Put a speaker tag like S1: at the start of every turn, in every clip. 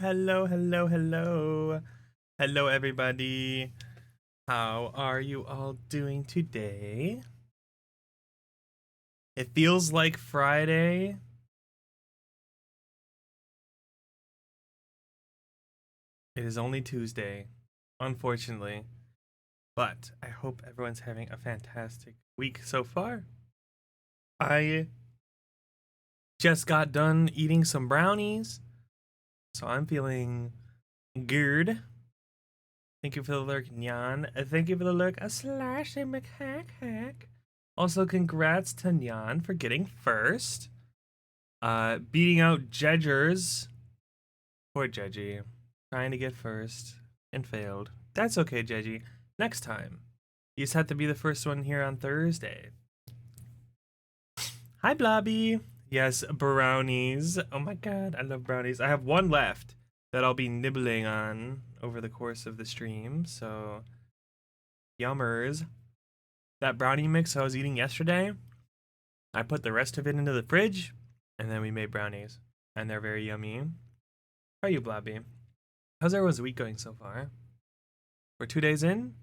S1: hello, hello, hello. Hello, everybody. How are you all doing today? It feels like Friday. It is only Tuesday, unfortunately. But I hope everyone's having a fantastic week so far. I just got done eating some brownies, so I'm feeling good. Thank you for the lurk, Nyan. Thank you for the lurk, a slash a macaque. Also, congrats to Nyan for getting first. Beating out Jedgers. Poor Jeji. Trying to get first and failed. That's okay, Jeji. Next time. You just have to be the first one here on Thursday. Hi, Blobby. Yes, brownies. Oh my god, I love brownies. I have one left that I'll be nibbling on over the course of the stream, so yummers. That brownie mix I was eating yesterday, I put the rest of it into the fridge, and then we made brownies. And they're very yummy. How are you, Blobby? How's everyone's week going so far? We're 2 days in,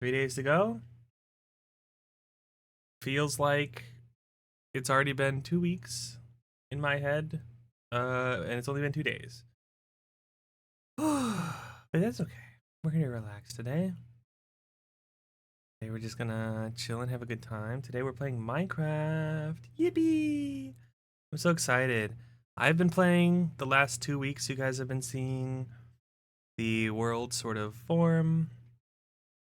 S1: 3 days to go. Feels like it's already been 2 weeks in my head, and it's only been 2 days. But that's okay. We're gonna relax today. Today we're just gonna chill and have a good time. Today we're playing Minecraft. Yippee! I'm so excited. I've been playing the last 2 weeks. You guys have been seeing the world sort of form.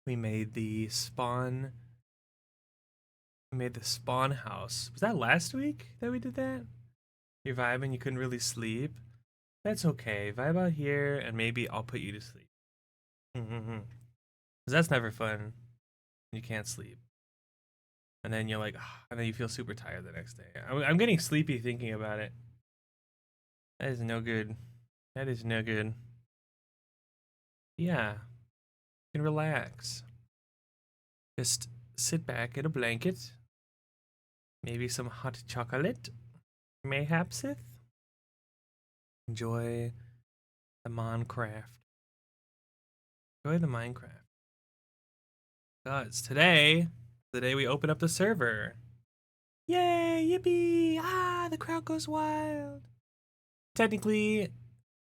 S1: We made the spawn. We made the spawn house. Was that last week that we did that? You're vibing, you couldn't really sleep. That's okay. Vibe out here, and maybe I'll put you to sleep. Because that's never fun. You can't sleep. And then you're like, and then you feel super tired the next day. I'm getting sleepy thinking about it. That is no good. That is no good. Yeah, you can relax. Just sit back in a blanket. Maybe some hot chocolate. Mayhapsith. Enjoy the Minecraft. Enjoy the Minecraft. Because today, the day we open up the server. Yay, yippee! Ah, the crowd goes wild. Technically,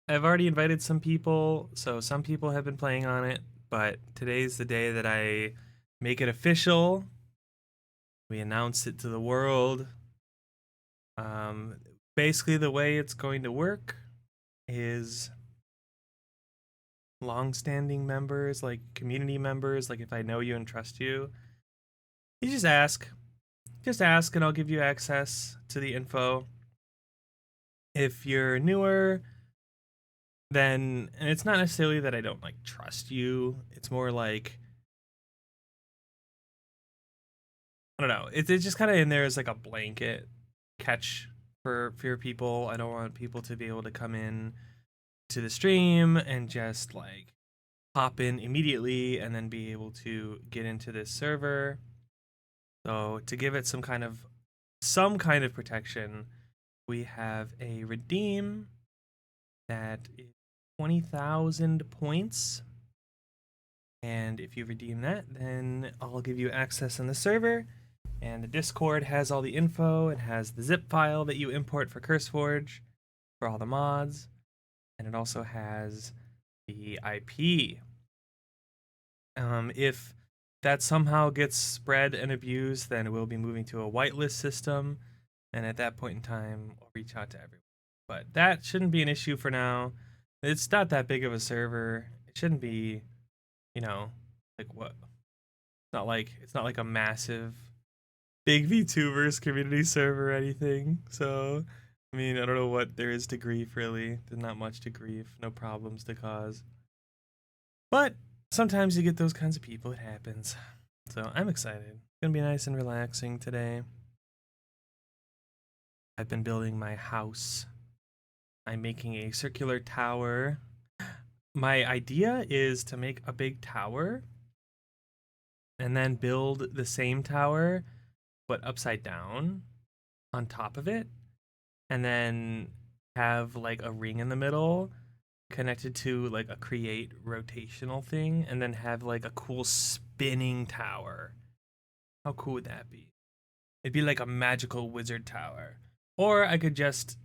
S1: I've already invited some people, so some people have been playing on it, but today's the day that I make it official. We announce it to the world. Um, Basically, the way it's going to work is long-standing members, like community members, like if I know you and trust you, you just ask. Just ask and I'll give you access to the info. If you're newer, then and it's not necessarily that I don't like trust you. It's more like I don't know. It's just kind of in there as like a blanket catch for people. I don't want people to be able to come in to the stream and just like hop in immediately and then be able to get into this server. So to give it some kind of protection, we have a redeem that is 20,000 points. And if you redeem that, then I'll give you access in the server. And the Discord has all the info. It has the zip file that you import for CurseForge for all the mods. And it also has the IP. If that somehow gets spread and abused, then we'll be moving to a whitelist system. And at that point in time, I'll reach out to everyone. But that shouldn't be an issue for now. It's not that big of a server. It shouldn't be, you know, like what? It's not like a massive big VTubers community server or anything. So, I mean, I don't know what there is to grief really. There's not much to grief, no problems to cause. But sometimes you get those kinds of people, it happens. So, I'm excited. It's going to be nice and relaxing today. I've been building my house. I'm making a circular tower. My idea is to make a big tower and then build the same tower but upside down on top of it and then have like a ring in the middle connected to like a create rotational thing and then have like a cool spinning tower. How cool would that be? It'd be like a magical wizard tower. Or I could just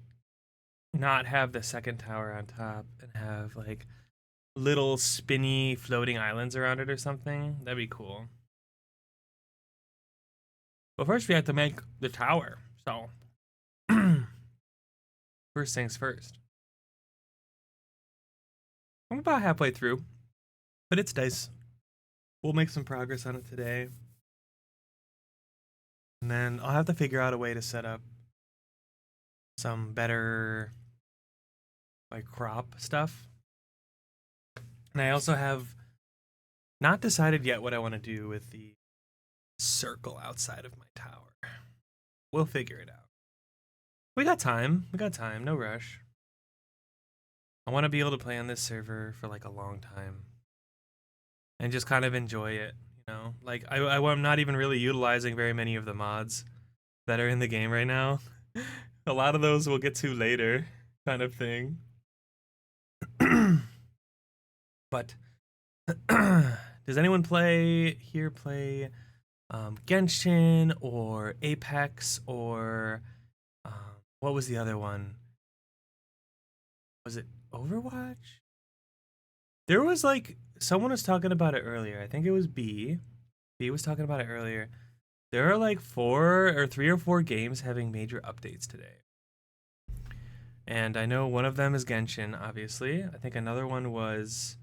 S1: not have the second tower on top and have like little spinny floating islands around it or something. That'd be cool. But first we have to make the tower. So first things first. I'm about halfway through, but it's nice. We'll make some progress on it today. And then I'll have to figure out a way to set up some better like crop stuff. And I also have not decided yet what I want to do with the circle outside of my tower. We'll figure it out. We got time. We got time. No rush. I want to be able to play on this server for like a long time and just kind of enjoy it, you know? Like I'm not even really utilizing very many of the mods that are in the game right now. A lot of those we'll get to later, kind of thing. But does anyone play Genshin or Apex or what was the other one? Was it Overwatch? There was like someone was talking about it earlier. I think it was B. B was talking about it earlier. There are like 3 or 4 games having major updates today. And I know one of them is Genshin, obviously. I think another one was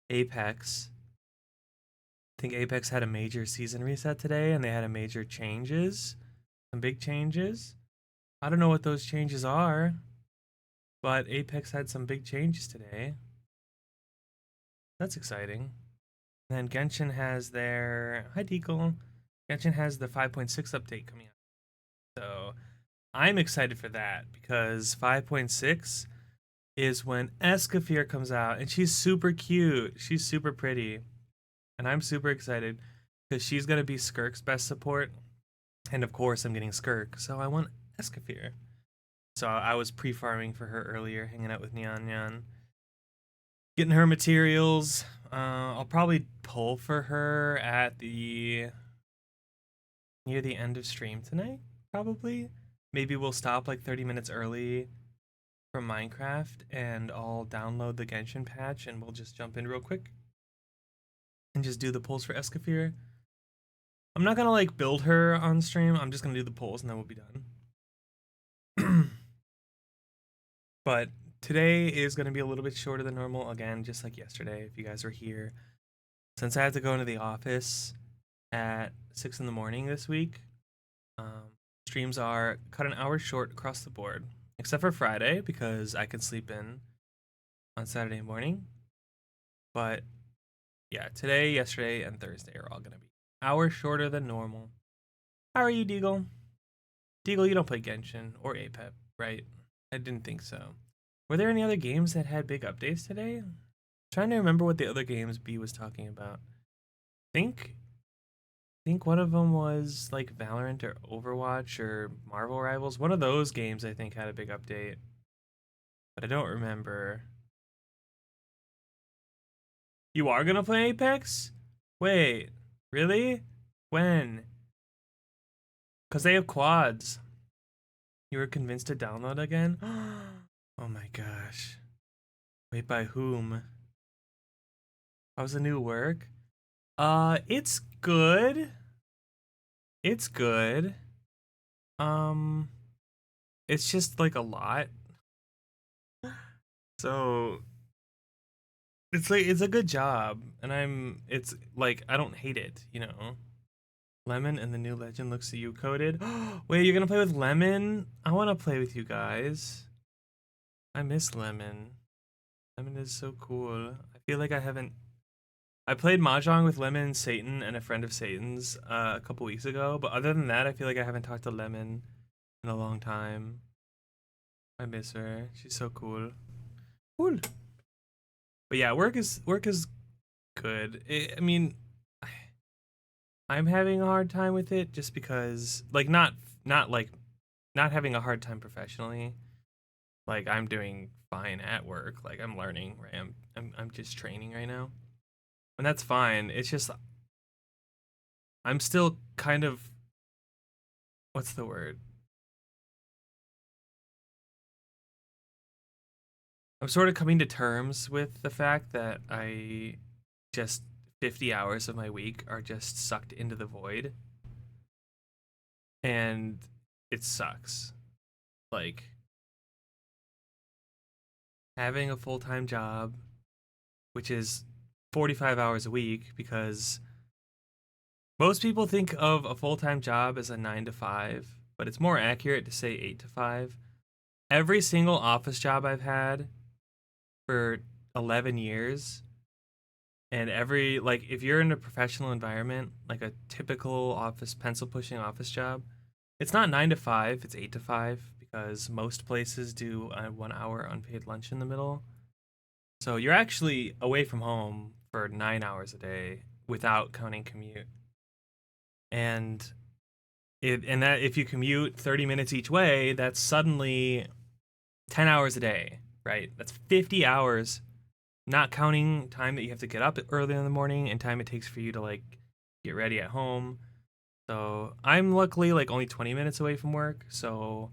S1: Apex. I think Apex had a major season reset today and they had a major changes. Some big changes. I don't know what those changes are, but Apex had some big changes today. That's exciting. And then Genshin has their... Hi, Deagle. Genshin has the 5.6 update coming out. So I'm excited for that because 5.6 is when Escafir comes out and she's super cute. She's super pretty. And I'm super excited because she's going to be Skirk's best support. And of course, I'm getting Skirk. So I want Escafir. So I was pre-farming for her earlier, hanging out with Nyan Nyan. Getting her materials. I'll probably pull for her at near the end of stream tonight, probably. Maybe we'll stop like 30 minutes early from Minecraft and I'll download the Genshin patch and we'll just jump in real quick and just do the pulls for Escafir. I'm not gonna like build her on stream. I'm just gonna do the pulls and then we'll be done. But today is gonna be a little bit shorter than normal. Again, just like yesterday, if you guys were here. Since I had to go into the office at 6 in the morning this week, streams are cut an hour short across the board, except for Friday because I can sleep in on Saturday morning. But yeah, today, yesterday, and Thursday are all gonna be hours shorter than normal. How are you, Deagle? Deagle, you don't play Genshin or Apex, right? I didn't think so. Were there any other games that had big updates today? I'm trying to remember what the other games B was talking about. I think one of them was like Valorant or Overwatch or Marvel Rivals. One of those games I think had a big update, but I don't remember. You are gonna play Apex? Wait, really? When? Because they have quads. You were convinced to download again? Oh my gosh. Wait, by whom? How's the new work? It's good. It's good. It's just like a lot. So it's like it's a good job, and it's like I don't hate it, you know. Lemon and the new legend looks you coded. Wait, you're gonna play with Lemon? I wanna play with you guys. I miss Lemon. Lemon is so cool. I feel like I played Mahjong with Lemon, Satan, and a friend of Satan's a couple weeks ago, but other than that, I feel like I haven't talked to Lemon in a long time. I miss her. She's so cool. Cool. But yeah, work is good. I mean, I'm having a hard time with it just because, like, not having a hard time professionally. like I'm doing fine at work. Like I'm learning, right? I'm just training right now. And that's fine. It's just I'm still kind of, what's the word? I'm sort of coming to terms with the fact that I just 50 hours of my week are just sucked into the void, and it sucks. Like having a full-time job, which is 45 hours a week, because most people think of a full-time job as a 9 to 5, but it's more accurate to say 8 to 5. Every single office job I've had for 11 years, and every, like, if you're in a professional environment, like a typical office pencil pushing office job, it's not 9 to 5, it's 8 to 5, because most places do a 1 hour unpaid lunch in the middle. So you're actually away from home for 9 hours a day without counting commute. And that if you commute 30 minutes each way, that's suddenly 10 hours a day, right? That's 50 hours, not counting time that you have to get up early in the morning and time it takes for you to like get ready at home. So I'm luckily like only 20 minutes away from work, so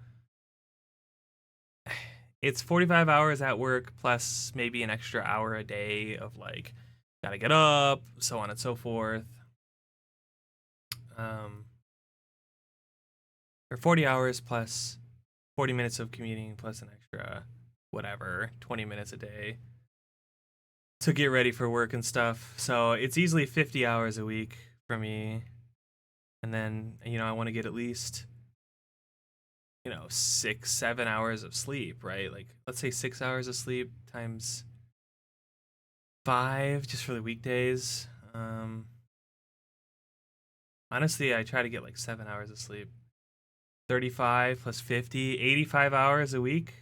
S1: it's 45 hours at work plus maybe an extra hour a day of like gotta get up, so on and so forth. Um, or 40 hours plus 40 minutes of commuting plus an extra whatever 20 minutes a day to get ready for work and stuff. So it's easily 50 hours a week for me. And then, I want to get at least, 6, 7 hours of sleep, right? Like, let's say 6 hours of sleep times 5 just for the weekdays. Honestly, I try to get like 7 hours of sleep. 35 plus 50, 85 hours a week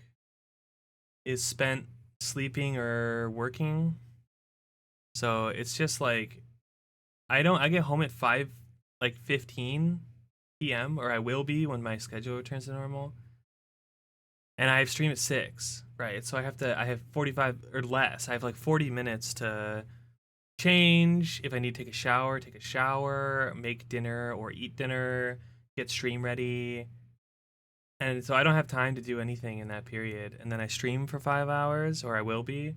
S1: is spent sleeping or working. So it's just like I get home at 5 like 15 p.m. or I will be when my schedule returns to normal. And I stream at 6, right? So I have 45 or less. I have like 40 minutes to change if I need to take a shower, make dinner or eat dinner, get stream ready. And so I don't have time to do anything in that period. And then I stream for 5 hours or I will be.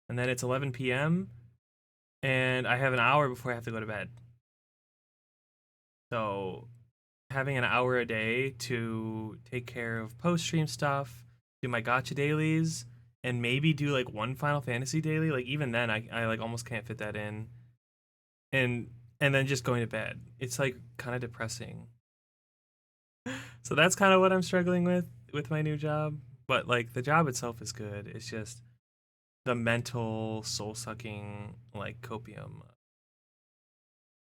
S1: And then it's 11 p.m. and I have an hour before I have to go to bed. So having an hour a day to take care of post stream stuff, do my gotcha dailies, and maybe do like one Final Fantasy daily. Like even then, I like almost can't fit that in, and then just going to bed. It's like kind of depressing. So that's kind of what I'm struggling with my new job. But like the job itself is good. It's just the mental soul sucking like copium.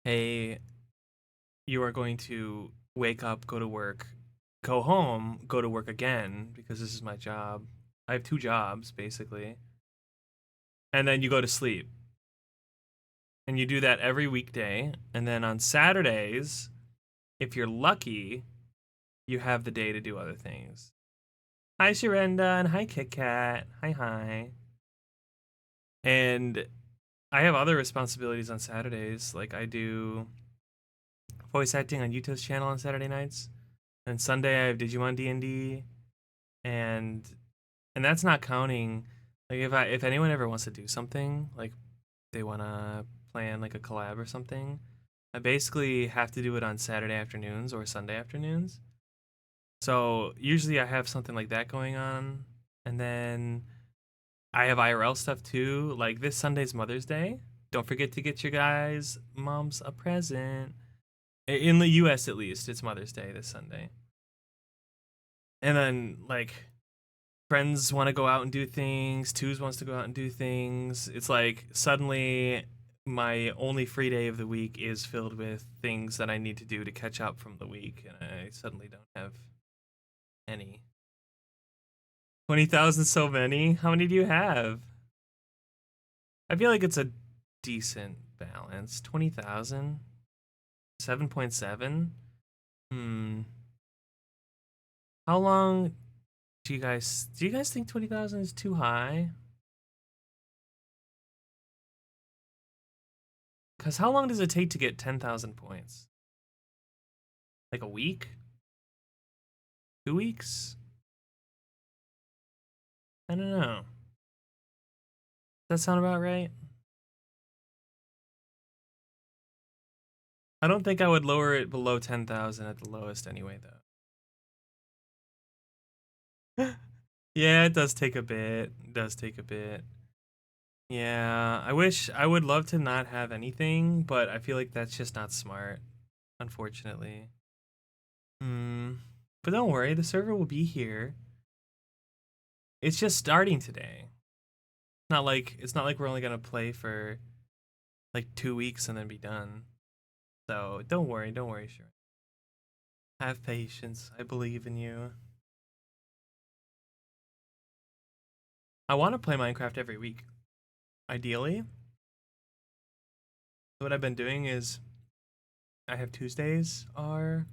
S1: Hey, you are going to wake up, go to work, go home, go to work again because this is my job. I have two jobs basically. And then you go to sleep. And you do that every weekday. And then on Saturdays, if you're lucky, you have the day to do other things. Hi, Sharenda, and hi, Kit Kat. Hi, hi. And I have other responsibilities on Saturdays. Like I do voice acting on Yuto's channel on Saturday nights. And Sunday I have Digimon D&D, and that's not counting like if anyone ever wants to do something like they want to plan like a collab or something, I basically have to do it on Saturday afternoons or Sunday afternoons. So usually I have something like that going on, and then I have IRL stuff too. Like this Sunday's Mother's Day. Don't forget to get your guys' moms a present. In the US at least, it's Mother's Day this Sunday. And then like friends want to go out and do things. Twos wants to go out and do things. It's like suddenly my only free day of the week is filled with things that I need to do to catch up from the week, and I suddenly don't have any. 20,000, so many? How many do you have? I feel like it's a decent balance. 20,000? 7.7? Hmm. How long Do you guys think 20,000 is too high? Cuz how long does it take to get 10,000 points? Like a week? 2 weeks? I don't know. Does that sound about right? I don't think I would lower it below 10,000 at the lowest anyway, though. Yeah, it does take a bit. It does take a bit. Yeah, I would love to not have anything, but I feel like that's just not smart, unfortunately. Hmm. But don't worry, the server will be here. It's just starting today. It's not like we're only gonna play for like 2 weeks and then be done. So don't worry, sure. Have patience. I believe in you. I want to play Minecraft every week, ideally. What I've been doing is I have Tuesdays are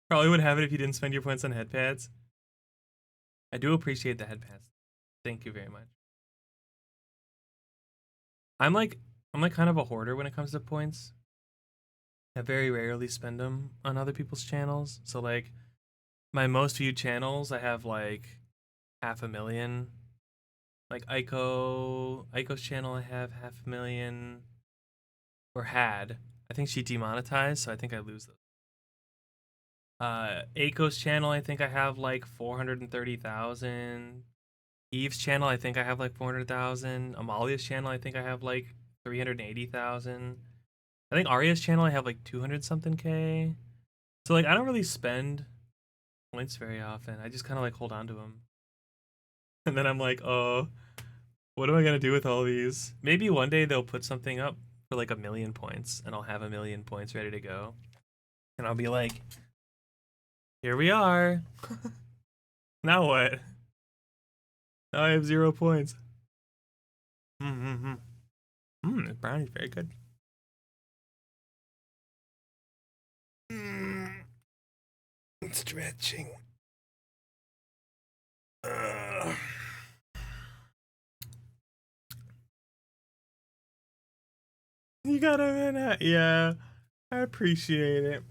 S1: probably would have it if you didn't spend your points on headpads. I do appreciate the headpads. Thank you very much. I'm like I'm like kind of a hoarder when it comes to points. I very rarely spend them on other people's channels. So like my most viewed channels, I have like 500,000. Like Ico's channel, I have 500,000 or had. I think she demonetized, so I think I lose those. Aiko's channel, I think I have like 430,000. Eve's channel, I think I have like 400,000. Amalia's channel, I think I have like 380,000. I think Arya's channel, I have like 200 something K. So like I don't really spend points very often. I just kind of like hold on to them. And then I'm like, oh, what am I gonna do with all these? Maybe one day they'll put something up for like 1,000,000 points, and I'll have 1,000,000 points ready to go. And I'll be like, here we are. Now what? Now I have 0 points. Mm-hmm. The brownie's very good. Mm, stretching. Uh, you got a minute? Yeah, I appreciate it.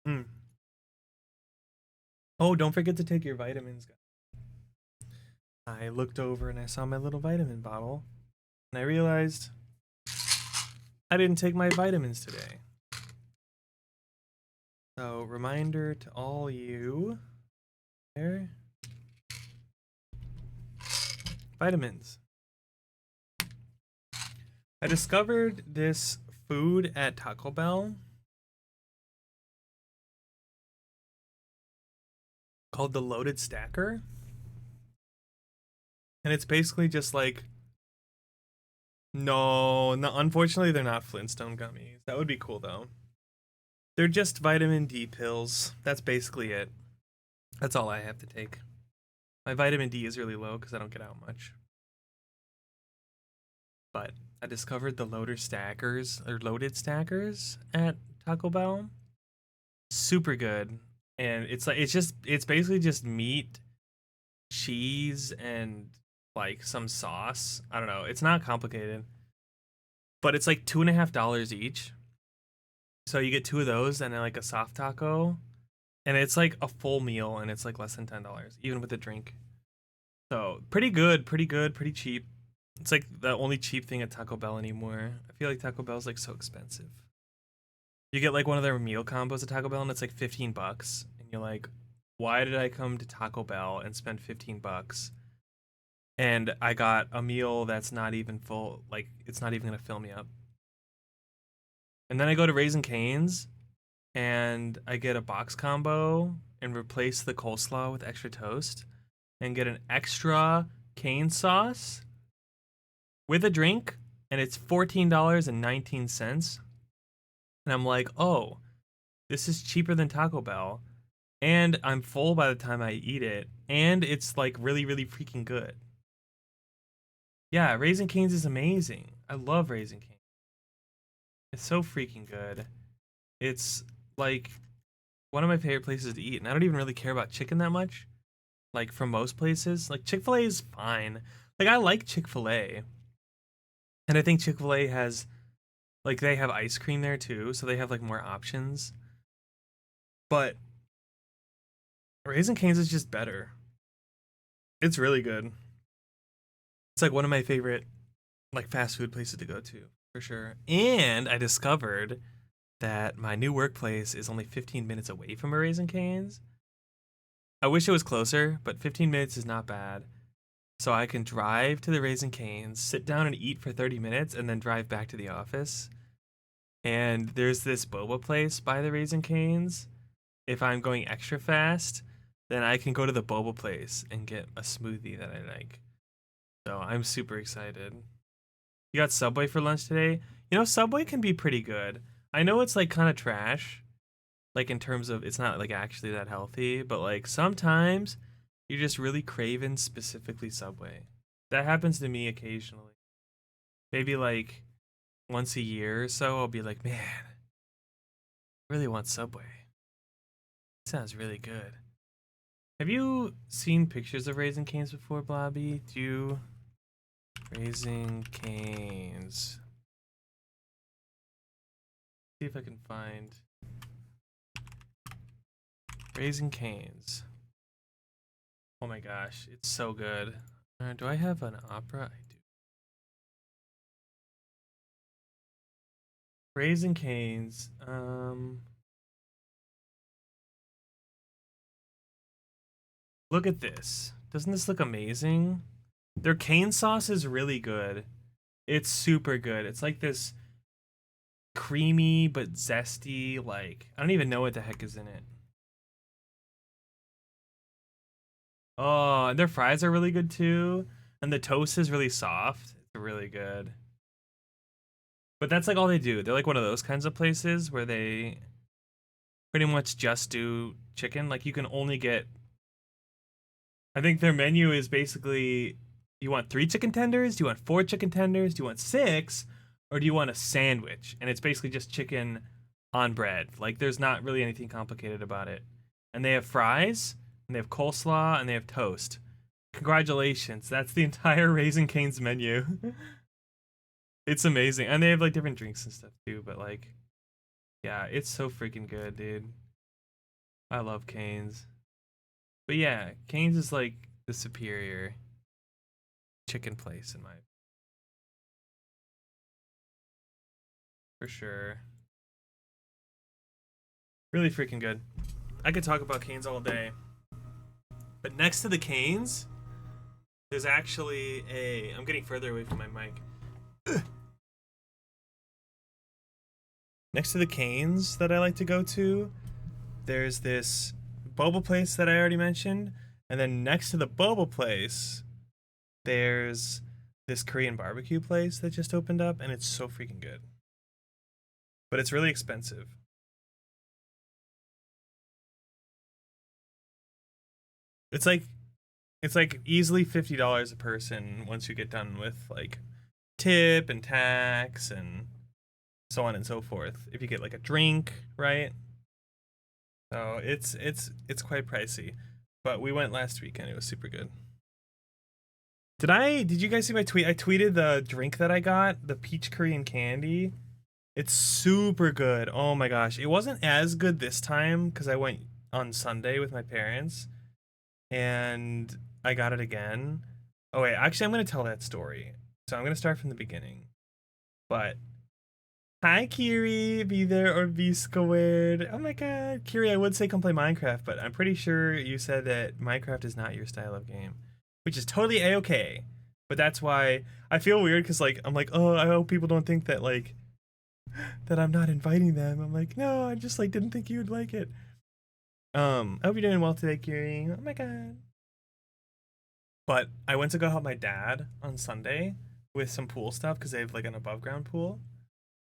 S1: Mm. Oh, don't forget to take your vitamins, guys. I looked over and I saw my little vitamin bottle, and I realized I didn't take my vitamins today. So, reminder to all you there. Vitamins. I discovered this food at Taco Bell called the Loaded Stacker. And it's basically just like, no, unfortunately, they're not Flintstone gummies. That would be cool though. They're just vitamin D pills. That's basically it. That's all I have to take. My vitamin D is really low because I don't get out much. But I discovered the loaded stackers at Taco Bell. Super good. And it's basically just meat, cheese, and like some sauce. I don't know. It's not complicated. But it's like $2.50 each. So you get two of those and then like a soft taco. And it's like a full meal and it's like less than $10, even with a drink. So pretty good, pretty good, pretty cheap. It's like the only cheap thing at Taco Bell anymore. I feel like Taco Bell's like so expensive. You get like one of their meal combos at Taco Bell and it's like $15. And you're like, why did I come to Taco Bell and spend $15? And I got a meal that's not even full, like it's not even gonna fill me up. And then I go to Raising Cane's and I get a box combo and replace the coleslaw with extra toast and get an extra cane sauce with a drink, and it's $14.19. And I'm like, oh, this is cheaper than Taco Bell, and I'm full by the time I eat it, and it's like really, really freaking good. Yeah, Raising Cane's is amazing. I love Raising Cane's. It's so freaking good. It's like one of my favorite places to eat, and I don't even really care about chicken that much. Like from most places, like Chick-fil-A is fine. Like I like Chick-fil-A, and I think Chick-fil-A has like they have ice cream there too, so they have like more options. But Raising Cane's is just better. It's really good. It's like one of my favorite like fast food places to go to for sure. And I discovered that my new workplace is only 15 minutes away from a Raising Cane's. I wish it was closer, but 15 minutes is not bad. So I can drive to the Raising Cane's, sit down and eat for 30 minutes, and then drive back to the office. And there's this boba place by the Raising Cane's. If I'm going extra fast, then I can go to the boba place and get a smoothie that I like. So I'm super excited. You got Subway for lunch today? You know, Subway can be pretty good. I know it's like kind of trash, like in terms of it's not like actually that healthy, but like sometimes you're just really craving specifically Subway. That happens to me occasionally. Maybe like once a year or so, I'll be like, man, I really want Subway. It sounds really good. Have you seen pictures of Raising Cane's before, Blobby? Do you? Raising Cane's. See if I can find Raising Cane's. Oh my gosh, it's so good. Do I have an opera? I do. Raising Cane's. Look at this. Doesn't this look amazing? Their cane sauce is really good. It's super good. It's like this creamy but zesty, like, I don't even know what the heck is in it. Oh, and their fries are really good too. And the toast is really soft. It's really good. But that's like all they do. They're like one of those kinds of places where they pretty much just do chicken. Like you can only get, I think their menu is basically, you want 3 chicken tenders? Do you want 4 chicken tenders? Do you want 6? Or do you want a sandwich? And it's basically just chicken on bread. Like there's not really anything complicated about it. And they have fries, and they have coleslaw, and they have toast. Congratulations. That's the entire Raising Cane's menu. It's amazing. And they have like different drinks and stuff too, but like yeah, it's so freaking good, dude. I love Cane's. But yeah, Cane's is like the superior chicken place in my for sure. Really freaking good. I could talk about Cane's all day. But next to the Cane's, there's actually a I'm getting further away from my mic. Next to the Cane's that I like to go to, there's this boba place that I already mentioned, and then next to the boba place, there's this Korean barbecue place that just opened up, and it's so freaking good. But it's really expensive. It's like easily $50 a person once you get done with like tip and tax and so on and so forth. If you get like a drink, right? So it's quite pricey. But we went last weekend. It was super good. Did you guys see my tweet? I tweeted the drink that I got, the peach Korean candy. It's super good. Oh my gosh. It wasn't as good this time because I went on Sunday with my parents and I got it again. Oh wait, actually I'm gonna tell that story. So I'm gonna start from the beginning. But hi Kiri, be there or be squared. Oh my god. Kiri, I would say come play Minecraft, but I'm pretty sure you said that Minecraft is not your style of game. Which is totally a-okay. But that's why I feel weird because like I'm like, oh, I hope people don't think that like that I'm not inviting them. I'm like, no, I just like didn't think you would like it. I hope you're doing well today, Kiri. Oh my god. But I went to go help my dad on Sunday with some pool stuff because they have like an above ground pool.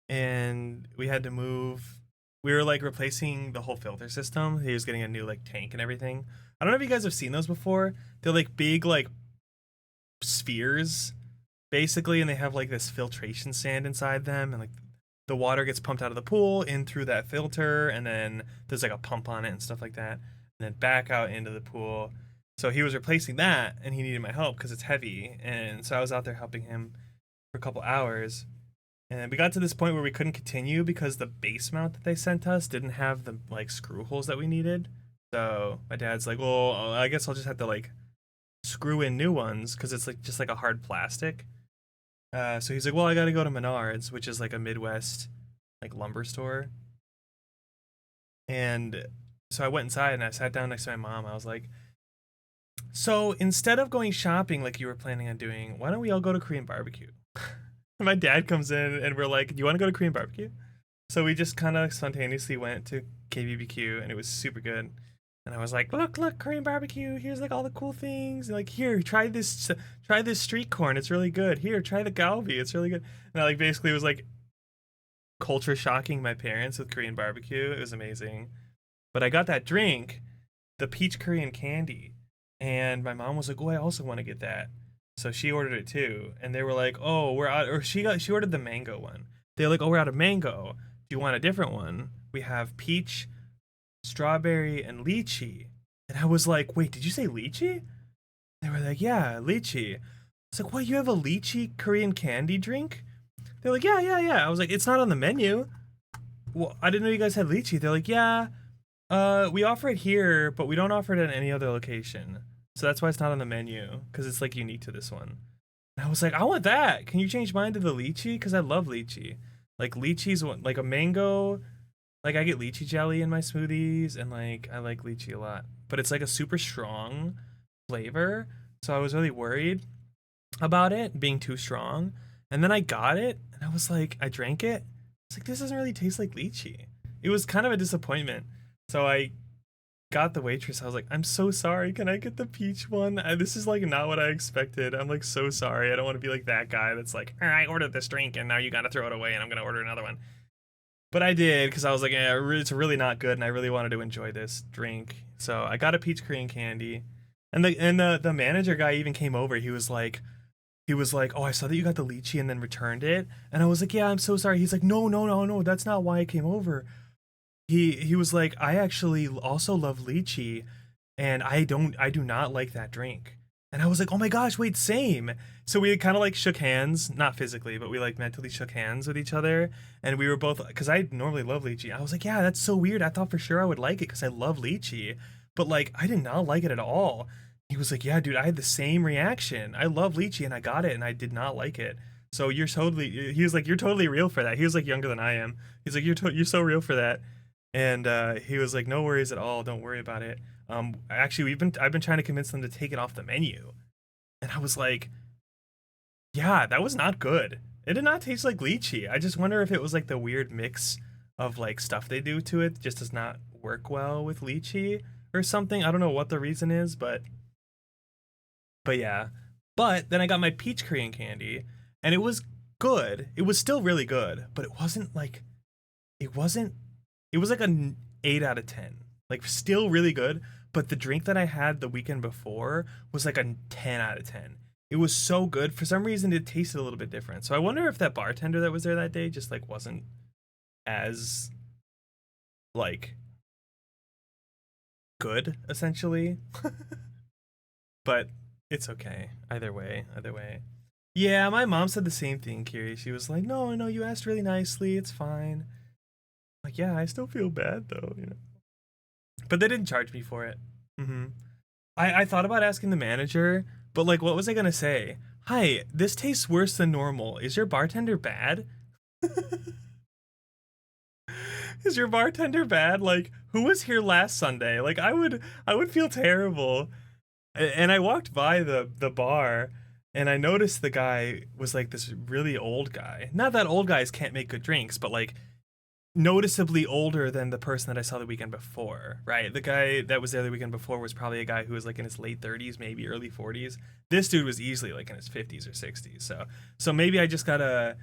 S1: And we had to move. We were like replacing the whole filter system. He was getting a new like tank and everything. I don't know if you guys have seen those before. They're like big like spheres basically, and they have like this filtration sand inside them and like the water gets pumped out of the pool in through that filter, and then there's like a pump on it and stuff like that, and then back out into the pool. So he was replacing that, and he needed my help because it's heavy, and so I was out there helping him for a couple hours. And we got to this point where we couldn't continue because the base mount that they sent us didn't have the like screw holes that we needed. So my dad's like, "Well, I guess I'll just have to like screw in new ones because it's like just like a hard plastic." So he's like, "Well, I got to go to Menards, which is like a Midwest like lumber store." And so I went inside and I sat down next to my mom. I was like, "So instead of going shopping like you were planning on doing, why don't we all go to Korean barbecue?" And my dad comes in and we're like, "Do you want to go to Korean barbecue?" So we just kind of spontaneously went to KBBQ and it was super good. And I was like, look, Korean barbecue. Here's like all the cool things. And like, here, try this street corn. It's really good. Here, try the galbi. It's really good. And I like basically was like culture shocking my parents with Korean barbecue. It was amazing. But I got that drink, the peach Korean candy, and my mom was like, "Oh, I also want to get that." So she ordered it too, and they were like, "Oh, we're out." Or she ordered the mango one. They're like, "Oh, we're out of mango. Do you want a different one? We have peach, strawberry, and lychee." And I was like, "Wait, did you say lychee?" They were like, "Yeah, lychee." I was like, "What? You have a lychee Korean candy drink?" They're like, "Yeah, yeah, yeah." I was like, "It's not on the menu." Well, I didn't know you guys had lychee. They're like, "Yeah, we offer it here, but we don't offer it at any other location. So that's why it's not on the menu, because it's like unique to this one." And I was like, "I want that. Can you change mine to the lychee? Because I love lychee. Like lychee's like a mango. Like I get lychee jelly in my smoothies, and like I like lychee a lot. But it's like a super strong flavor, so I was really worried about it being too strong. And then I got it, and I was like, I drank it. It's like this doesn't really taste like lychee. It was kind of a disappointment. So I got the waitress. I was like, "I'm so sorry. Can I get the peach one? This is like not what I expected. I'm like so sorry. I don't want to be like that guy that's like, I ordered this drink and now you got to throw it away and I'm gonna order another one." But I did because I was like, "Yeah, it's really not good," and I really wanted to enjoy this drink. So I got a peach Korean candy, and the manager guy even came over. He was like, "Oh, I saw that you got the lychee and then returned it," and I was like, "Yeah, I'm so sorry." He's like, "No, no, no, no. That's not why I came over." He was like, "I actually also love lychee, and I do not like that drink." And I was like, "Oh my gosh, wait, same." So we kind of like shook hands, not physically, but we like mentally shook hands with each other, and we were both, because I normally love lychee. I was like, "Yeah, that's so weird. I thought for sure I would like it because I love lychee, but like I did not like it at all." He was like, "Yeah, dude, I had the same reaction. I love lychee and I got it and I did not like it." So you're totally, he was like, "You're totally real for that." He was like younger than I am. He's like, you're so real for that." And he was like, "No worries at all. Don't worry about it." Actually, I've been trying to convince them to take it off the menu, and I was like, "Yeah, that was not good. It did not taste like lychee. I just wonder if it was like the weird mix of like stuff they do to it just does not work well with lychee or something. I don't know what the reason is, but yeah. But then I got my peach Korean candy, and it was good. It was still really good, but it wasn't it was like an 8 out of 10. Like still really good, but the drink that I had the weekend before was like a 10 out of 10. It was so good. For some reason it tasted a little bit different. So I wonder if that bartender that was there that day just like wasn't as like good essentially. But it's okay. Either way, either way. Yeah, my mom said the same thing, Kiri. She was like, "No, no, you asked really nicely. It's fine." Like, yeah, I still feel bad though, you know. But they didn't charge me for it. I thought about asking the manager, but like, what was I gonna say? "Hi, this tastes worse than normal. Is your bartender bad?" Is your bartender bad? Like, who was here last Sunday? Like, I would feel terrible. And I walked by the bar, and I noticed the guy was like this really old guy. Not that old guys can't make good drinks, but like noticeably older than the person that I saw the weekend before, right? The guy that was there the weekend before was probably a guy who was like in his late 30s, maybe early 40s. This dude was easily like in his 50s or 60s. So maybe I just gotta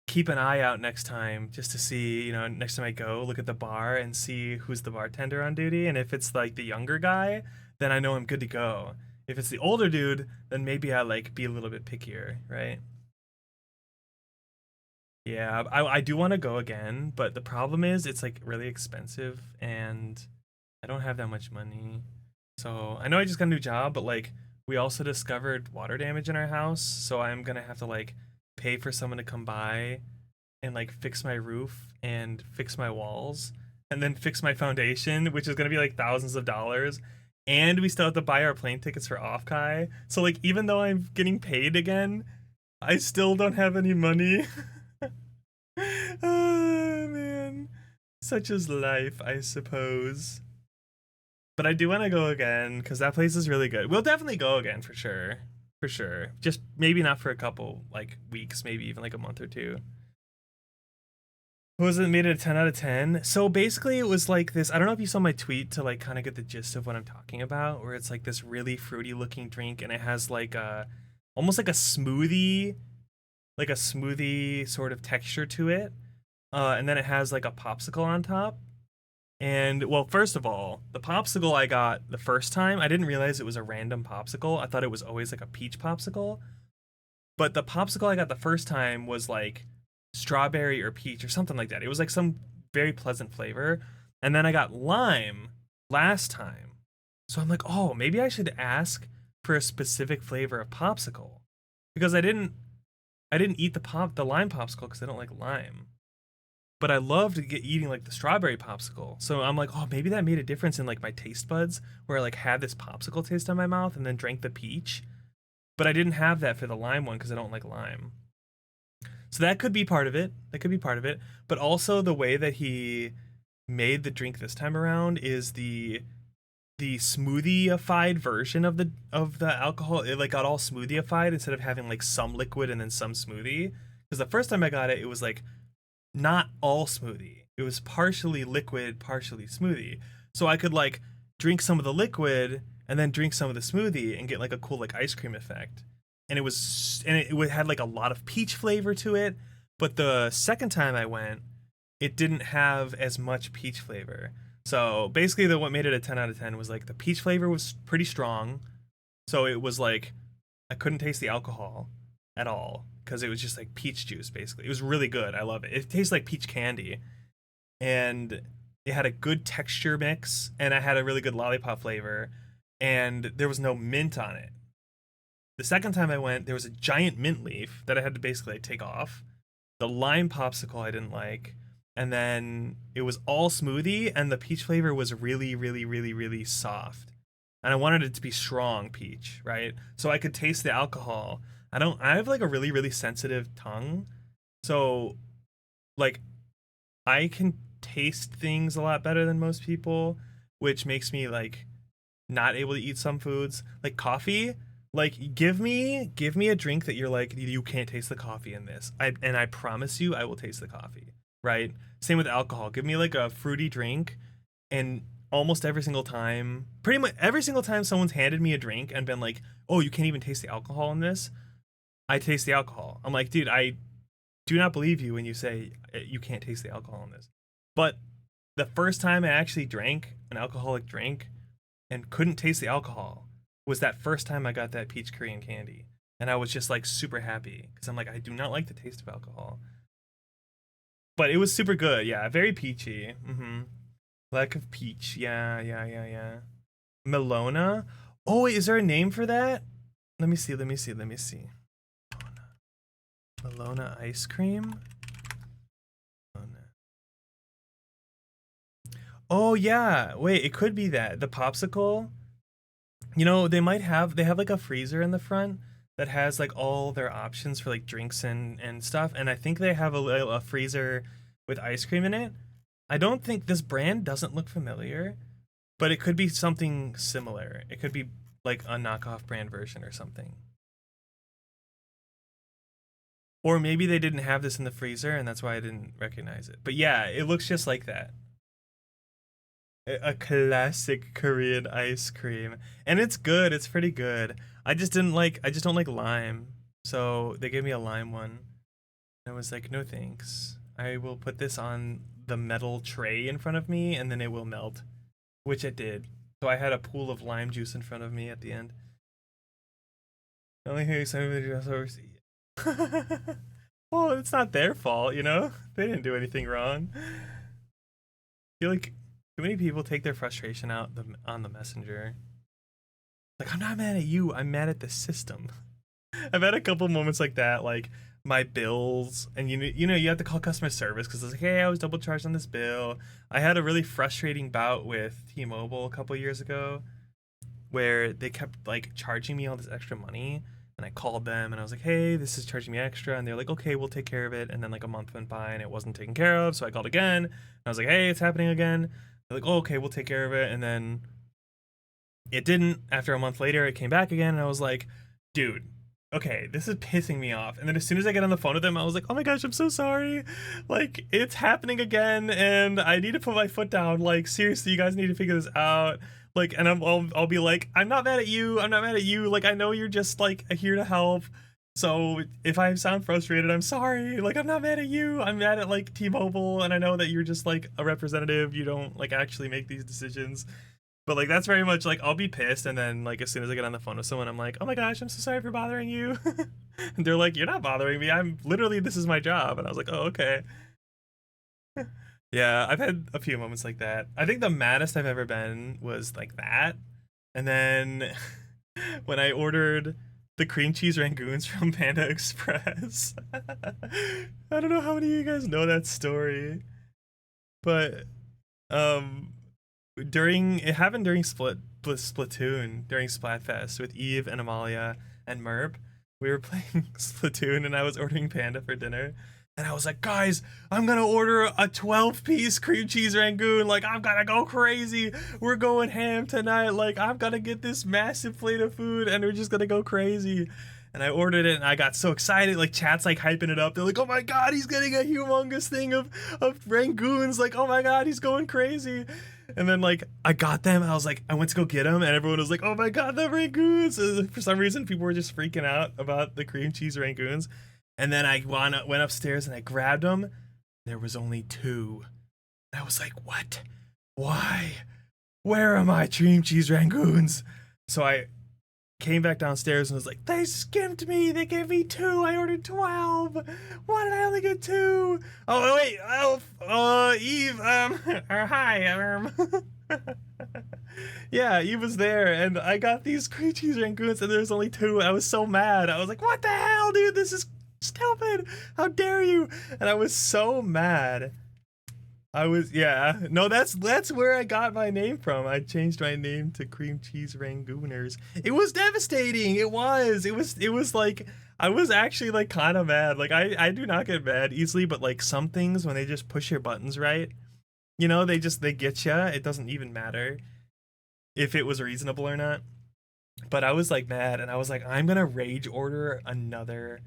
S1: keep an eye out next time just to see, you know, next time I go, look at the bar and see who's the bartender on duty. And if it's like the younger guy, then I know I'm good to go. If it's the older dude, then maybe I like be a little bit pickier, right? Yeah, I do want to go again, but the problem is it's like really expensive and I don't have that much money. So I know I just got a new job, but like we also discovered water damage in our house, so I'm gonna have to like pay for someone to come by and like fix my roof and fix my walls and then fix my foundation, which is gonna be like thousands of dollars. And we still have to buy our plane tickets for Offkai. So like even though I'm getting paid again, I still don't have any money. Oh man. Such is life, I suppose. But I do want to go again because that place is really good. We'll definitely go again for sure. For sure. Just maybe not for a couple like weeks, maybe even like a month or two. What was it, made it a 10 out of 10? So basically it was like this, I don't know if you saw my tweet to like kind of get the gist of what I'm talking about, where it's like this really fruity looking drink and it has like a almost like a smoothie sort of texture to it. And then it has like a popsicle on top. And well, first of all, the popsicle I got the first time, I didn't realize it was a random popsicle. I thought it was always like a peach popsicle. But the popsicle I got the first time was like strawberry or peach or something like that. It was like some very pleasant flavor. And then I got lime last time. So I'm like, oh, maybe I should ask for a specific flavor of popsicle. Because I didn't eat the lime popsicle because I don't like lime. But I loved eating like the strawberry popsicle. So I'm like, oh, maybe that made a difference in like my taste buds, where I like had this popsicle taste on my mouth and then drank the peach. But I didn't have that for the lime one because I don't like lime. So that could be part of it. That could be part of it. But also the way that he made the drink this time around is the smoothieified version of the alcohol. It like got all smoothieified instead of having like some liquid and then some smoothie. Because the first time I got it, it was like not all smoothie. It was partially liquid, partially smoothie. So I could like drink some of the liquid and then drink some of the smoothie and get like a cool like ice cream effect. And it had like a lot of peach flavor to it. But the second time I went, it didn't have as much peach flavor. So basically, what made it a 10 out of 10 was like the peach flavor was pretty strong. So it was like I couldn't taste the alcohol at all because it was just like peach juice basically. It was really good. I love it. It tastes like peach candy, and it had a good texture mix, and I had a really good lollipop flavor, and there was no mint on it. The second time I went, there was a giant mint leaf that I had to basically like, take off. The lime popsicle I didn't like, and then it was all smoothie, and the peach flavor was really, really, really, really soft. And I wanted it to be strong peach, right? So I could taste the alcohol. I have like a really, really sensitive tongue. So like I can taste things a lot better than most people, which makes me like not able to eat some foods. Like coffee, like give me a drink that you're like you can't taste the coffee in this. I promise you I will taste the coffee, right? Same with alcohol. Give me like a fruity drink and almost every single time, pretty much every single time someone's handed me a drink and been like, "Oh, you can't even taste the alcohol in this." I taste the alcohol. I'm like, "Dude, I do not believe you when you say you can't taste the alcohol in this." But the first time I actually drank an alcoholic drink and couldn't taste the alcohol was that first time I got that peach Korean candy. And I was just like super happy because I'm like, I do not like the taste of alcohol. But it was super good. Yeah, very peachy. Lack of peach. Yeah, yeah, yeah, yeah. Melona? Oh, wait, is there a name for that? Let me see, let me see, let me see. Melona ice cream? Oh yeah, wait, it could be that. The popsicle? You know, they have like a freezer in the front that has like all their options for like drinks and stuff, and I think they have a freezer with ice cream in it. I don't think this brand doesn't look familiar, but it could be something similar. It could be like a knockoff brand version or something. Or maybe they didn't have this in the freezer and that's why I didn't recognize it. But yeah, it looks just like that. A classic Korean ice cream. And it's good. It's pretty good. I just don't like lime. So they gave me a lime one. And I was like, no thanks. I will put this on the metal tray in front of me and then it will melt, which it did. So I had a pool of lime juice in front of me at the end. The only thing I oversee. well, it's not their fault, you know? They didn't do anything wrong. I feel like too many people take their frustration out on the messenger. Like, I'm not mad at you, I'm mad at the system. I've had a couple moments like that, like my bills, and you have to call customer service because it's like, hey, I was double charged on this bill. I had a really frustrating bout with T-Mobile a couple years ago where they kept like charging me all this extra money, and I called them and I was like, hey, this is charging me extra, and they're like, okay, we'll take care of it. And then like a month went by and it wasn't taken care of, so I called again and I was like, hey, it's happening again. They're like, oh, okay, we'll take care of it. And then it didn't. After a month later, it came back again, and I was like, dude, okay, this is pissing me off. And then as soon as I get on the phone with them, I was like, oh my gosh, I'm so sorry. Like, it's happening again, and I need to put my foot down. Like, seriously, you guys need to figure this out. Like, and I'll be like, I'm not mad at you. I'm not mad at you. Like, I know you're just like here to help. So if I sound frustrated, I'm sorry. Like, I'm not mad at you. I'm mad at like T-Mobile, and I know that you're just like a representative. You don't like actually make these decisions. But like that's very much like I'll be pissed, and then like as soon as I get on the phone with someone, I'm like, oh my gosh, I'm so sorry for bothering you. And they're like, you're not bothering me. I'm literally, this is my job. And I was like, oh, okay. Yeah, I've had a few moments like that. I think the maddest I've ever been was like that. And then when I ordered the cream cheese rangoons from Panda Express. I don't know how many of you guys know that story, but um during it happened during Splatoon, during Splatfest with Eve and Amalia and Merp. We were playing Splatoon and I was ordering Panda for dinner. And I was like, guys, I'm gonna order a 12-piece cream cheese rangoon. Like, I'm gonna go crazy. We're going ham tonight. Like, I'm gonna get this massive plate of food and we're just gonna go crazy. And I ordered it and I got so excited. Like, chat's like hyping it up. They're like, oh my god, he's getting a humongous thing of rangoons. Like, oh my god, he's going crazy. And then like I got them and I was like, I went to go get them and everyone was like, oh my god, the rangoons. For some reason people were just freaking out about the cream cheese rangoons. And then I went upstairs and I grabbed them. There was only 2. And I was like, what? Why? Where are my cream cheese rangoons? So I came back downstairs and was like, they skimmed me. They gave me 2. I ordered 12. Why did I only get 2? Oh wait, Eve, hi, yeah, Eve was there, and I got these cream cheese rangoons, and there's only 2. I was so mad. I was like, what the hell, dude? This is stupid. How dare you? And I was so mad. Yeah, no, that's where I got my name from. I changed my name to Cream Cheese Rangooners. It was devastating. It was like I was actually like kind of mad. Like I do not get mad easily, but like some things when they just push your buttons right, they get you. It doesn't even matter if it was reasonable or not. But I was like mad, and I was like, I'm gonna rage order another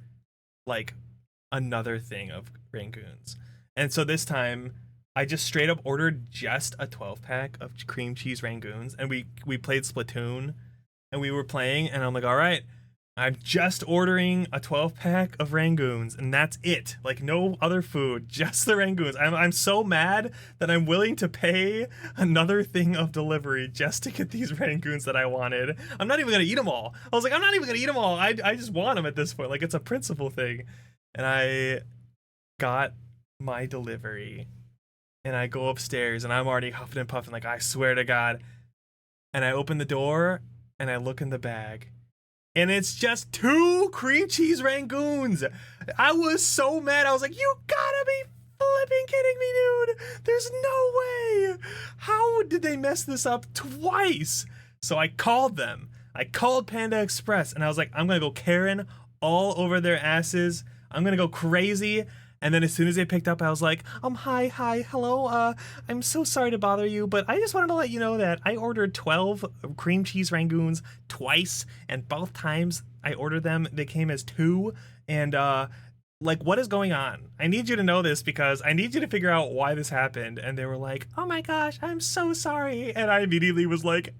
S1: thing of rangoons. And so this time I just straight up ordered just a 12-pack of cream cheese rangoons, and we played Splatoon, and we were playing, and I'm like, all right, I'm just ordering a 12-pack of rangoons, and that's it. Like, no other food, just the rangoons. I'm so mad that I'm willing to pay another thing of delivery just to get these rangoons that I wanted. I'm not even gonna eat them all. I was like, I'm not even gonna eat them all. I just want them at this point. Like, it's a principle thing. And I got my delivery, and I go upstairs, and I'm already huffing and puffing, like, I swear to God. And I open the door, and I look in the bag, and it's just 2 cream cheese rangoons. I was so mad. I was like, you gotta be flipping kidding me, dude. There's no way. How did they mess this up twice? So I called them. I called Panda Express, and I was like, I'm gonna go Karen all over their asses. I'm gonna go crazy. And then as soon as they picked up, I was like, hi, hello, I'm so sorry to bother you, but I just wanted to let you know that I ordered 12 cream cheese rangoons twice, and both times I ordered them, they came as 2, and, like, what is going on? I need you to know this because I need you to figure out why this happened. And they were like, oh my gosh, I'm so sorry. And I immediately was like,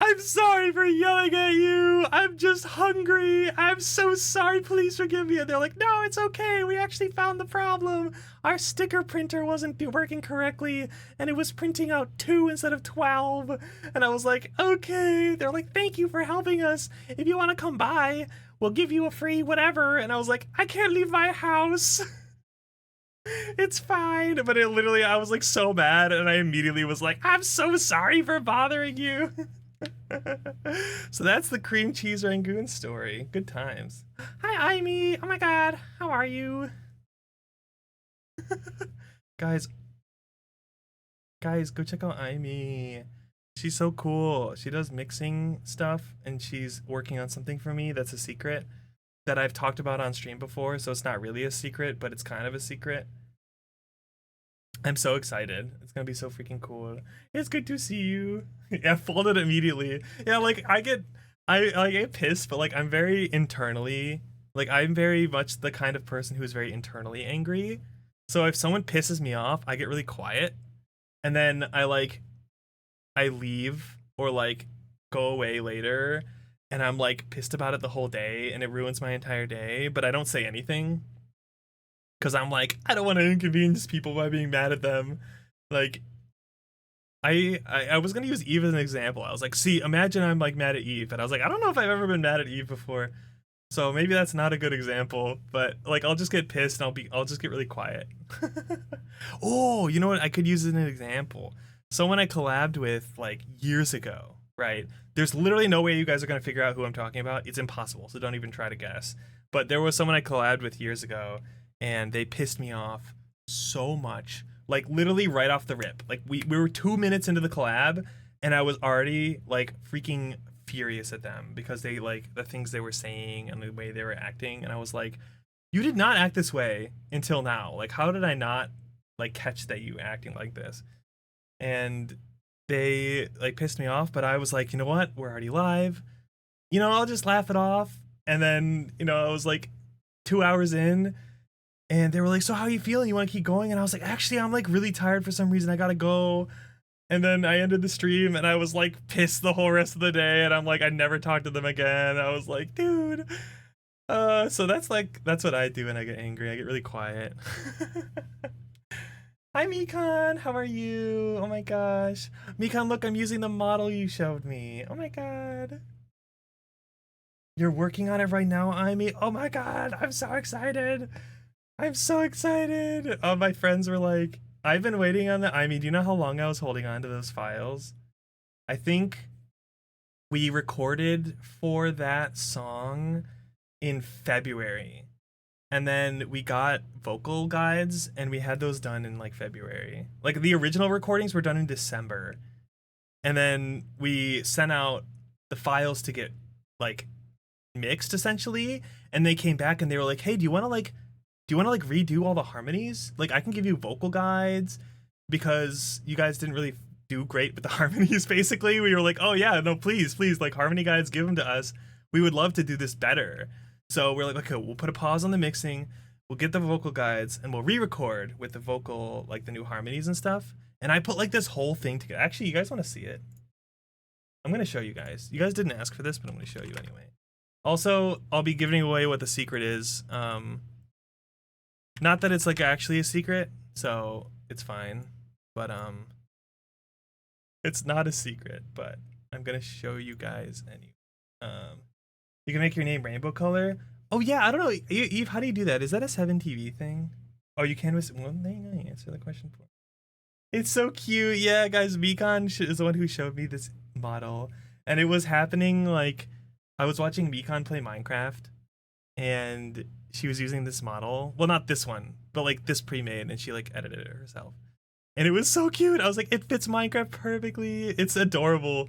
S1: I'm sorry for yelling at you. I'm just hungry. I'm so sorry. Please forgive me. And they're like, no, it's okay. We actually found the problem. Our sticker printer wasn't working correctly, and it was printing out 2 instead of 12. And I was like, okay. They're like, thank you for helping us. If you want to come by, we'll give you a free whatever. And I was like, I can't leave my house. It's fine. But it literally, I was like so mad, and I immediately was like, I'm so sorry for bothering you. So that's the cream cheese Rangoon story. Good times. Hi, Aimee. Oh my god. How are you? Guys, go check out Aimee. She's so cool. She does mixing stuff, and she's working on something for me that's a secret that I've talked about on stream before, so it's not really a secret, but it's kind of a secret. I'm so excited. It's gonna be so freaking cool. It's good to see you. Yeah, folded immediately. Yeah, like I get pissed, but like I'm very internally, like I'm very much the kind of person who is very internally angry. So if someone pisses me off, I get really quiet, and then I leave or like go away later, and I'm like pissed about it the whole day, and it ruins my entire day, but I don't say anything because I'm like, I don't want to inconvenience people by being mad at them. Like, I was gonna use Eve as an example. I was like, see, imagine I'm like mad at Eve, and I was like, I don't know if I've ever been mad at Eve before, so maybe that's not a good example. But like, I'll just get pissed and I'll just get really quiet. Oh, you know what? I could use it as an example. Someone I collabed with like years ago, right? There's literally no way you guys are gonna figure out who I'm talking about. It's impossible, so don't even try to guess. But there was someone I collabed with years ago, and they pissed me off so much, like literally right off the rip. Like we were 2 minutes into the collab, and I was already like freaking furious at them because they like the things they were saying and the way they were acting, and I was like, you did not act this way until now. Like, how did I not like catch that you acting like this? And they like pissed me off, but I was like, you know what, we're already live, I'll just laugh it off. And then I was like 2 hours in, and they were like, so how are you feeling, you want to keep going? And I was like, actually, I'm like really tired for some reason, I gotta go. And then I ended the stream, and I was like pissed the whole rest of the day, and I'm like, I never talked to them again. I was like, dude. So that's what I do when I get angry. I get really quiet. Hi, Mikan. How are you? Oh my gosh. Mikan, look, I'm using the model you showed me. Oh my god. You're working on it right now, Aimee. Oh my god. I'm so excited. I'm so excited. Oh, my friends were like, I've been waiting on the Aimee. Do you know how long I was holding on to those files? I think we recorded for that song in February. And then we got vocal guides, and we had those done in like February. Like the original recordings were done in December. And then we sent out the files to get like mixed essentially, and they came back and they were like, "Hey, do you want to like redo all the harmonies? Like I can give you vocal guides because you guys didn't really do great with the harmonies basically." We were like, "Oh yeah, no, please, like harmony guides, give them to us. We would love to do this better." So we're like, okay, we'll put a pause on the mixing, we'll get the vocal guides, and we'll re-record with the vocal, like the new harmonies and stuff. And I put like this whole thing together. Actually, you guys want to see it? I'm gonna show you guys. You guys didn't ask for this, but I'm gonna show you anyway. Also, I'll be giving away what the secret is. Not that it's like actually a secret, so it's fine. But it's not a secret, but I'm gonna show you guys anyway. You can make your name rainbow color. Oh yeah, I don't know, Eve. How do you do that? Is that a 7TV thing? Oh, you can. Well, there you go. You answer the question for. It's so cute. Yeah, guys. Mikan is the one who showed me this model, and it was happening like I was watching Mikan play Minecraft, and she was using this model. Well, not this one, but like this pre-made, and she like edited it herself. And it was so cute. I was like, it fits Minecraft perfectly. It's adorable.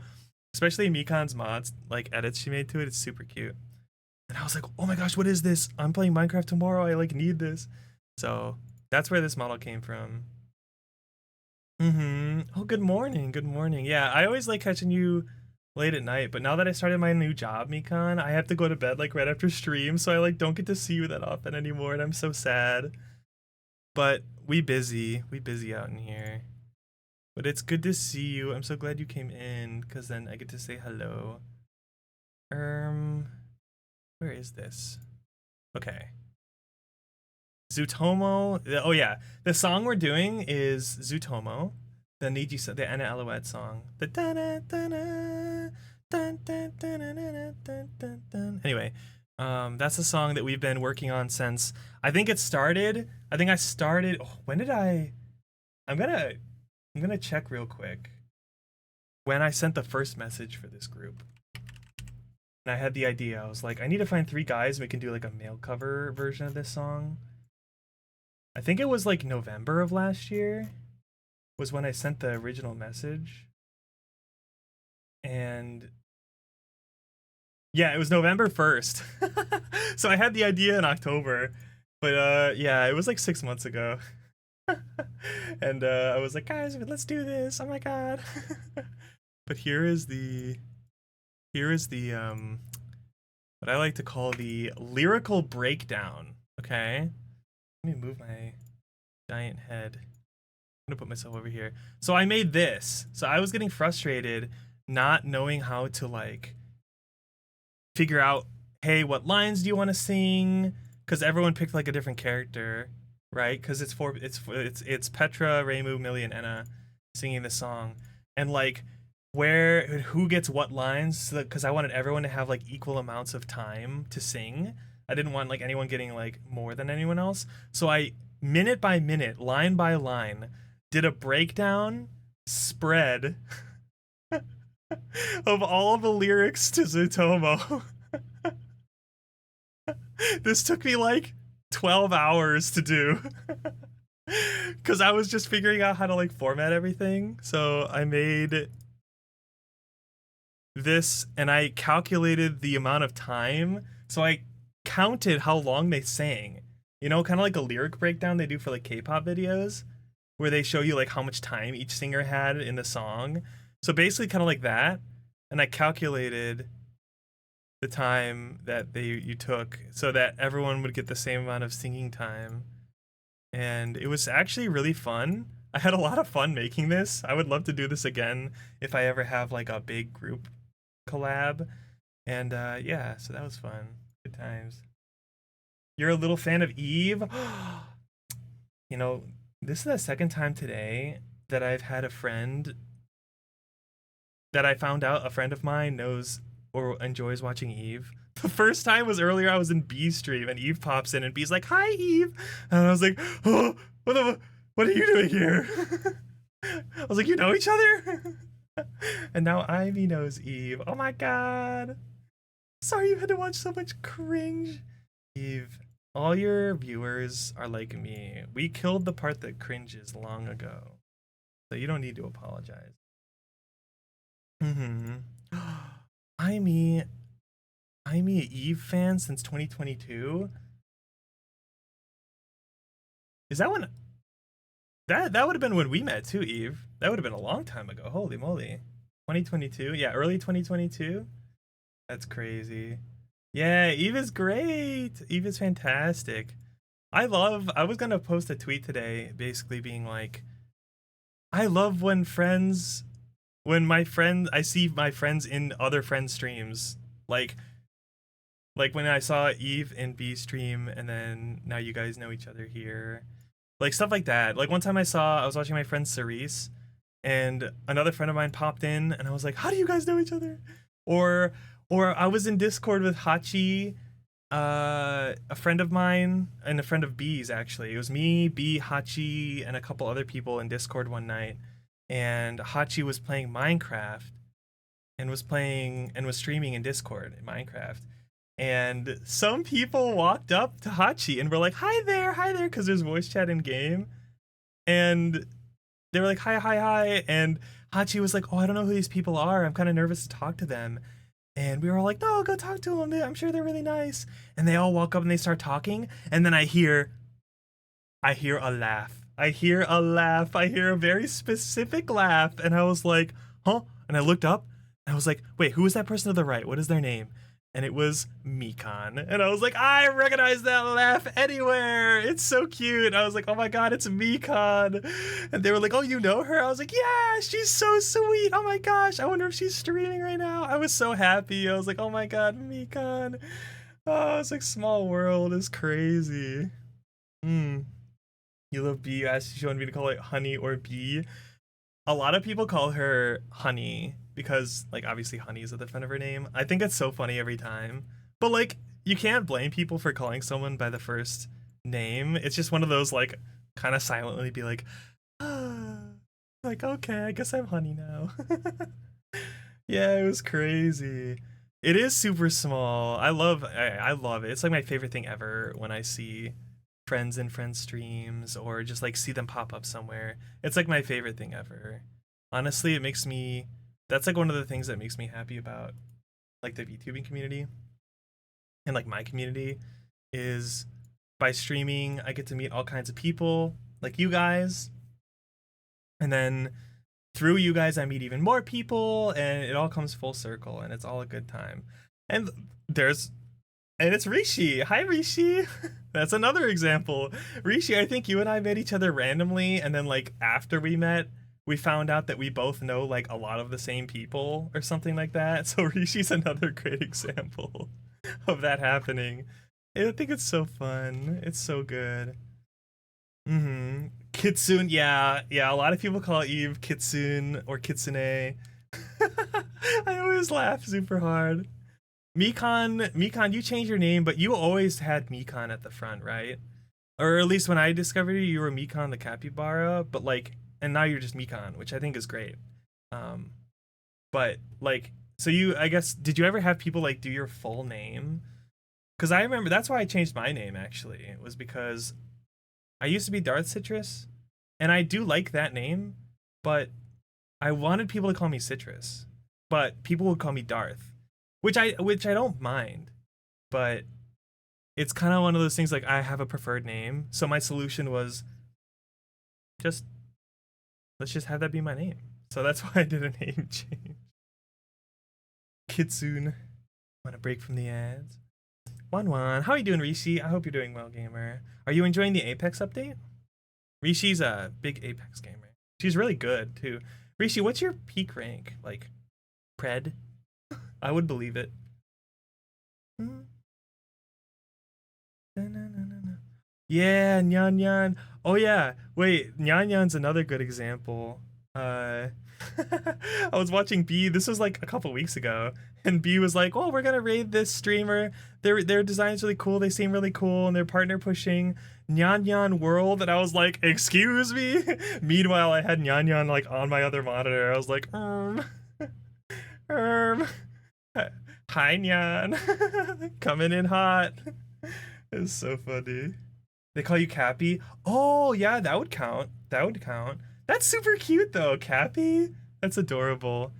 S1: Especially Mikan's mods, like edits she made to it. It's super cute. And I was like, oh my gosh, what is this? I'm playing Minecraft tomorrow. I like need this. So that's where this model came from. Oh, good morning. Good morning. Yeah, I always like catching you late at night, but now that I started my new job, Mikan, I have to go to bed like right after stream, so I like don't get to see you that often anymore, and I'm so sad. But we busy out in here. But it's good to see you. I'm so glad you came in, because then I get to say hello. Where is this? Okay. Zutomo. Oh yeah, the song we're doing is Zutomo, the Niji, the Anna Alouette song. The dun dun dun dun dun dun dun dun dun. Anyway, that's a song that we've been working on since I think it started. I think I started. Oh, when did I? I'm gonna check real quick when I sent the first message for this group. And I had the idea. I was like, I need to find 3 guys and we can do like a male cover version of this song. I think it was like November of last year was when I sent the original message. And yeah, it was November 1st. So I had the idea in October. But yeah, it was like 6 months ago. And I was like, guys, let's do this. Oh my god. But here is the what I like to call the lyrical breakdown. Okay, let me move my giant head. I'm gonna put myself over here. So I made this. So I was getting frustrated not knowing how to like figure out, hey, what lines do you want to sing? Because everyone picked like a different character, right? Because it's Petra, Reimu, Millie, and Enna singing the song, and like who gets what lines, because I wanted everyone to have like equal amounts of time to sing. I didn't want like anyone getting like more than anyone else. So I, minute by minute, line by line, did a breakdown spread of all the lyrics to Zutomo. This took me like 12 hours to do. Because I was just figuring out how to like format everything. So I made this and I calculated the amount of time. So I counted how long they sang. You know, kind of like a lyric breakdown they do for like K-pop videos, where they show you like how much time each singer had in the song. So basically kind of like that. And I calculated the time that you took so that everyone would get the same amount of singing time. And it was actually really fun. I had a lot of fun making this. I would love to do this again if I ever have like a big group collab. And yeah, so that was fun. Good times. You're a little fan of Eve? You know, this is the second time today that I've had a friend that I found out a friend of mine knows or enjoys watching Eve. The first time was earlier. I was in B's stream and Eve pops in and B's like, "Hi, Eve," and I was like, "Oh, what are you doing here?" I was like, "You know each other?" And now Ivy knows Eve. Oh my god. Sorry you had to watch so much cringe. Eve, all your viewers are like me. We killed the part that cringes long ago. So you don't need to apologize. Mm-hmm. I'm an Eve fan since 2022. Is that when that would have been when we met too, Eve? That would have been a long time ago. Holy moly. 2022? Yeah, early 2022? That's crazy. Yeah, Eve is great. Eve is fantastic. I was gonna post a tweet today basically being like, I love when I see my friends in other friends' streams. Like when I saw Eve in B stream and then now you guys know each other here. Like stuff like that. Like one time I was watching my friend Cerise and another friend of mine popped in and I was like, how do you guys know each other? Or I was in Discord with Hachi, a friend of mine and a friend of B's actually. It was me, B, Hachi, and a couple other people in Discord one night. And Hachi was playing Minecraft and was streaming in Discord in Minecraft. And some people walked up to Hachi and were like, hi there, because there's voice chat in game. And they were like, hi. And Hachi was like, oh, I don't know who these people are. I'm kind of nervous to talk to them. And we were all like, no, go talk to them. I'm sure they're really nice. And they all walk up and they start talking. And then I hear a laugh. I hear a very specific laugh. And I was like, huh? And I looked up and I was like, wait, who is that person to the right? What is their name? and it was Mikan. And I was like, I recognize that laugh anywhere. It's so cute. I was like, oh my god, it's Mikan. And they were like, oh, you know her? I was like, yeah, she's so sweet. Oh my gosh, I wonder if she's streaming right now. I was so happy. I was like, oh my god, Mikan. Oh, it's like small world is crazy. Hmm. You love Bee. You asked if she wanted me to call it Honey or Bee. A lot of people call her Honey because, like, obviously Honey is at the front of her name. I think it's so funny every time. But, like, you can't blame people for calling someone by the first name. It's just one of those, like, kind of silently be like, ah, like, okay, I guess I'm Honey now. Yeah, it was crazy. It is super small. I love it. It's like my favorite thing ever when I see friends and friends streams or just like see them pop up somewhere. It's like my favorite thing ever. Honestly, it makes me that's like one of the things that makes me happy about like the VTubing community and like my community is by streaming I get to meet all kinds of people like you guys, and then through you guys I meet even more people and it all comes full circle and it's all a good time. And there's and it's Rishi. Hi, Rishi. That's another example. Rishi, I think you and I met each other randomly, and then like after we met, we found out that we both know like a lot of the same people or something like that. So Rishi's another great example of that happening. I think it's so fun. It's so good. Mm-hmm. Kitsune, yeah, yeah. A lot of people call Eve Kitsune or Kitsune. I always laugh super hard. Mikan, you changed your name, but you always had Mikan at the front, right? Or at least when I discovered you, you were Mikan the capybara, but like, and now you're just Mikan, which I think is great. Um, but like, so you, I guess, did you ever have people like do your full name? Because I remember that's why I changed my name actually. It was because I used to be Darth Citrus, and I do like that name, but I wanted people to call me Citrus, but people would call me Darth, which I don't mind, but it's kind of one of those things like I have a preferred name, so my solution was just let's just have that be my name. So that's why I did a name change. Kitsune, want to break from the ads? Wan, how are you doing, Rishi? I hope you're doing well, gamer. Are you enjoying the Apex update? Rishi's a big Apex gamer. She's really good too. Rishi, what's your peak rank? Like, Pred? I would believe it. Yeah, Nyan Nyan. Oh yeah. Wait, Nyan Nyan's another good example. I was watching B. This was like a couple weeks ago, and B was like, "Oh, we're gonna raid this streamer. Their design's really cool. They seem really cool, and they're partner pushing Nyan Nyan World." And I was like, "Excuse me." Meanwhile, I had Nyan Nyan like on my other monitor. I was like, um, hi Nyan, coming in hot. It's so funny. They call you Cappy. Oh yeah, that would count. That would count. That's super cute though, Cappy. That's adorable.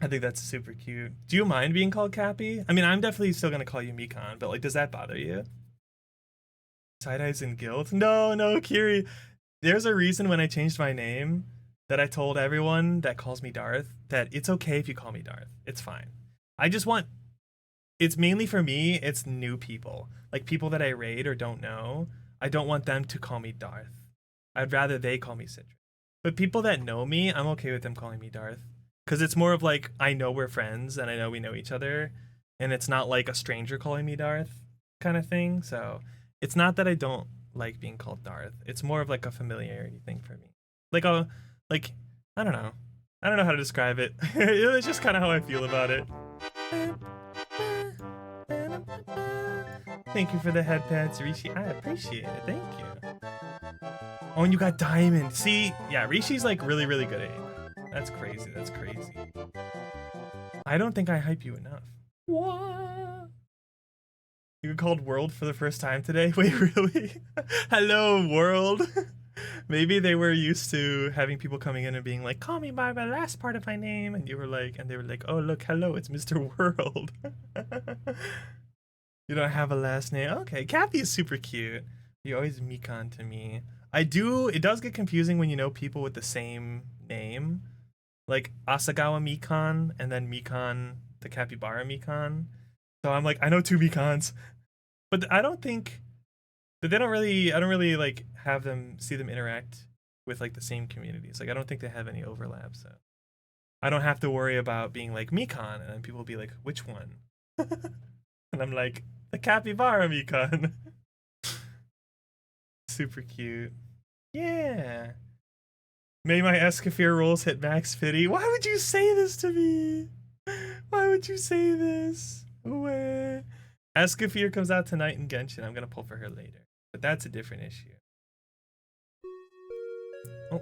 S1: I think that's super cute. Do you mind being called Cappy? I mean, I'm definitely still gonna call you Mikan, but like, does that bother you? Side eyes and guilt? No, no, Kiri. There's a reason when I changed my name that I told everyone that calls me Darth that it's okay if you call me Darth. It's fine. I just want it's mainly for me, it's new people. Like people that I raid or don't know. I don't want them to call me Darth. I'd rather they call me Citrus. But people that know me, I'm okay with them calling me Darth. Because it's more of like, I know we're friends and I know we know each other. And it's not like a stranger calling me Darth kind of thing. So it's not that I don't like being called Darth. It's more of like a familiarity thing for me. Like like, I don't know. I don't know how to describe it. It's just kind of how I feel about it. Thank you for the headpads, Rishi. I appreciate it. Thank you. Oh, and you got diamond. See, yeah, Rishi's like really, really good at it. That's crazy. That's crazy. I don't think I hype you enough. What? You called World for the first time today? Wait, really? Hello, World. Maybe they were used to having people coming in and being like, "Call me by my last part of my name," and you were like, and they were like, "Oh, look, hello, it's Mr. World." You don't have a last name. Okay, Kathy is super cute. You always Mikan to me. It does get confusing when you know people with the same name. Like Asagawa Mikan and then Mikan the capybara Mikan. So I'm like, I know 2 Mikans, but I don't think that they don't really. I don't really like have them see them interact with like the same communities. Like I don't think they have any overlap. So I don't have to worry about being like Mikan, and then people will be like, which one? And I'm like, the capybara Mikan. Super cute. Yeah. May my Escafir rolls hit max pity. Why would you say this to me? Why would you say this? Where? Escafir comes out tonight in Genshin. I'm gonna pull for her later. But that's a different issue. Oh.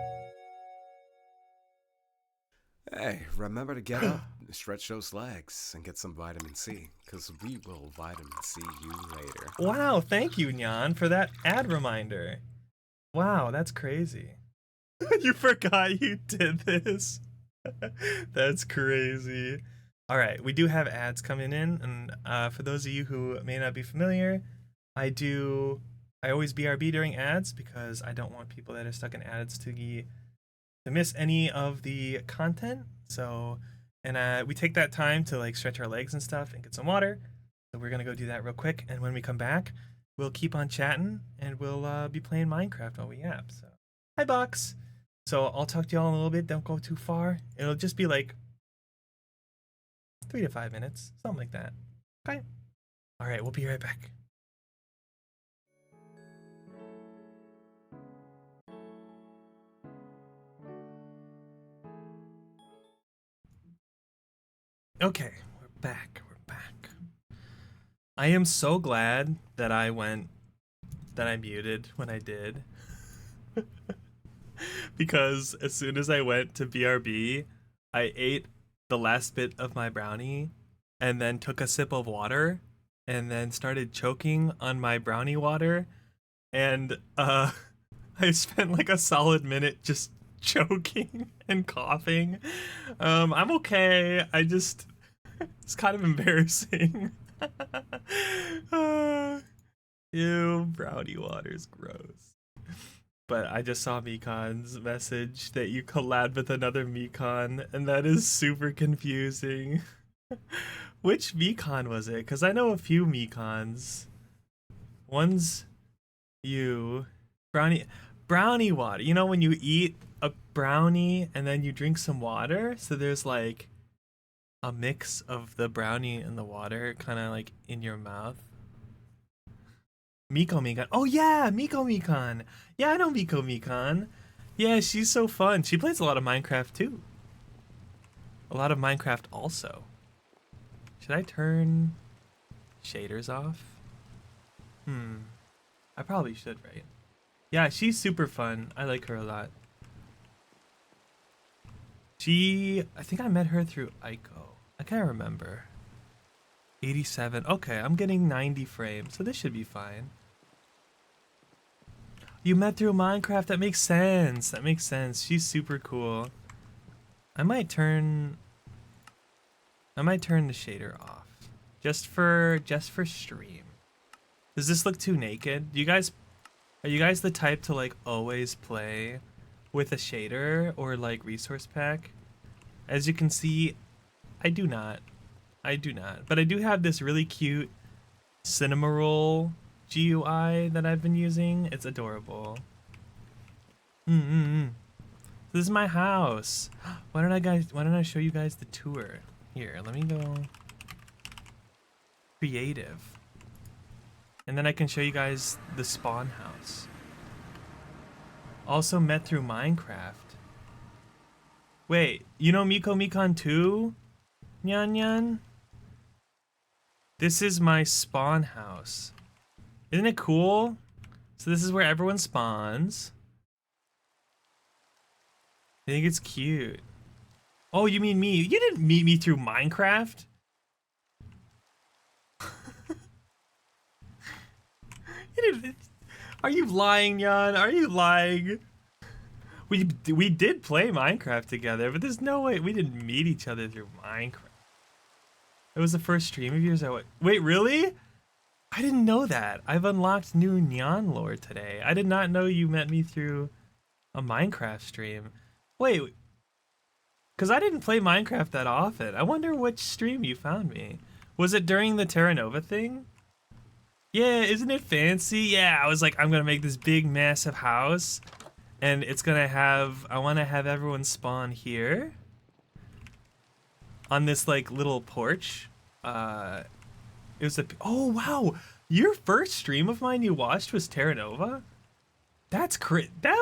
S2: Hey, remember to get up, stretch those legs, and get some vitamin C, because we will vitamin C you later.
S1: Wow, thank you, Nyan, for that ad reminder. Wow, that's crazy. You forgot you did this. That's crazy. All right, we do have ads coming in, and for those of you who may not be familiar, I always BRB during ads because I don't want people that are stuck in ads to miss any of the content. So, and we take that time to like stretch our legs and stuff and get some water. So we're gonna go do that real quick, and when we come back, we'll keep on chatting and we'll be playing Minecraft while we yap. So, hi Box. So I'll talk to y'all in a little bit. Don't go too far. It'll just be like 3 to 5 minutes, something like that. Okay. All right, we'll be right back. Okay, we're back. We're back. I am so glad that I muted when I did. Because as soon as I went to BRB, I ate the last bit of my brownie and then took a sip of water and then started choking on my brownie water, and I spent like a solid minute just choking and coughing. I'm okay. It's kind of embarrassing. Ew, brownie water's gross. But I just saw Mikan's message that you collabed with another Mikan, and that is super confusing. Which Mikan was it? Because I know a few Mikans. One's you. Brownie water. You know when you eat a brownie and then you drink some water? So there's like a mix of the brownie and the water kind of like in your mouth. Miko Mikan. Oh yeah, Miko Mikan. Yeah, I know Miko Mikan. Yeah, she's so fun. She plays a lot of Minecraft too. A lot of Minecraft also. Should I turn shaders off? I probably should, right? Yeah, she's super fun. I like her a lot. I think I met her through Aiko. I can't remember. 87. Okay, I'm getting 90 frames, so this should be fine. You met through Minecraft. That makes sense. That makes sense. She's super cool. I might turn the shader off. Just for stream. Does this look too naked? Are you guys the type to like always play with a shader or like resource pack? As you can see, I do not. But I do have this really cute Cinnamoroll GUI that I've been using. It's adorable. This is my house. Why don't I show you guys the tour? Here, let me go creative. And then I can show you guys the spawn house. Also met through Minecraft. Wait, you know Miko Mikan too? Nyan Nyan? This is my spawn house. Isn't it cool? So this is where everyone spawns. I think it's cute. Oh, you mean me? You didn't meet me through Minecraft? Are you lying, Jan? Are you lying? We did play Minecraft together, but there's no way we didn't meet each other through Minecraft. It was the first stream of yours. Wait, really? I didn't know that. I've unlocked new Nyan lore today. I did not know you met me through a Minecraft stream. Wait. Because I didn't play Minecraft that often. I wonder which stream you found me. Was it during the Terra Nova thing? Yeah, isn't it fancy? Yeah, I was like, I'm gonna make this big, massive house. And it's gonna have, I wanna have everyone spawn here. On this like little porch. It was oh wow! Your first stream of mine you watched was Terra Nova? That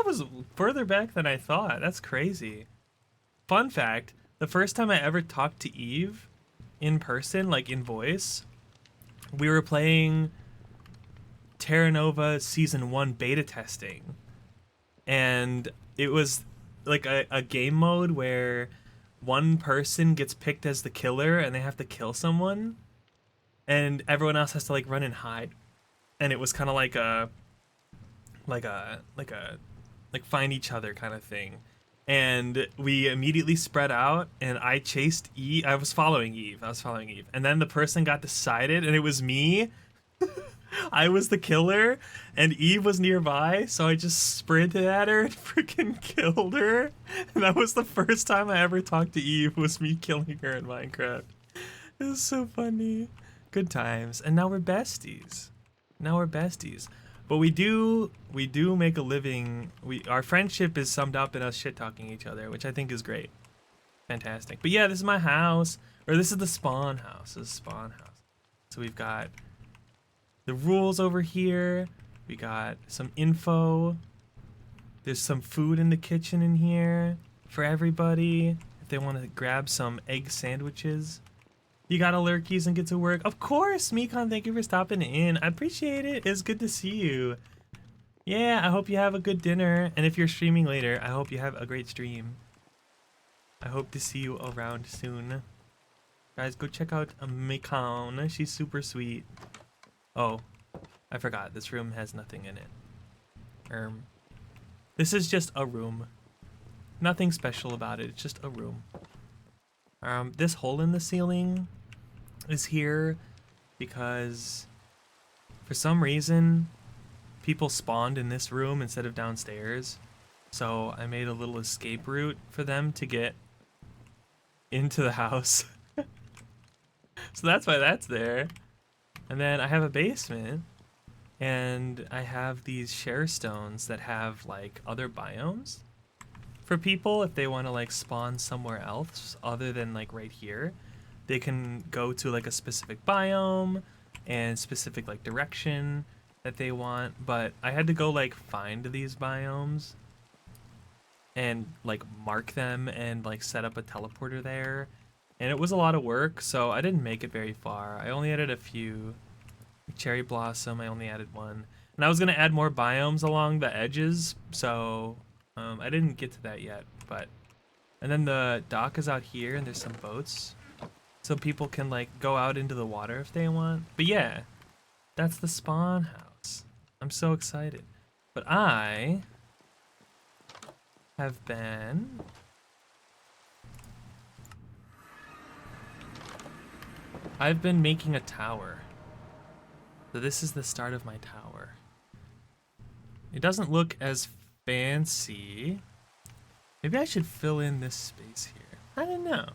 S1: was further back than I thought. That's crazy. Fun fact, the first time I ever talked to Eve in person, like in voice, we were playing Terra Nova Season 1 beta testing. And it was like a game mode where one person gets picked as the killer and they have to kill someone. And everyone else has to like run and hide. And it was kind of like like find each other kind of thing. And we immediately spread out, and I chased Eve. I was following Eve. And then the person got decided, and it was me. I was the killer, and Eve was nearby, so I just sprinted at her and freaking killed her. And that was the first time I ever talked to Eve, was me killing her in Minecraft. It was so funny. Good times. And now we're besties. But we do make a living. Our friendship is summed up in us shit talking each other, which I think is great. Fantastic. But yeah, this is my house, or this is the spawn house. So we've got the rules over here. We got some info. There's some food in the kitchen in here for everybody if they want to grab some egg sandwiches. You got lurkies and get to work. Of course, Mikon, thank you for stopping in. I appreciate it. It's good to see you. Yeah, I hope you have a good dinner. And if you're streaming later, I hope you have a great stream. I hope to see you around soon. Guys, go check out Mikon. She's super sweet. Oh, I forgot. This room has nothing in it. This is just a room. Nothing special about it. It's just a room. This hole in the ceiling is here because for some reason people spawned in this room instead of downstairs. So I made a little escape route for them to get into the house. So that's why that's there. And then I have a basement, and I have these share stones that have like other biomes for people. If they want to like spawn somewhere else other than like right here, they can go to like a specific biome and specific like direction that they want. But I had to go like find these biomes and like mark them and like set up a teleporter there, and it was a lot of work, so I didn't make it very far. I only added a few. Cherry blossom, I only added one, and I was gonna add more biomes along the edges, so I didn't get to that yet. But and then the dock is out here, and there's some boats, so people can like go out into the water if they want. But yeah, that's the spawn house. I'm so excited. But I have been making a tower. So this is the start of my tower. It doesn't look as fancy. Maybe I should fill in this space here. I don't know.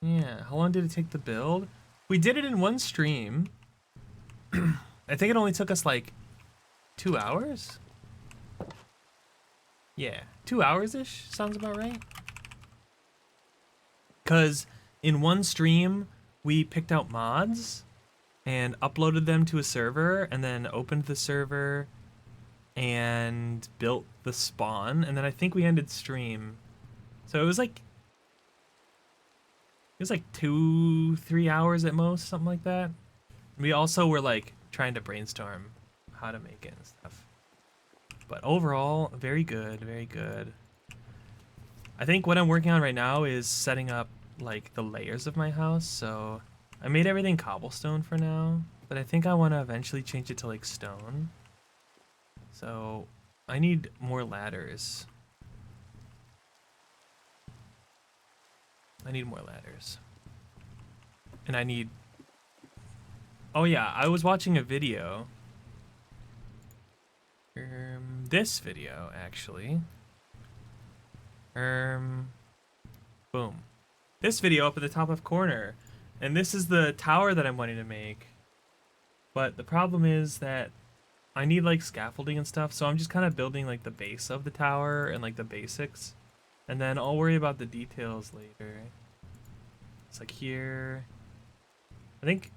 S1: Yeah, how long did it take to build? We did it in one stream. I think it only took us like 2 hours. Yeah, 2 hours-ish, sounds about right. Because in one stream, we picked out mods and uploaded them to a server, and then opened the server and built the spawn, and then I think we ended stream. So it was like 2-3 hours at most, something like that. We also were like trying to brainstorm how to make it and stuff. But overall, very good, very good. I think what I'm working on right now is setting up like the layers of my house. So I made everything cobblestone for now, but I think I want to eventually change it to like stone. So I need more ladders. And I need... Oh yeah, I was watching a video. This video, actually. Boom. This video up at the top left corner. And this is the tower that I'm wanting to make. But the problem is that I need like scaffolding and stuff, so I'm just kind of building like the base of the tower and like the basics. And then I'll worry about the details later. It's like here. I think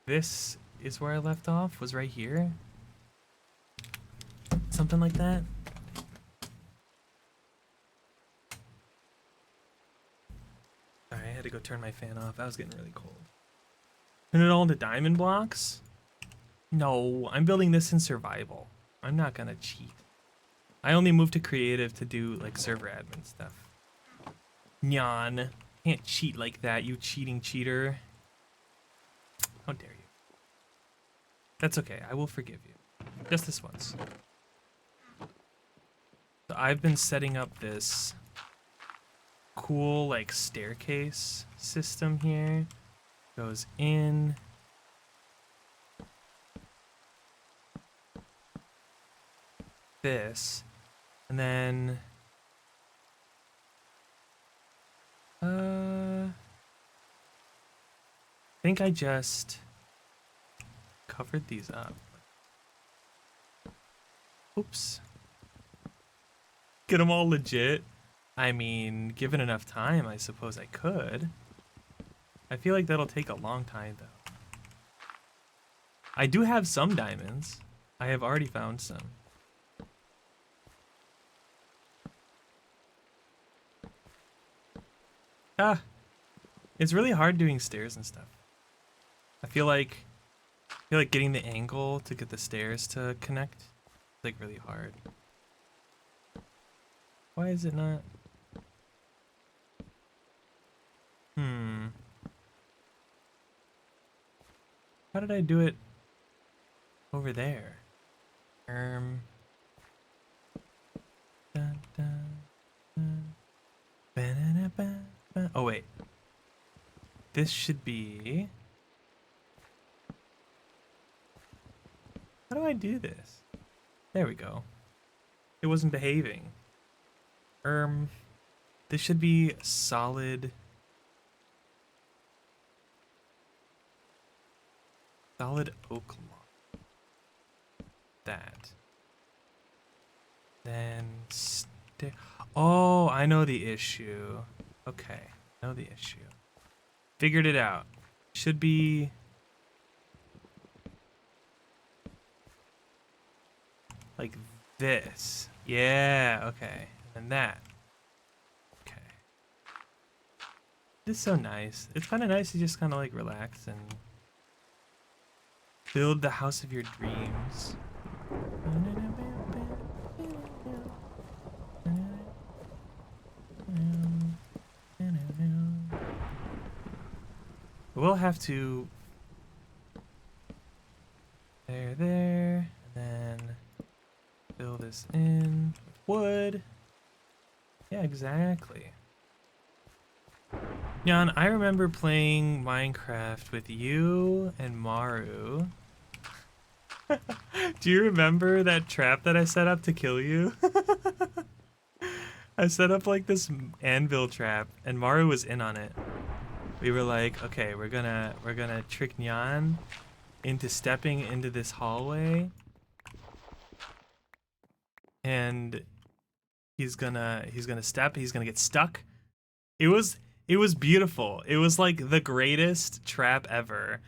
S1: this is where I left off, was right here. Something like that. Alright, I had to go turn my fan off. I was getting really cold. Turn it all into diamond blocks? No, I'm building this in survival. I'm not gonna cheat. I only moved to creative to do like server admin stuff. Nyan. Can't cheat like that, you cheating cheater. How dare you. That's okay, I will forgive you. Just this once. So I've been setting up this cool like staircase system here. Goes in. This. And then I think I just covered these up. Oops. Get them all legit. I mean, given enough time, I suppose I could. I feel like that'll take a long time, though. I do have some diamonds. I have already found some. Ah, it's really hard doing stairs and stuff. I feel like getting the angle to get the stairs to connect is like really hard. Why is it not? How did I do it over there? Dun, dun, dun. Ba-da-da-ba-ba. Oh wait. This should be. How do I do this? There we go. It wasn't behaving. This should be solid. Solid oak log. That. Then oh, I know the issue. Okay, I know the issue. Figured it out. Should be like this. Yeah, okay. And that. Okay. It's so nice. It's kind of nice to just kind of like relax and build the house of your dreams. We'll have to there, and then fill this in with wood. Yeah, exactly. Jan, I remember playing Minecraft with you and Maru. Do you remember that trap that I set up to kill you? I set up like this anvil trap and Maru was in on it. We were like, okay, we're gonna trick Nyan into stepping into this hallway, and he's gonna step. He's gonna get stuck. It was beautiful. It was like the greatest trap ever.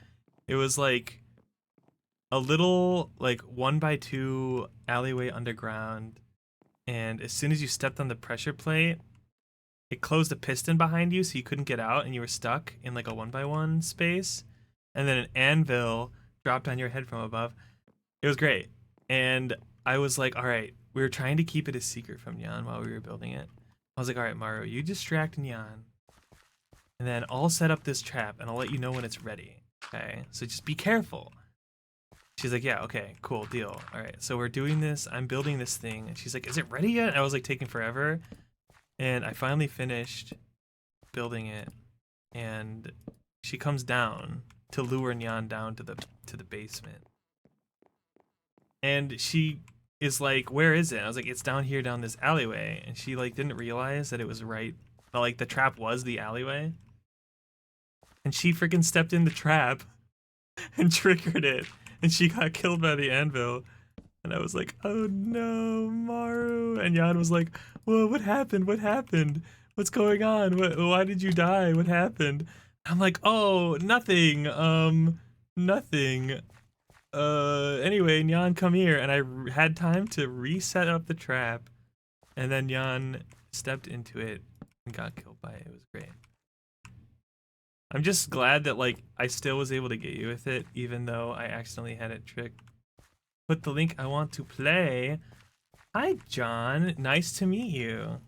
S1: It was like a little like 1x2 alleyway underground, and as soon as you stepped on the pressure plate, it closed a piston behind you so you couldn't get out and you were stuck in like a 1x1 space. And then an anvil dropped on your head from above. It was great. And I was like, all right, we were trying to keep it a secret from Nyan while we were building it. I was like, all right, Maru, you distract Nyan. And then I'll set up this trap and I'll let you know when it's ready. Okay, so just be careful. She's like, yeah, okay, cool, deal. All right, so we're doing this. I'm building this thing. And she's like, is it ready yet? I was like taking forever. And I finally finished building it, and she comes down to lure Nyan down to the basement. And she is like, where is it? I was like, it's down here, down this alleyway. And she like didn't realize that it was right, that like the trap was the alleyway. And she freaking stepped in the trap and triggered it. And she got killed by the anvil. And I was like, oh no, Maru. And Jan was like, whoa, what happened? What happened? What's going on? Why did you die? What happened? I'm like, oh, nothing. Nothing. Anyway, Jan, come here. And I had time to reset up the trap. And then Jan stepped into it and got killed by it. It was great. I'm just glad that, like, I still was able to get you with it, even though I accidentally had it tricked. Put the link I want to play. Hi, John. Nice to meet you.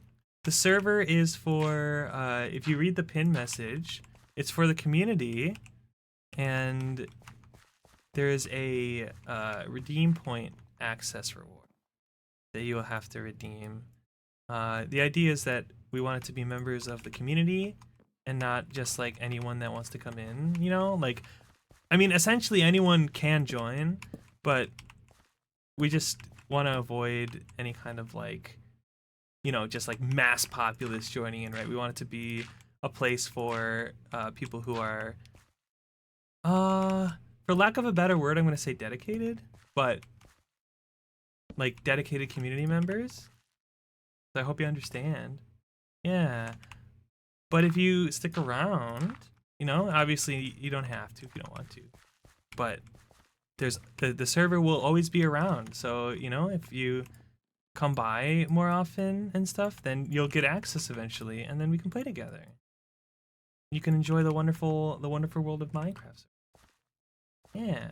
S1: The server is for, if you read the pin message, it's for the community, and there is a redeem point access reward that you will have to redeem. The idea is that we want it to be members of the community and not just like anyone that wants to come in, you know? Like, I mean, essentially anyone can join, but we just want to avoid any kind of like, you know, just like mass populace joining in, right? We want it to be a place for people who are, for lack of a better word, I'm going to say dedicated, but like dedicated community members. So I hope you understand. Yeah. But if you stick around, you know, obviously you don't have to if you don't want to. But there's the server will always be around. So, you know, if you come by more often and stuff, then you'll get access eventually, and then we can play together. You can enjoy the wonderful world of Minecraft. Yeah.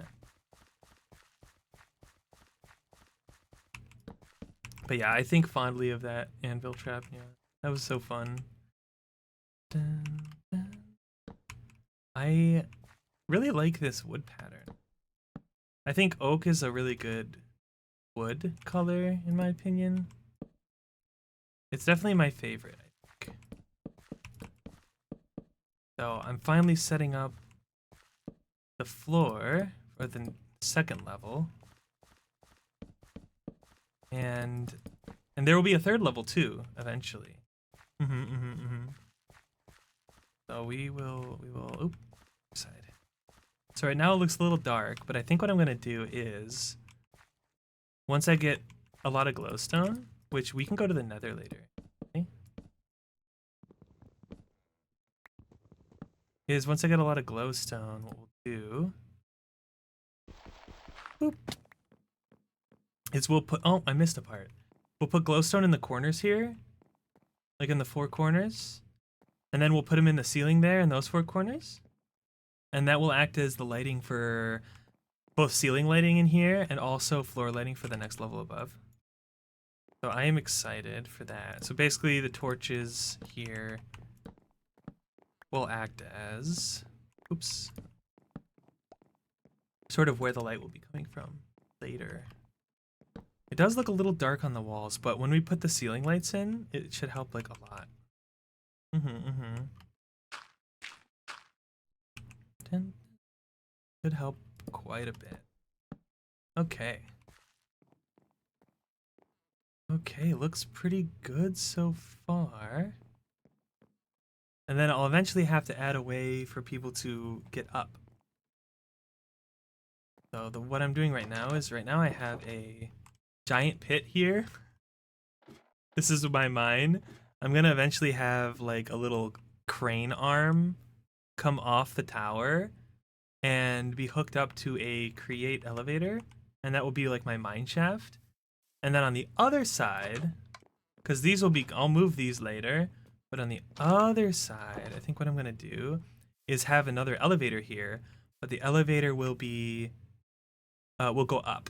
S1: But yeah, I think fondly of that anvil trap. Yeah, that was so fun. Dun, dun. I really like this wood pattern. I think oak is a really good wood color, in my opinion. It's definitely my favorite, I think. So I'm finally setting up the floor for the second level. And there will be a third level too, eventually. So we will, oop, side. So right now it looks a little dark, but I think what I'm gonna do is, once I get a lot of glowstone, which we can go to the nether later, okay? Is once I get a lot of glowstone, what we'll do, boop, is we'll put, oh, I missed a part. We'll put glowstone in the corners here, like in the 4 corners, and then we'll put them in the ceiling there in those 4 corners. And that will act as the lighting for both ceiling lighting in here and also floor lighting for the next level above. So I am excited for that. So basically the torches here will act as, oops, sort of where the light will be coming from later. It does look a little dark on the walls, but when we put the ceiling lights in, it should help like a lot. Should help quite a bit. Okay. Okay, looks pretty good so far. And then I'll eventually have to add a way for people to get up. So what I'm doing right now is, I have a giant pit here. This is my mine. I'm gonna eventually have like a little crane arm come off the tower and be hooked up to a create elevator, and that will be like my mine shaft. And then on the other side, because these will be, I'll move these later, but on the other side, I think what I'm gonna do is have another elevator here, but the elevator will be, will go up,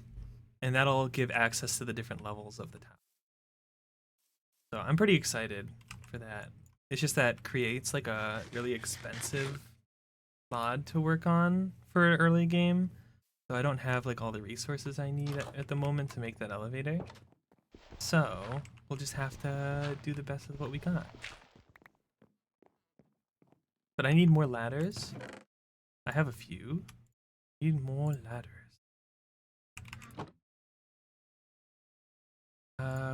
S1: and that'll give access to the different levels of the tower. So I'm pretty excited for that. It's just that creates like a really expensive mod to work on for an early game, so I don't have like all the resources I need at the moment to make that elevator. So we'll just have to do the best with what we got. But I need more ladders. I have a few. Need more ladders.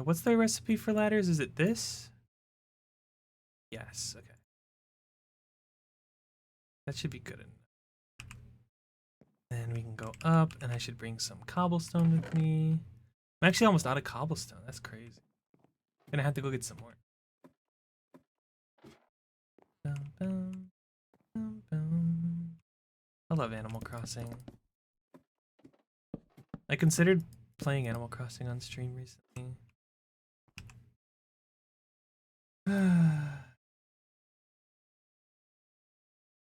S1: What's the recipe for ladders? Is it this? Yes, okay. That should be good enough. Then we can go up, and I should bring some cobblestone with me. I'm actually almost out of cobblestone. That's crazy. Gonna have to go get some more. Bum, bum, bum, bum. I love Animal Crossing. I considered playing Animal Crossing on stream recently.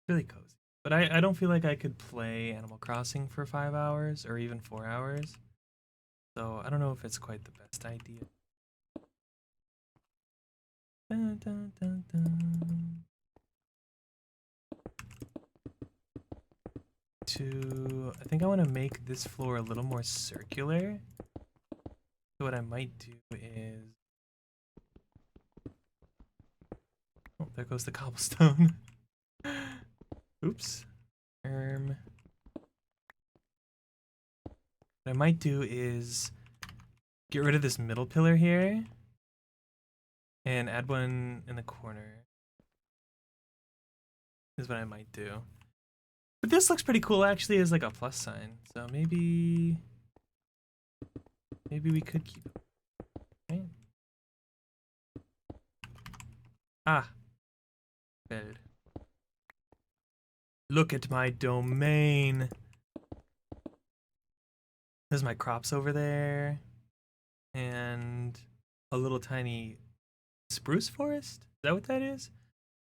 S1: Really cozy. But I don't feel like I could play Animal Crossing for 5 hours or even 4 hours. So I don't know if it's quite the best idea. Dun, dun, dun, dun. I think I want to make this floor a little more circular. So what I might do is... Oh, there goes the cobblestone. Oops. What I might do is get rid of this middle pillar here and add one in the corner. Is what I might do. But this looks pretty cool actually as like a plus sign. So maybe we could keep it. Right? Ah. Bed. Look at my domain. There's my crops over there. And a little tiny spruce forest? Is that what that is?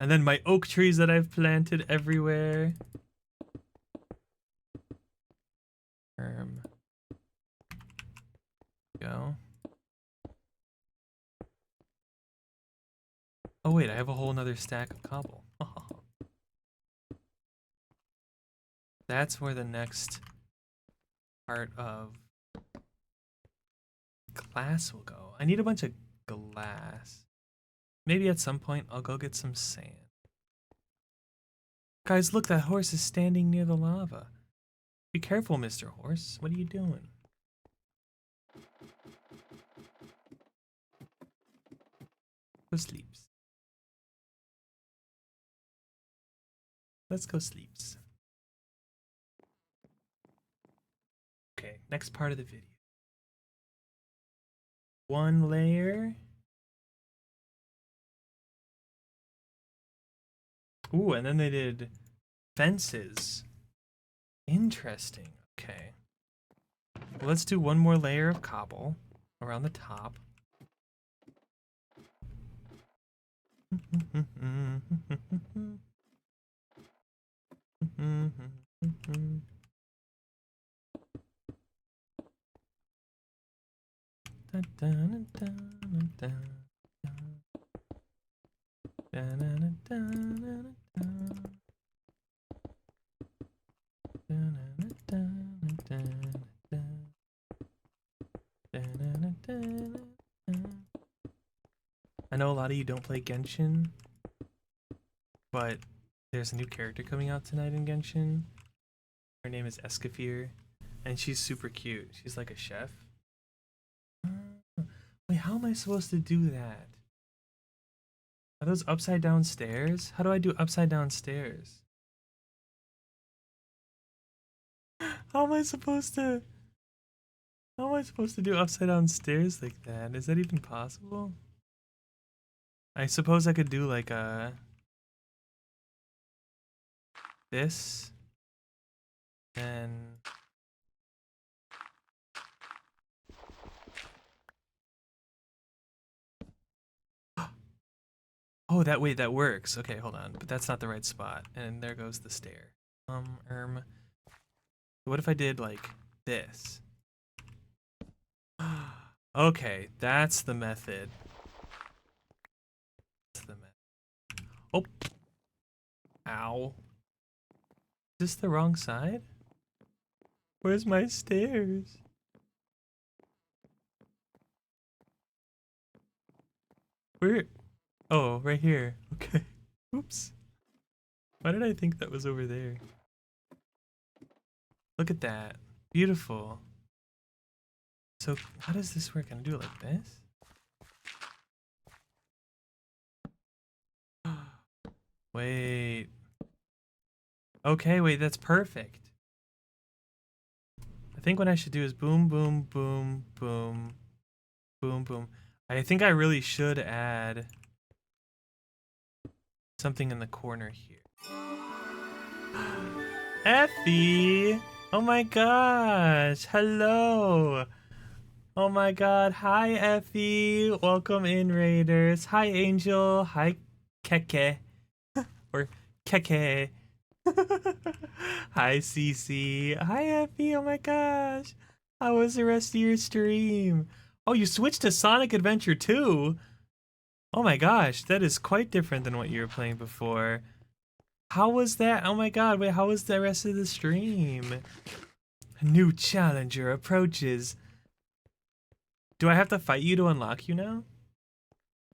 S1: And then my oak trees that I've planted everywhere. Go. Oh wait, I have a whole nother stack of cobble. That's where the next part of glass will go. I need a bunch of glass. Maybe at some point I'll go get some sand. Guys, look, that horse is standing near the lava. Be careful, Mr. Horse. What are you doing? Go sleeps. Let's go sleeps. Okay, next part of the video. One layer. Ooh, and then they did fences. Interesting. Okay. Well, let's do one more layer of cobble around the top. I know a lot of you don't play Genshin, but there's a new character coming out tonight in Genshin. Her name is Escafir, and she's super cute. She's like a chef. Wait, how am I supposed to do that? Are those upside down stairs? How do I do upside down stairs? How am I supposed to... How am I supposed to do upside down stairs like that? Is that even possible? I suppose I could do like a... this. And... Oh, wait, that works. Okay, hold on. But that's not the right spot. And there goes the stair. What if I did like this? Okay, that's the method. That's the method. Oh. Ow. Is this the wrong side? Where's my stairs? Where? Oh, right here. Okay. Oops. Why did I think that was over there? Look at that. Beautiful. So how does this work? Can I do it like this? Wait. Okay, wait, that's perfect. I think what I should do is boom, boom, boom, boom, boom, boom. I think I really should add something in the corner here. Effie! Oh my gosh! Hello! Oh my god, hi Effie! Welcome in, Raiders. Hi Angel. Hi Keke. Or Keke. Hi Cece. Hi Effie. Oh my gosh. How was the rest of your stream? Oh, you switched to Sonic Adventure 2? Oh my gosh, that is quite different than what you were playing before. How was that? Oh my god, wait, how was the rest of the stream? A new challenger approaches. Do I have to fight you to unlock you now?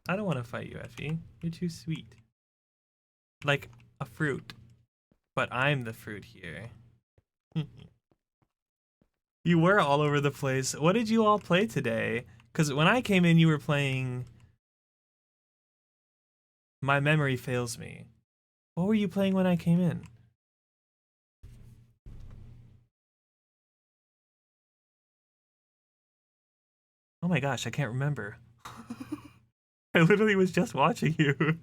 S1: I don't want to fight you, Effie. You're too sweet. Like a fruit. But I'm the fruit here. You were all over the place. What did you all play today? Because when I came in, you were playing... My memory fails me. What were you playing when I came in? Oh my gosh, I can't remember. I literally was just watching you.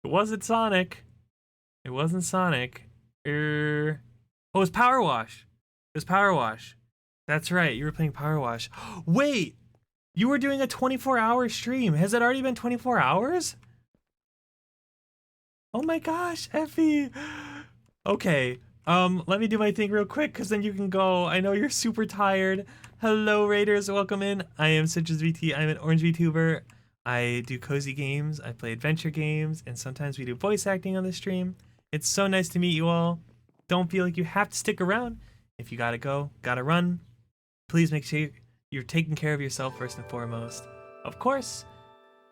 S1: It wasn't Sonic. It wasn't Sonic. Oh, it was Power Wash. It was Power Wash. That's right, you were playing Power Wash. Wait! You were doing a 24-hour stream. Has it already been 24 hours? Oh my gosh, Effie. Okay, let me do my thing real quick, because then you can go. I know you're super tired. Hello, Raiders. Welcome in. I am Citrus VT. I'm an Orange VTuber. I do cozy games. I play adventure games, and sometimes we do voice acting on the stream. It's so nice to meet you all. Don't feel like you have to stick around. If you gotta go, gotta run, please make sure you're taking care of yourself first and foremost. Of course,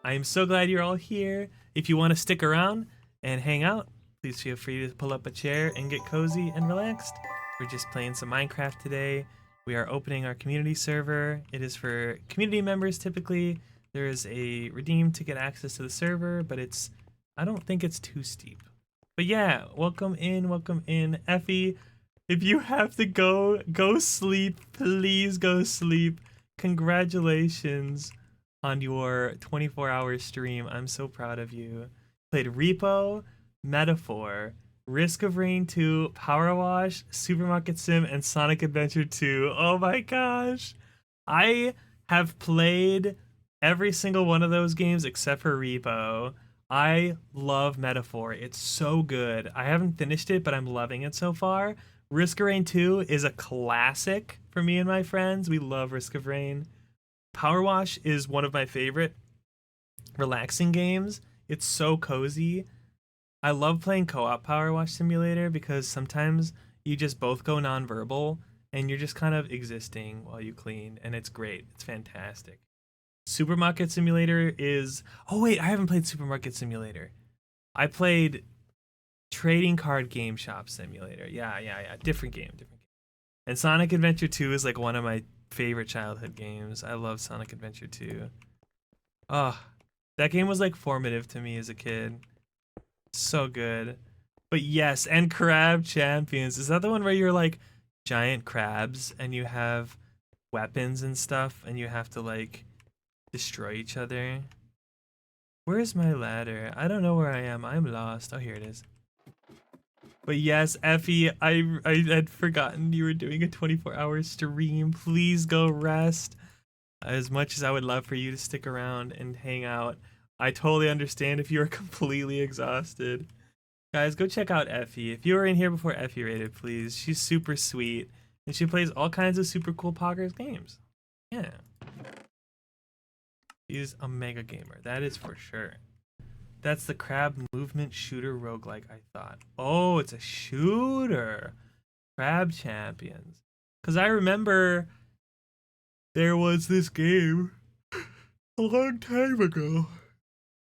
S1: I am so glad you're all here. If you want to stick around and hang out, please feel free to pull up a chair and get cozy and relaxed. We're just playing some Minecraft today. We are opening our community server. It is for community members typically. There is a redeem to get access to the server, but I don't think it's too steep. But yeah, welcome in. Effie, if you have to go sleep. Please go sleep. Congratulations on your 24-hour stream. I'm so proud of you. Played Repo, Metaphor, Risk of Rain 2, Power Wash, Supermarket Sim, and Sonic Adventure 2. Oh my gosh. I have played every single one of those games except for Repo. I love Metaphor. It's so good. I haven't finished it, but I'm loving it so far. Risk of Rain 2 is a classic for me and my friends. We love Risk of Rain. Power Wash is one of my favorite relaxing games. It's so cozy. I love playing co-op Power Wash Simulator because sometimes you just both go nonverbal and you're just kind of existing while you clean, and it's great. It's fantastic. Supermarket Simulator is... Oh wait, I haven't played Supermarket Simulator. I played Trading Card Game Shop Simulator. Yeah. Different game. And Sonic Adventure 2 is like one of my favorite childhood games. I love Sonic Adventure 2. Oh, that game was like formative to me as a kid. So good. But yes, and Crab Champions. Is that the one where you're like giant crabs and you have weapons and stuff and you have to like destroy each other? Where's my ladder? I don't know where I am. I'm lost. Oh, here it is. But yes, Effie, I had forgotten you were doing a 24-hour stream. Please go rest. As much as I would love for you to stick around and hang out, I totally understand if you're completely exhausted. Guys, go check out Effie. If you were in here before Effie rated, please. She's super sweet, and she plays all kinds of super cool Poggers games. Yeah. She's a mega gamer, that is for sure. That's the crab movement shooter roguelike, I thought. Oh, it's a shooter. Crab Champions. Because I remember there was this game a long time ago.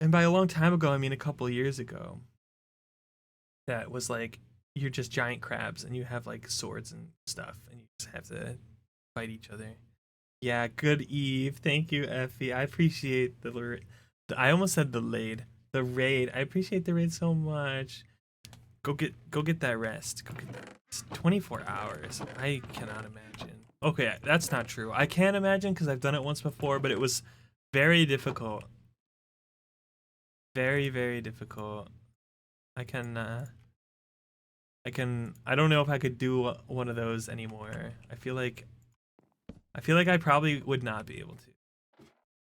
S1: And by a long time ago, I mean a couple years ago. That was like, you're just giant crabs and you have like swords and stuff. And you just have to fight each other. Yeah, good Eve. Thank you, Effie. I appreciate I almost said the raid. The raid. I appreciate the raid so much. Go get that rest. Go get that rest. 24 hours. I cannot imagine. Okay, that's not true. I can imagine because I've done it once before, but it was very difficult. Very, very difficult. I don't know if I could do one of those anymore. I feel like I probably would not be able to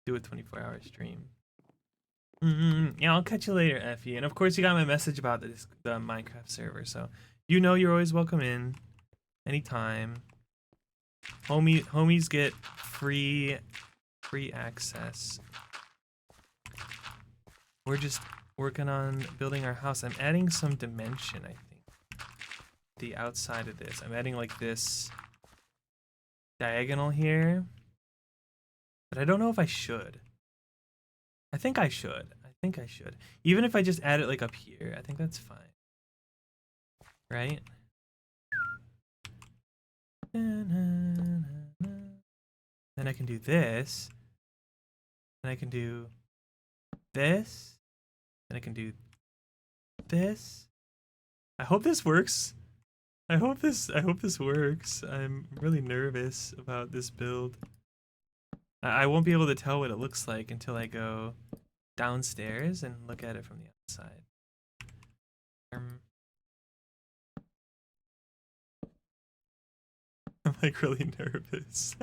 S1: do a 24-hour stream. Yeah, I'll catch you later, Effie. And of course, you got my message about the Minecraft server, so you know you're always welcome in, anytime. Homies get free access. We're just working on building our house. I'm adding some dimension, I think. The outside of this, I'm adding like this diagonal here, but I don't know if I should. I think I should. Even if I just add it like up here, I think that's fine. Right? Then I can do this. And I can do this. And I can do this. I hope this works. I hope this works. I'm really nervous about this build. I won't be able to tell what it looks like until I go downstairs and look at it from the outside. I'm like really nervous.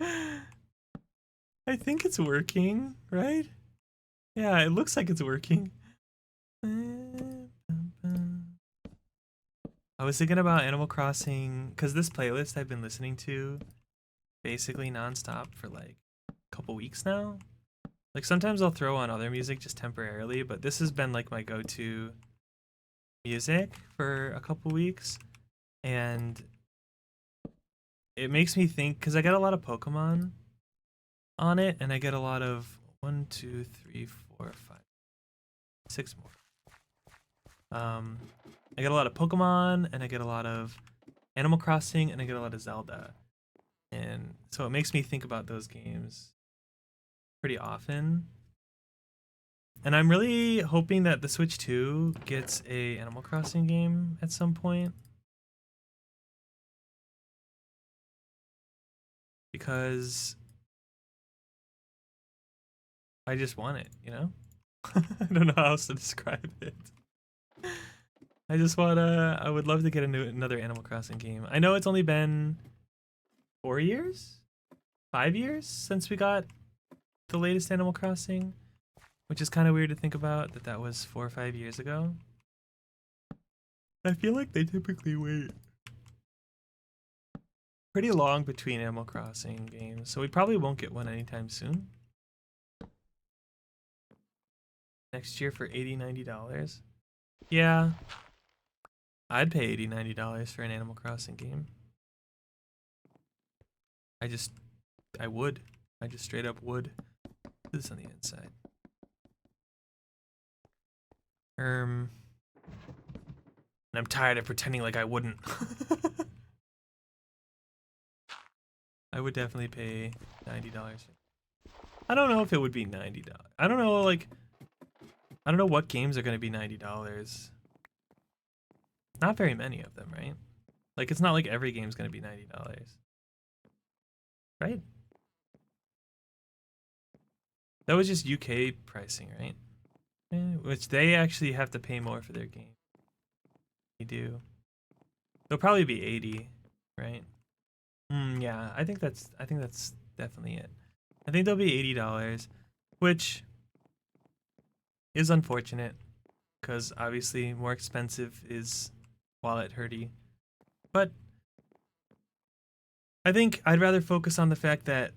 S1: I think it's working, right? Yeah, it looks like it's working. I was thinking about Animal Crossing because this playlist I've been listening to basically nonstop for like a couple weeks now. Like sometimes I'll throw on other music just temporarily, but this has been like my go-to music for a couple weeks. And it makes me think, because I get a lot of Pokemon on it, and I get a lot of 1, 2, 3, 4, 5, 6 more. I get a lot of Pokemon, and I get a lot of Animal Crossing, and I get a lot of Zelda. And so it makes me think about those games pretty often. And I'm really hoping that the Switch 2 gets a Animal Crossing game at some point. Because I just want it, you know? I don't know how else to describe it. I just wanna, I would love to get another Animal Crossing game. I know it's only been 4 years? 5 years since we got the latest Animal Crossing, which is kind of weird to think about that was 4 or 5 years ago. I feel like they typically wait pretty long between Animal Crossing games, so we probably won't get one anytime soon. Next year for $80-$90. Yeah, I'd pay $80-$90 for an Animal Crossing game. I would. I just straight up would. Put this on the inside. And I'm tired of pretending like I wouldn't. I would definitely pay $90. I don't know if it would be $90. I don't know, like, I don't know what games are going to be $90. Not very many of them, right? Like, it's not like every game's going to be $90. Right? That was just UK pricing, right? Which they actually have to pay more for their game. They do. They'll probably be 80, right? Yeah, I think that's definitely it. I think they'll be $80, which is unfortunate because obviously more expensive is wallet hurty. But I think I'd rather focus on the fact that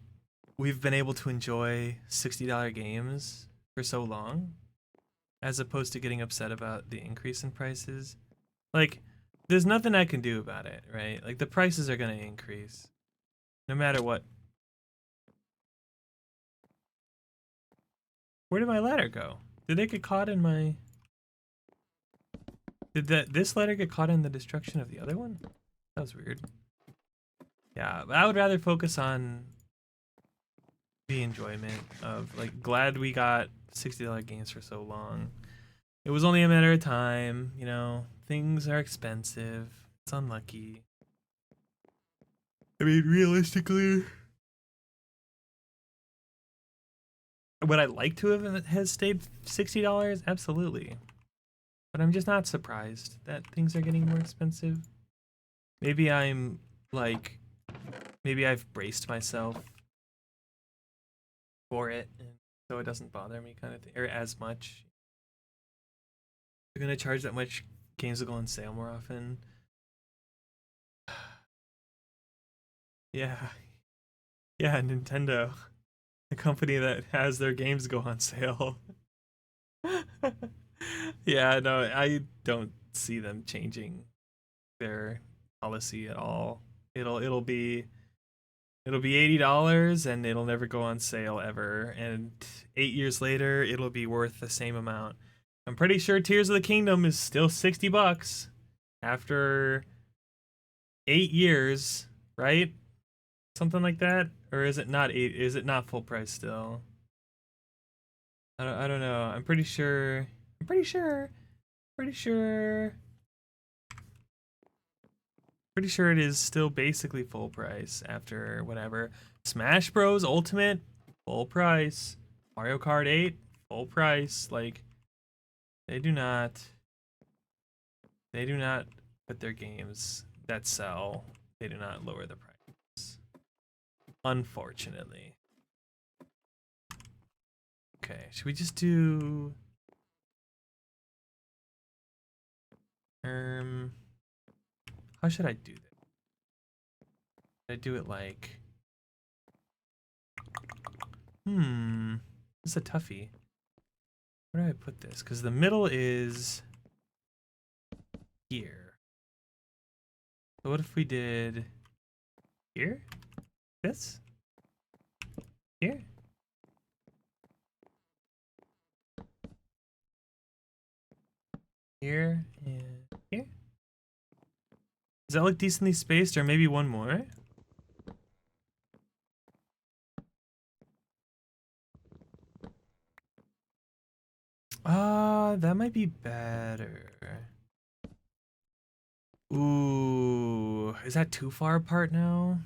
S1: we've been able to enjoy $60 games for so long as opposed to getting upset about the increase in prices. Like, there's nothing I can do about it, right? Like, the prices are going to increase no matter what. Where did my ladder go? Did it get caught in my... Did this ladder get caught in the destruction of the other one? That was weird. Yeah, but I would rather focus on the enjoyment of, like, glad we got $60 games for so long. It was only a matter of time, you know. Things are expensive. It's unlucky. I mean, realistically, would I like to have has stayed $60? Absolutely. But I'm just not surprised that things are getting more expensive. Maybe I'm like, maybe I've braced myself for it, and so it doesn't bother me kind of thing, or as much. They're gonna charge that much, games will go on sale more often. Yeah. Yeah, Nintendo. The company that has their games go on sale. Yeah, no, I don't see them changing their policy at all. It'll be $80 and it'll never go on sale ever. And 8 years later, it'll be worth the same amount. I'm pretty sure Tears of the Kingdom is still $60 after 8 years, right? Something like that, or is it not eight? Is it not full price still? I don't know. I'm pretty sure. I'm pretty sure. Pretty sure. Pretty sure it is still basically full price after whatever. Smash Bros Ultimate, full price. Mario Kart 8, full price. Like they do not put their games that sell. They do not lower the price. Unfortunately. Okay, should we just do how should I do this? Should I do it like this is a toughie. Where do I put this? Because the middle is here. So what if we did here? This? Here? Here and here? Does that look decently spaced, or maybe one more? That might be better. Ooh, is that too far apart now?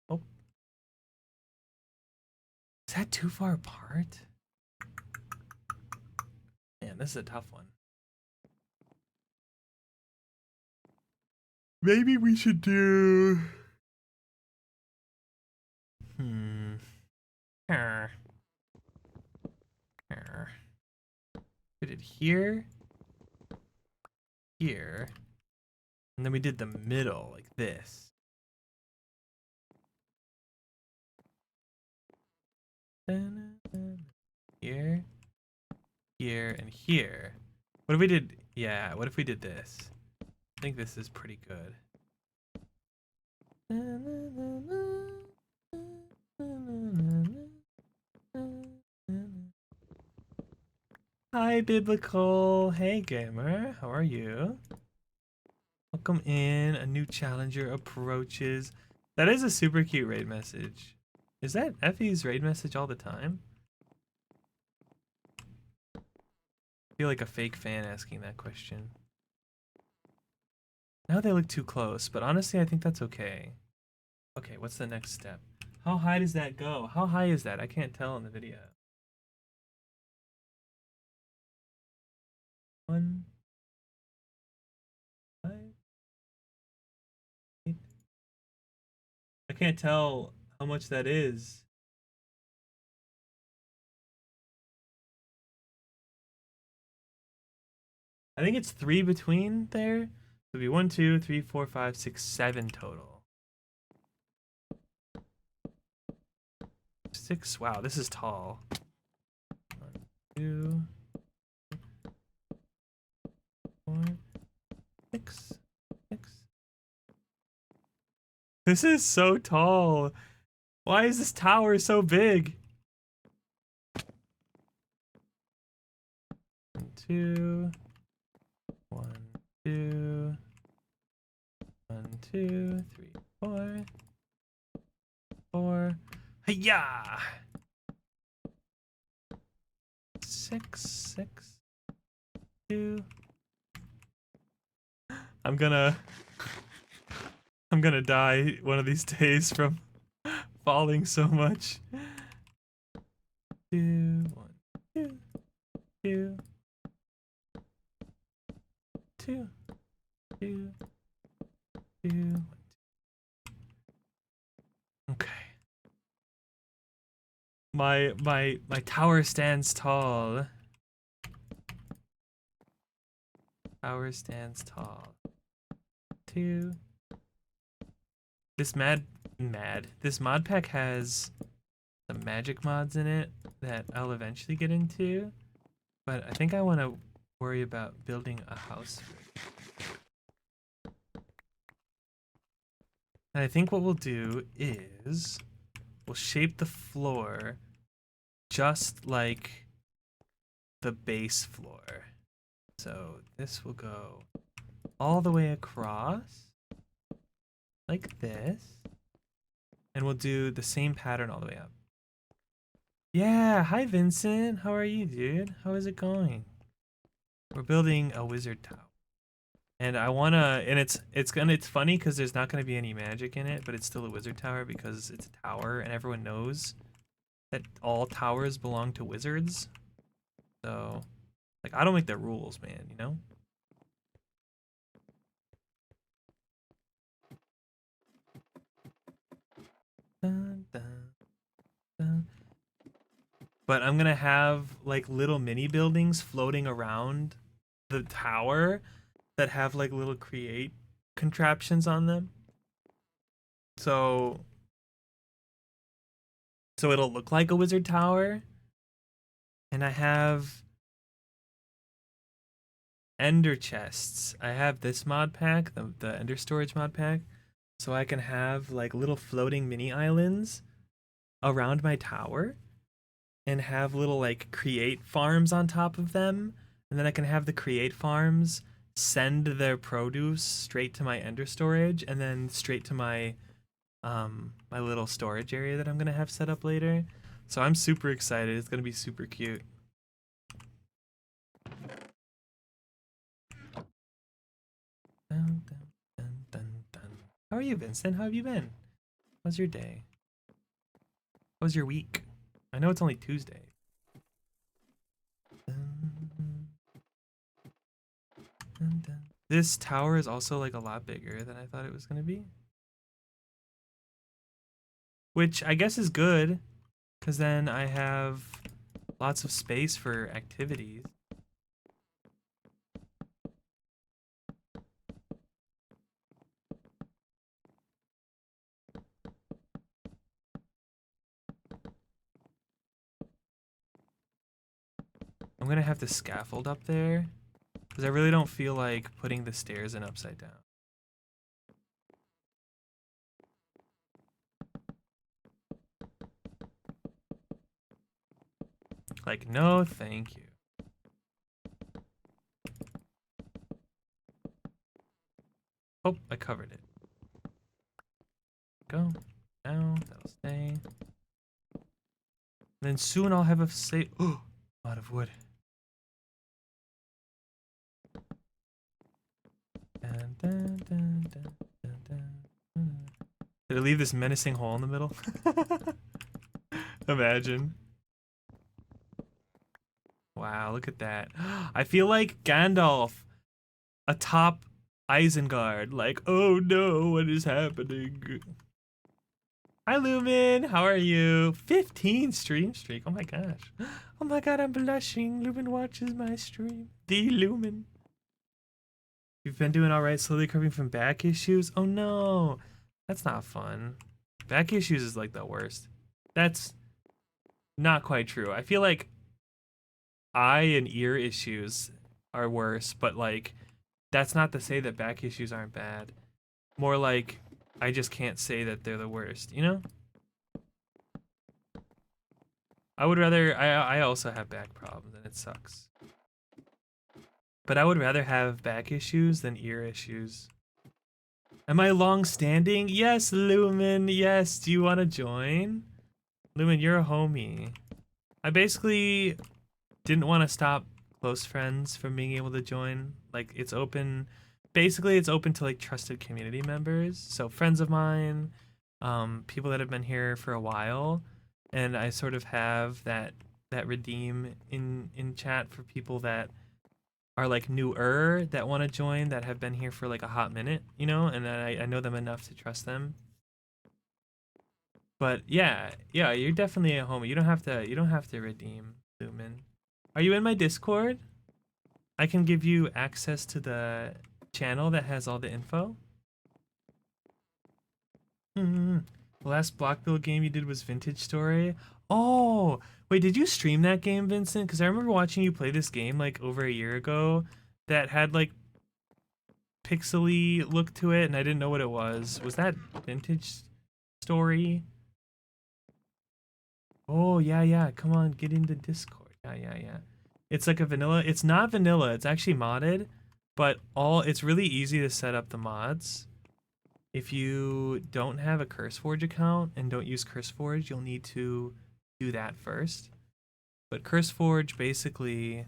S1: Oh. Is that too far apart? Man, this is a tough one. Maybe we should do... We did here, here, and then we did the middle like this. Here, here, and here. What if we did, yeah, what if we did this? I think this is pretty good. Hi, Biblical. Hey, gamer. How are you? Welcome in. A new challenger approaches. That is a super cute raid message. Is that Effie's raid message all the time? I feel like a fake fan asking that question. Now they look too close, but honestly, I think that's okay. Okay, what's the next step? How high does that go? How high is that? I can't tell in the video. 1, 5, 8. I can't tell how much that is. I think it's 3 between there. So it'd be 1, 2, 3, 4, 5, 6, 7 total. 6. Wow, this is tall. 1, 2, 4, 6, 6. This is so tall. Why is this tower so big? 1, 2, 1, 2, 1, 2, 3, 4, 4. Hiya! 6, 6, 2. I'm gonna die one of these days from falling so much. 2, 1, 2, 2, 2, 2, 2. Okay. My tower stands tall. Tower stands tall. 2. This this mod pack has some magic mods in it that I'll eventually get into, but I think I want to worry about building a house first. And I think what we'll do is we'll shape the floor just like the base floor. So this will go all the way across like this, and we'll do the same pattern all the way up. Yeah, hi Vincent, how are you, dude? How is it going? We're building a wizard tower. And I wanna, and it's funny because there's not gonna be any magic in it, but it's still a wizard tower because it's a tower and everyone knows that all towers belong to wizards. So, like, I don't make the rules, man, you know? Dun, dun, dun. But I'm gonna have like little mini buildings floating around the tower that have like little create contraptions on them. So it'll look like a wizard tower. And I have ender chests. I have this mod pack, the ender storage mod pack, so I can have like little floating mini islands around my tower and have little like create farms on top of them, and then I can have the create farms send their produce straight to my ender storage and then straight to my my little storage area that I'm gonna have set up later. So I'm super excited. It's gonna be super cute. Dun, dun, dun, dun, dun. How are you, Vincent? How have you been? How's your day? How was your week? I know it's only Tuesday. Dun, dun, dun. This tower is also like a lot bigger than I thought it was gonna be. Which I guess is good, because then I have lots of space for activities. I'm gonna have the scaffold up there, because I really don't feel like putting the stairs in upside down. Like, no, thank you. Oh, I covered it. Go. Now, that'll stay. And then soon I'll have a safe. Oh, a lot of wood. Dun, dun, dun, dun, dun, dun. Did I leave this menacing hole in the middle? Imagine. Wow, look at that. I feel like Gandalf atop Isengard. Like, oh no, what is happening? Hi, Lumen. How are you? 15 stream streak. Oh my gosh. Oh my god, I'm blushing. Lumen watches my stream. The Lumen. You've been doing alright, slowly recovering from back issues? Oh no. That's not fun. Back issues is like the worst. That's not quite true. I feel like eye and ear issues are worse, but like that's not to say that back issues aren't bad. More like I just can't say that they're the worst, you know? I would rather I also have back problems and it sucks. But I would rather have back issues than ear issues. Am I long standing? Yes, Lumen. Yes. Do you want to join? Lumen, you're a homie. I basically didn't want to stop close friends from being able to join. Like, it's open. Basically, it's open to like trusted community members. So friends of mine, people that have been here for a while, and I sort of have that redeem in chat for people that are like newer that want to join that have been here for like a hot minute, you know, and I know them enough to trust them. But yeah, yeah, you're definitely a homie. You don't have to redeem Lumen. Are you in my Discord? I can give you access to the channel that has all the info. Hmm. The last block build game you did was Vintage Story. Oh, wait, did you stream that game, Vincent? Because I remember watching you play this game like over a year ago that had like pixely look to it, and I didn't know what it was. Was that Vintage Story? Oh, yeah, yeah. Come on, get into Discord. Yeah, yeah, yeah. It's like a vanilla. It's not vanilla. It's actually modded, but it's really easy to set up the mods. If you don't have a CurseForge account and don't use CurseForge, you'll need to do that first. But CurseForge basically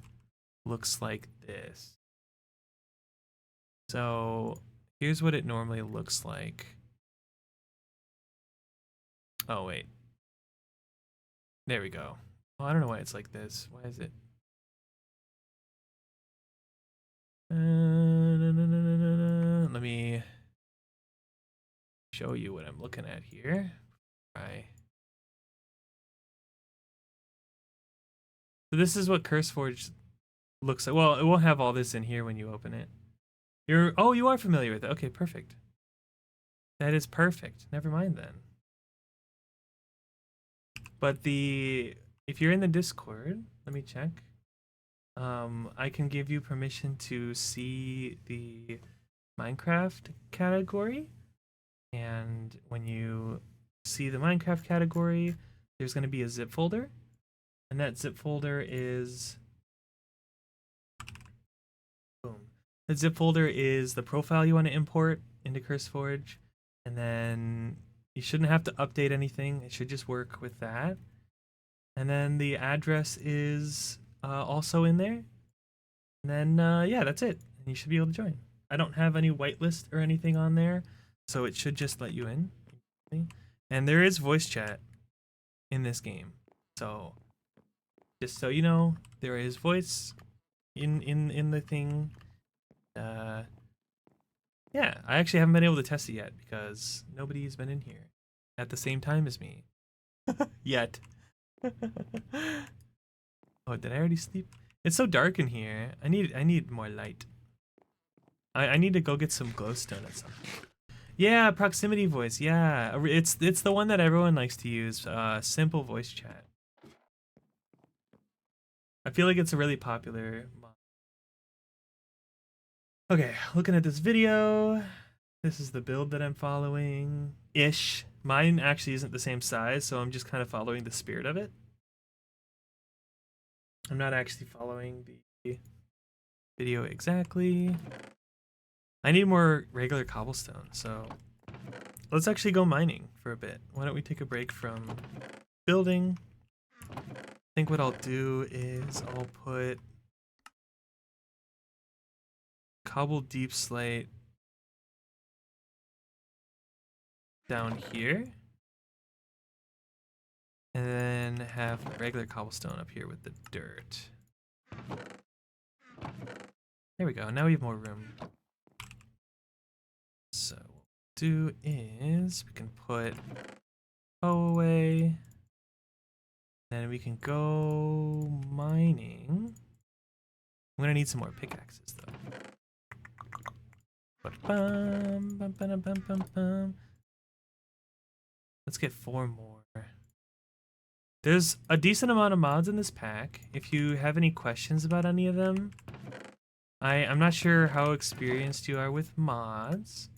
S1: looks like this. So here's what it normally looks like. Oh, wait. There we go. Oh, I don't know why it's like this. Why is it? Let me show you what I'm looking at here. So this is what CurseForge looks like. Well, it won't have all this in here when you open it. You are familiar with it. Okay, perfect. That is perfect. Never mind then. But if you're in the Discord, let me check. I can give you permission to see the Minecraft category. And when you see the Minecraft category, there's going to be a zip folder. And that zip folder is... Boom. The zip folder is the profile you want to import into CurseForge. And then you shouldn't have to update anything. It should just work with that. And then the address is also in there. And then, yeah, that's it. And you should be able to join. I don't have any whitelist or anything on there, so it should just let you in. And there is voice chat in this game. So, just so you know, there is voice in the thing. Yeah, I actually haven't been able to test it yet because nobody's been in here at the same time as me. Yet. Oh, did I already sleep? It's so dark in here. I need more light. I need to go get some glowstone or something. Yeah, proximity voice. Yeah, it's the one that everyone likes to use. Simple voice chat. I feel like it's a really popular mod. Okay, looking at this video. This is the build that I'm following. Ish. Mine actually isn't the same size, so I'm just kind of following the spirit of it. I'm not actually following the video exactly. I need more regular cobblestone, so let's actually go mining for a bit. Why don't we take a break from building? I think what I'll do is I'll put cobble deep slate down here. And then have regular cobblestone up here with the dirt. There we go. Now we have more room. So what we'll do is we can put away. Then we can go mining. I'm gonna need some more pickaxes though. Let's get 4 more. There's a decent amount of mods in this pack. If you have any questions about any of them, I'm not sure how experienced you are with mods,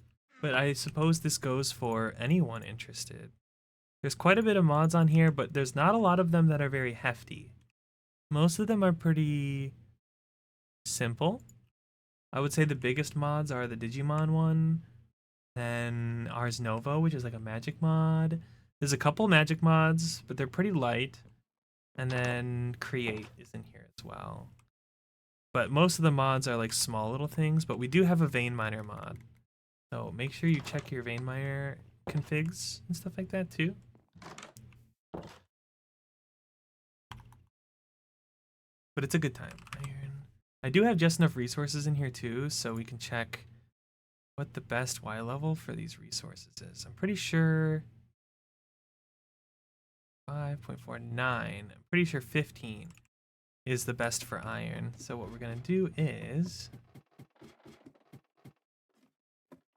S1: but I suppose this goes for anyone interested. There's quite a bit of mods on here, but there's not a lot of them that are very hefty. Most of them are pretty simple. I would say the biggest mods are the Digimon one, Then Ars Nova, which is like a magic mod. There's a couple magic mods, but they're pretty light. And then Create is in here as well. But most of the mods are like small little things, but we do have a Vein Miner mod. So make sure you check your Vein Miner configs and stuff like that too. But it's a good time. Iron. I do have just enough resources in here too, so we can check what the best Y level for these resources is. I'm pretty sure 5.49. I'm pretty sure 15 is the best for iron. So what we're gonna do is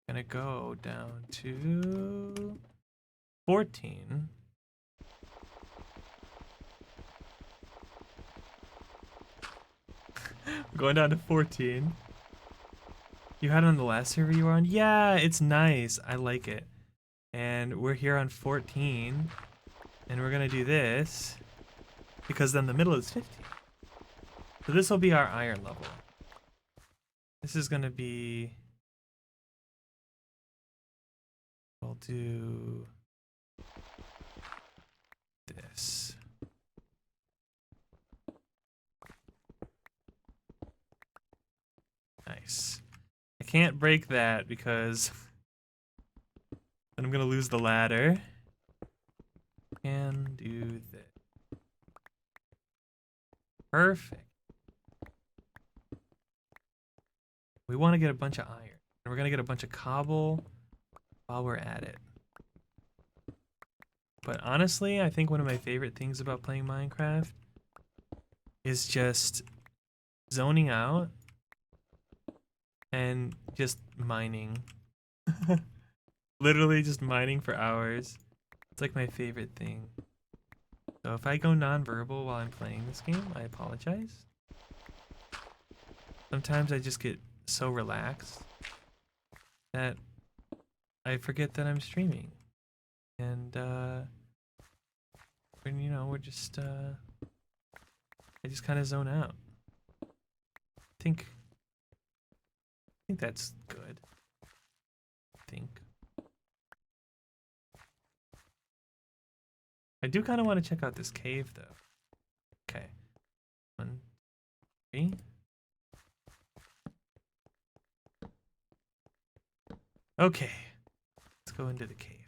S1: gonna go down to 14. Going down to 14. You had it on the last server you were on? Yeah, it's nice. I like it. And we're here on 14. And we're gonna do this because then the middle is 15. So this will be our iron level. This is gonna be, we'll do this. Nice. I can't break that because then I'm gonna lose the ladder. Can do this. Perfect. We want to get a bunch of iron. And we're gonna get a bunch of cobble while we're at it. But honestly, I think one of my favorite things about playing Minecraft is just zoning out and just mining. Literally just mining for hours. It's like my favorite thing. So if I go non-verbal while I'm playing this game, I apologize. Sometimes I just get so relaxed that I forget that I'm streaming. And when, you know, we're just I just kind of zone out. I think that's good. I do kind of want to check out this cave though. Okay. 1, 3. Okay. Let's go into the cave.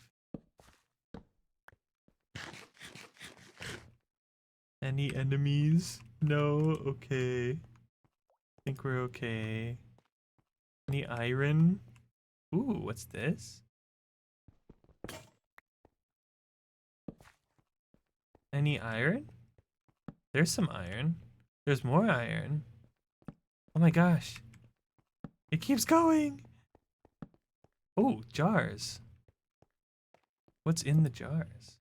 S1: Any enemies? No? Okay. I think we're okay. Any iron? Ooh, what's this? Any iron? There's some iron. There's more iron. Oh my gosh. It keeps going. Oh, jars. What's in the jars?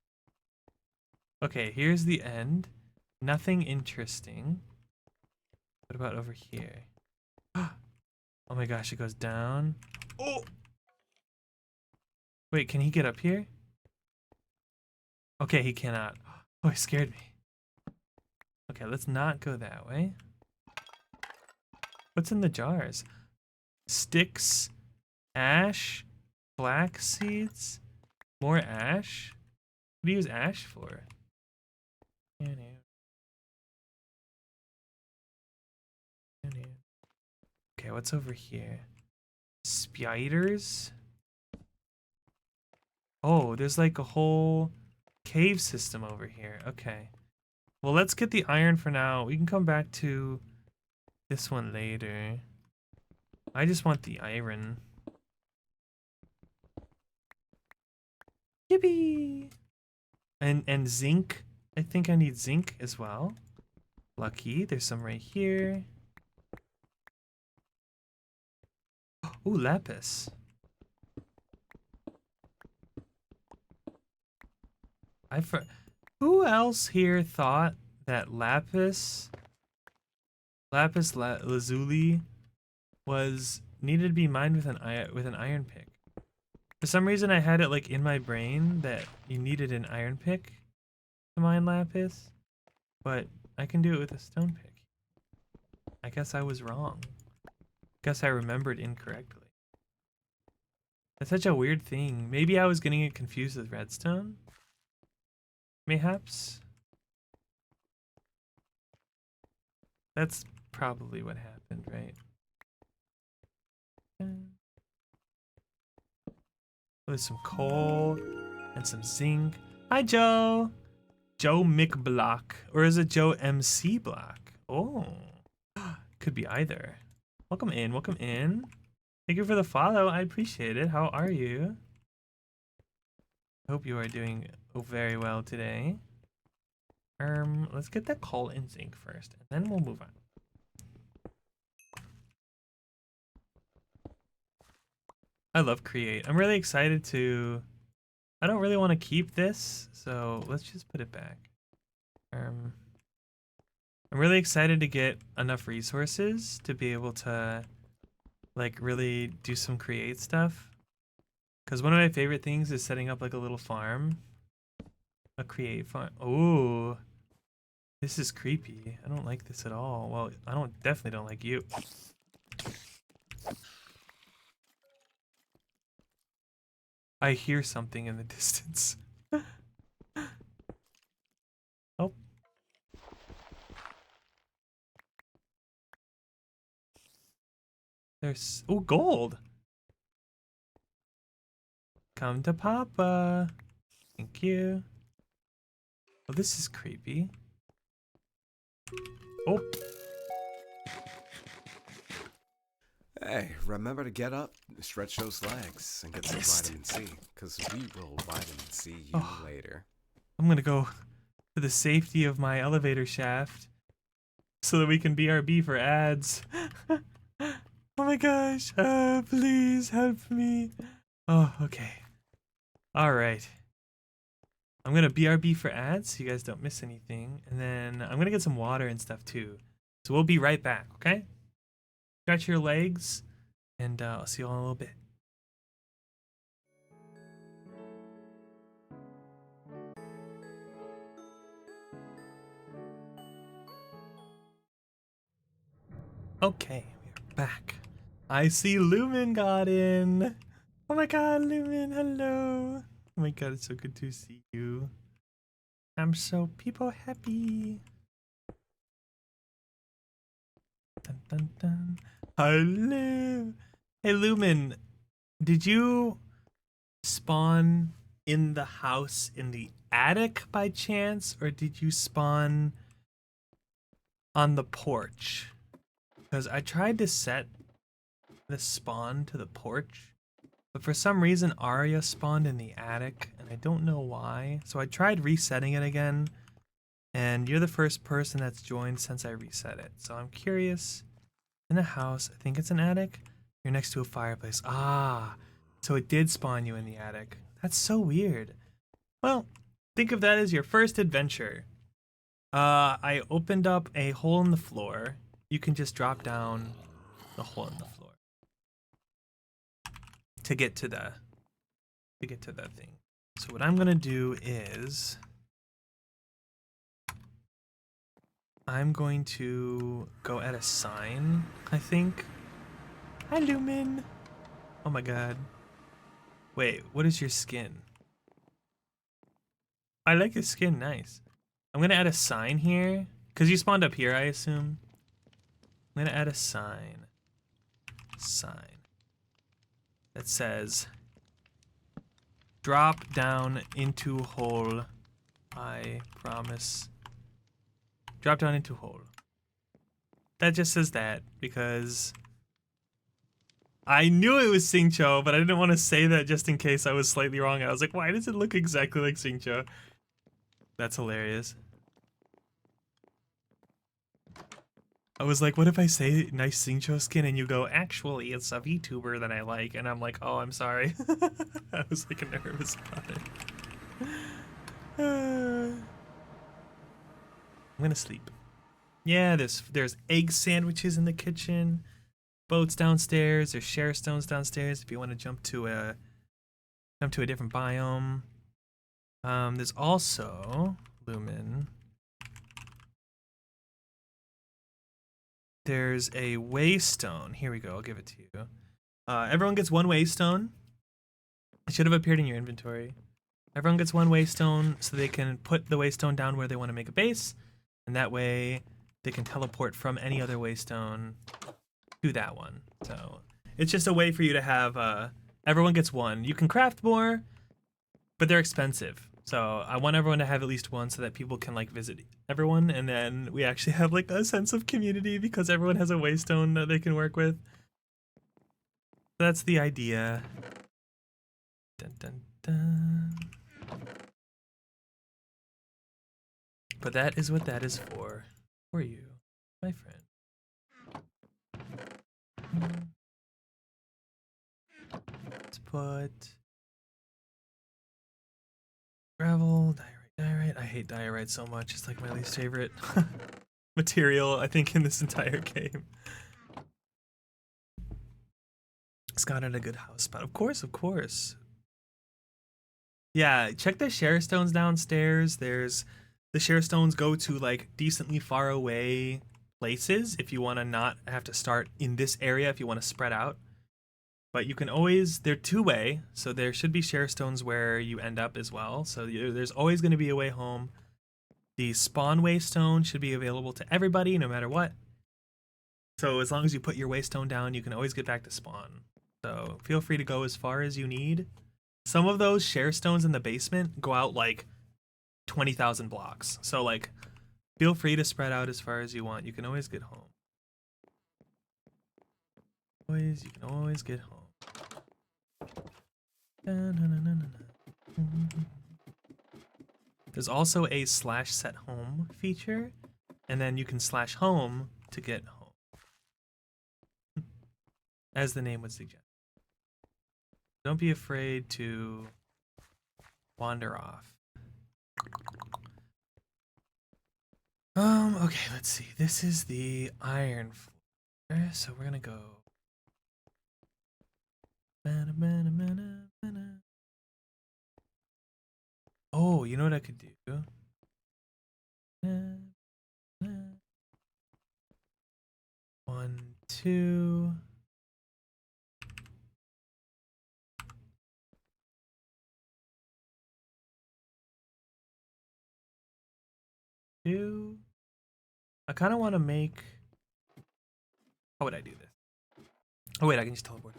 S1: Okay, here's the end. Nothing interesting. What about over here? Oh my gosh, it goes down. Oh! Wait, can he get up here? Okay, he cannot. Oh, he scared me. Okay, let's not go that way. What's in the jars? Sticks, ash, flax seeds, more ash. What do you use ash for? Okay, what's over here? Spiders? Oh, there's like a whole cave system over here. Okay. Well, let's get the iron for now. We can come back to this one later. I just want the iron. Yippee! And zinc. I think I need zinc as well. Lucky, there's some right here. Ooh, lapis. Who else here thought that lapis lazuli was needed to be mined with an iron pick? For some reason, I had it like in my brain that you needed an iron pick to mine lapis, but I can do it with a stone pick. I guess I was wrong. Guess I remembered incorrectly. That's such a weird thing. Maybe I was getting it confused with redstone? Mayhaps? That's probably what happened, right? There's some coal and some zinc. Hi, Joe! Joe McBlock. Or is it Joe MC Block? Oh. Could be either. Welcome in, welcome in. Thank you for the follow. I appreciate it. How are you? I hope you are doing very well today. Let's get the coal and zinc first, and then we'll move on. I love Create. I'm really excited to... I don't really want to keep this, so let's just put it back. I'm really excited to get enough resources to be able to, like, really do some Create stuff. Because one of my favorite things is setting up, like, a little farm. A Create farm. Ooh. This is creepy. I don't like this at all. Well, I definitely don't like you. I hear something in the distance. Oh. There's... Oh, gold! Come to Papa. Thank you. Oh, this is creepy. Oh.
S2: Hey, remember to get up, stretch those legs, and get some vitamin C, because we will vitamin C you later.
S1: I'm gonna go to the safety of my elevator shaft so that we can BRB for ads. Oh my gosh, please help me. Oh, okay. Alright. I'm gonna BRB for ads so you guys don't miss anything. And then I'm gonna get some water and stuff too. So we'll be right back, okay? Stretch your legs, and I'll see you all in a little bit. Okay, we're back. I see Lumen got in. Oh my god, Lumen, hello. Oh my god, it's so good to see you. I'm so people happy. Dun dun dun. Hello. Hey Lumen, did you spawn in the house in the attic by chance, or did you spawn on the porch? Because I tried to set the spawn to the porch, but for some reason Arya spawned in the attic, and I don't know why. So I tried resetting it again, and you're the first person that's joined since I reset it. So I'm curious. In the house, I think it's an attic. You're next to a fireplace. Ah, so it did spawn you in the attic. That's so weird. Well, think of that as your first adventure. I opened up a hole in the floor. You can just drop down the hole in the floor to get to the thing. So what I'm gonna do is I'm going to go add a sign, I think. Hi, Lumen. Oh my god. Wait, what is your skin? I like your skin, nice. I'm gonna add a sign here, because you spawned up here, I assume. I'm gonna add a sign. That says, drop down into hole, I promise. Drop down into hole. That just says that, because I knew it was Xingqiu, but I didn't want to say that just in case I was slightly wrong. I was like, why does it look exactly like Xingqiu? That's hilarious. I was like, what if I say nice Xingqiu skin and you go, actually, it's a VTuber that I like, and I'm like, oh, I'm sorry. I was like nervous about it. I'm gonna sleep. Yeah, there's egg sandwiches in the kitchen, boats downstairs, there's share stones downstairs if you want to jump to a different biome. There's also Lumen. There's a waystone. Here we go. I'll give it to you. Everyone gets one waystone. It should have appeared in your inventory. Everyone gets one waystone so they can put the waystone down where they want to make a base, and that way they can teleport from any other waystone to that one. So it's just a way for you to have everyone gets one. You can craft more, but they're expensive. So I want everyone to have at least one so that people can like visit everyone, and then we actually have like a sense of community because everyone has a waystone that they can work with. That's the idea. Dun, dun, dun. But that is what that is for you, my friend. Let's put gravel, diorite. I hate diorite so much. It's like my least favorite material, I think, in this entire game. Scott had a good house spot. Of course. Yeah, check the share stones downstairs. There's the share stones go to like decently far away places if you want to not have to start in this area if you want to spread out. But you can always, they're two-way, so there should be share stones where you end up as well. So there's always going to be a way home. The spawn waystone should be available to everybody no matter what. So as long as you put your waystone down, you can always get back to spawn. So feel free to go as far as you need. Some of those share stones in the basement go out like 20,000 blocks. So like, feel free to spread out as far as you want. You can always get home. You can always get home. There's also a /set home feature, and then you can /home to get home. As the name would suggest. Don't be afraid to wander off. Okay, let's see. This is the iron floor. So we're gonna go. Oh, you know what I could do? 1, 2. I kind of want to make. How would I do this? Oh wait, I can just teleport.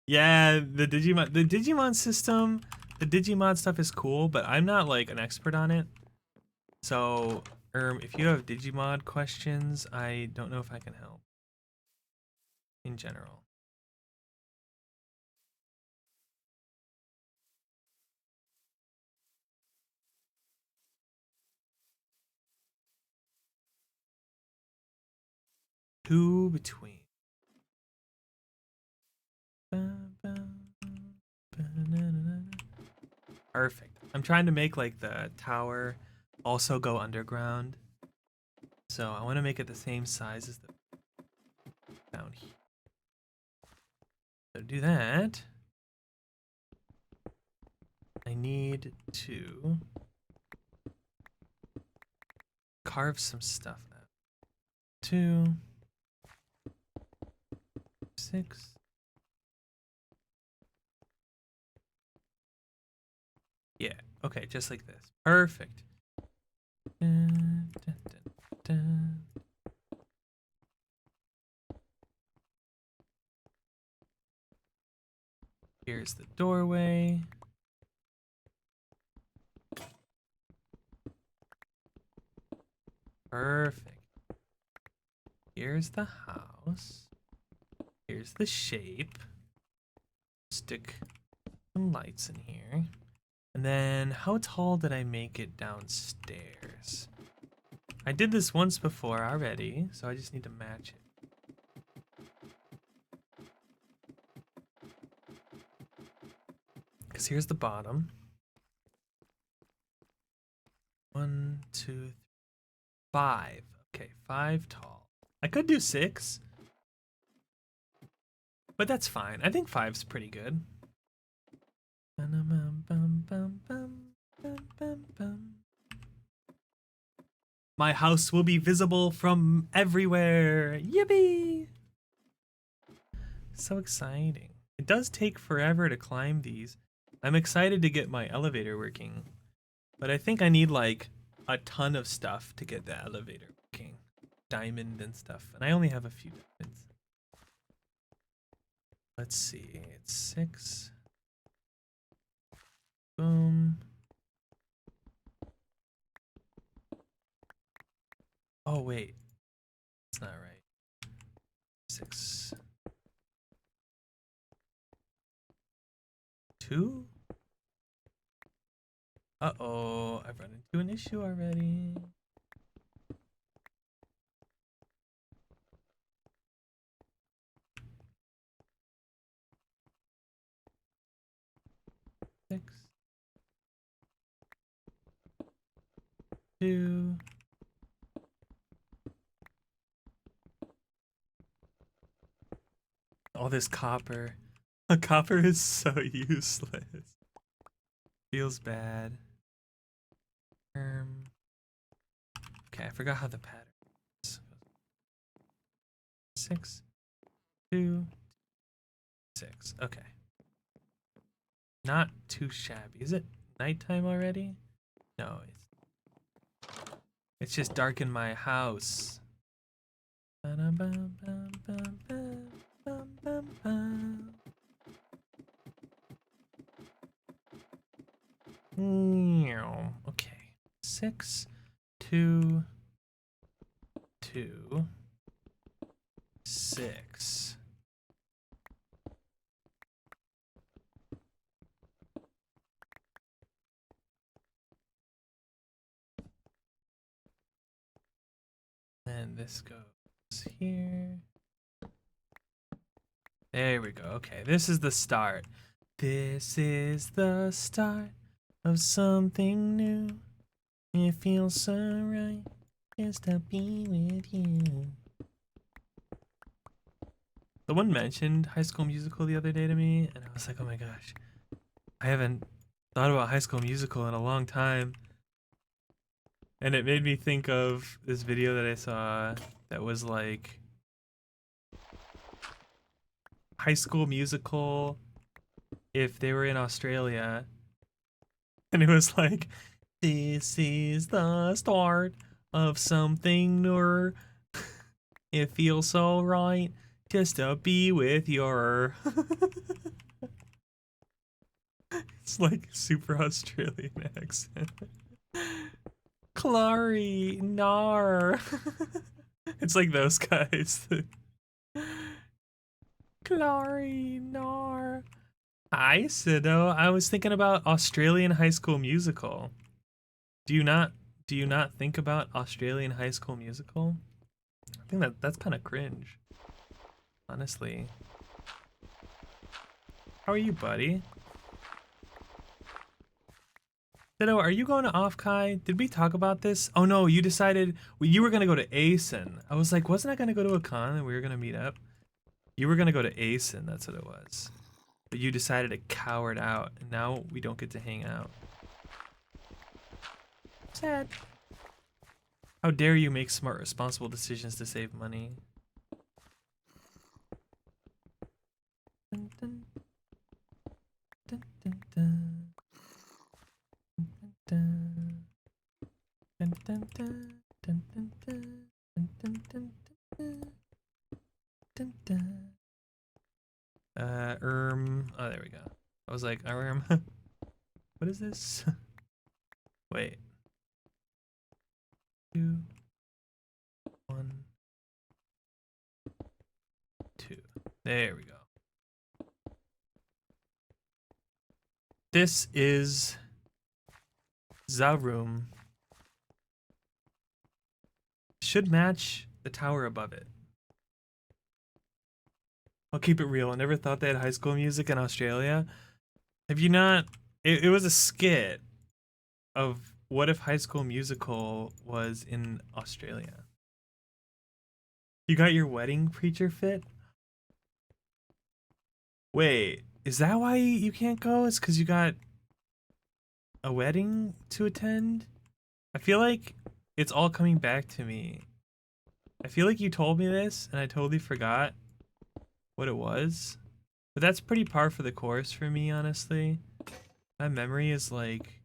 S1: Yeah, the Digimon system, the Digimon stuff is cool, but I'm not like an expert on it. So, if you have Digimon questions, I don't know if I can help. In general. Two between. Perfect. I'm trying to make like the tower also go underground. So I want to make it the same size as the down here. So to do that, I need to carve some stuff out. 2, 6. Yeah, okay, just like this. Perfect. Dun, dun, dun, dun. Here's the doorway. Perfect. Here's the house. Here's the shape. Stick some lights in here. And then how tall did I make it downstairs? I did this once before already, so I just need to match it. Because here's the bottom. 1, 2, 3, 5. Okay, 5 tall. I could do 6. But that's fine. I think 5's pretty good. My house will be visible from everywhere. Yippee! So exciting. It does take forever to climb these. I'm excited to get my elevator working, but I think I need like a ton of stuff to get the elevator working. Diamond and stuff, and I only have a few diamonds. Let's see, it's 6. Boom. Oh wait, it's not right. 6. 2? Uh-oh, I've run into an issue already. Six. 2. All this copper. Copper is so useless. Feels bad. Okay, I forgot how the pattern is. 6, 2, 6. Okay. Not too shabby. Is it nighttime already? No, it's just dark in my house. Okay. 6, 2, 2, 6. And this goes here. There we go. Okay, this is the start. This is the start of something new. It feels so right just to be with you. Someone mentioned High School Musical the other day to me, and I was like, oh my gosh, I haven't thought about High School Musical in a long time. And it made me think of this video that I saw that was like High School Musical if they were in Australia. And it was like, this is the start of something new. It feels so right just to be with your. It's like super Australian accent. Clary, nar. It's like those guys. Clary, nar. Hi, Sido. I was thinking about Australian High School Musical. Do you not think about Australian High School Musical? I think that's kind of cringe. Honestly. How are you, buddy? Sido, are you going to Off-Kai? Did we talk about this? Oh no, you decided you were gonna go to ASIN. I was like, wasn't I gonna go to a con and we were gonna meet up? You were gonna go to ASIN, that's what it was. But you decided to cower out, and now we don't get to hang out. Sad. How dare you make smart, responsible decisions to save money? Dun, dun. Dun, dun, dun. Dun, dun, dun, dun, dun, dun, dun, dun, dun, dun, dun, dun. Oh, there we go. I was like, what is this? Wait. 2, 1, 2. There we go. This is the room. Should match the tower above it. I'll keep it real. I never thought they had High School Music in Australia. Have you not? It was a skit of what if High School Musical was in Australia. You got your wedding preacher fit? Wait, is that why you can't go? It's because you got a wedding to attend? I feel like it's all coming back to me. I feel like you told me this and I totally forgot what it was. But that's pretty par for the course for me, honestly. My memory is like...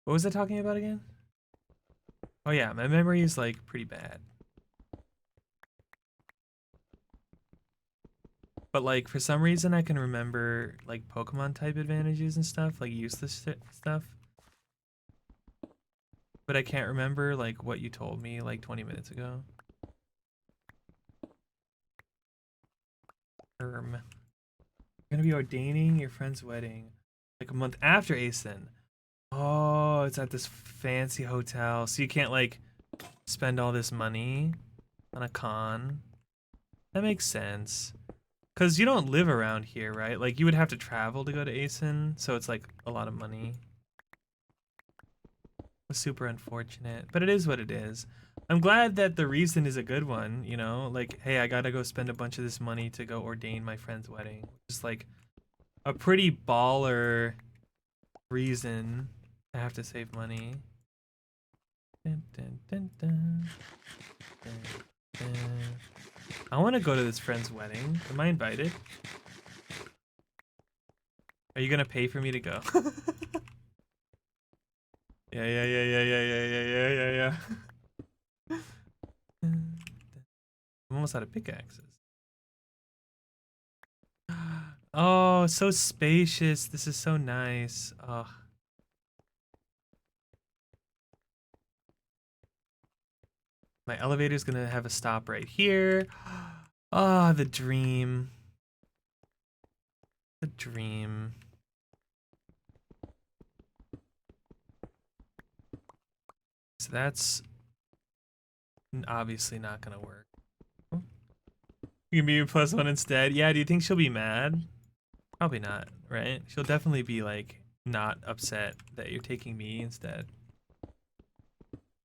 S1: What was I talking about again? Oh yeah, my memory is like pretty bad. But like for some reason I can remember like Pokemon type advantages and stuff, like useless stuff. But I can't remember like what you told me like 20 minutes ago. You're gonna be ordaining your friend's wedding like a month after Asen. Oh, it's at this fancy hotel, so you can't like spend all this money on a con. That makes sense. Cause you don't live around here, right? Like you would have to travel to go to Asen, so it's like a lot of money. It's super unfortunate, but it is what it is. I'm glad that the reason is a good one, you know? Like, hey, I gotta go spend a bunch of this money to go ordain my friend's wedding. Just like a pretty baller reason to have to save money. Dun, dun, dun, dun. Dun, dun. I want to go to this friend's wedding. Am I invited? Are you gonna pay for me to go? Yeah. I'm almost out of pickaxes. Oh, so spacious. This is so nice. Oh. My elevator's gonna have a stop right here. Ah, oh, the dream. The dream. So that's obviously not gonna work. You can be +1 instead. Yeah, do you think she'll be mad? Probably not, right? She'll definitely be like not upset that you're taking me instead.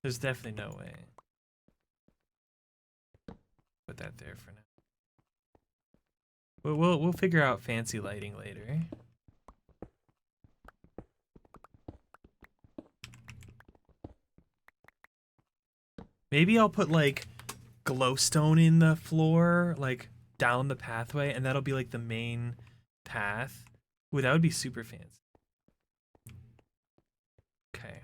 S1: There's definitely no way. Put that there for now. We'll figure out fancy lighting later. Maybe I'll put like glowstone in the floor, like down the pathway, and that'll be like the main path. Ooh, that would be super fancy. Okay.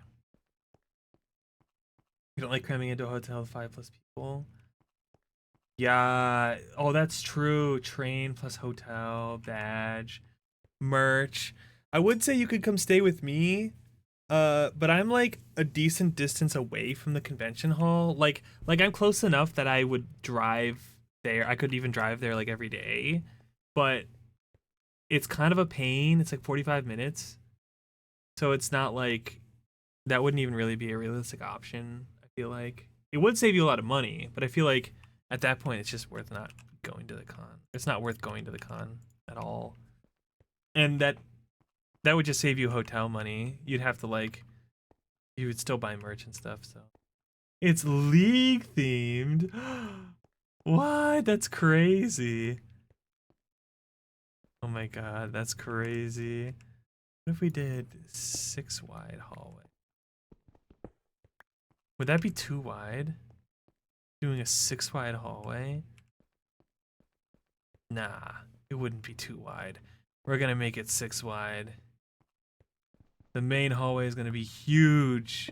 S1: You don't like cramming into a hotel with 5+ people? Yeah. Oh, that's true. Train plus hotel, badge, merch. I would say you could come stay with me. But I'm like a decent distance away from the convention hall. Like I'm close enough that I would drive there. I could even drive there like every day. But it's kind of a pain. It's like 45 minutes. So it's not like that wouldn't even really be a realistic option, I feel like. It would save you a lot of money, but I feel like at that point it's just worth not going to the con. It's not worth going to the con at all. And that would just save you hotel money. You'd have to like you would still buy merch and stuff, so. It's League themed. What? That's crazy. Oh my god, that's crazy. What if we did 6 wide hallway? Would that be too wide? Doing a 6 wide hallway? Nah, it wouldn't be too wide. We're gonna make it 6 wide. The main hallway is gonna be huge.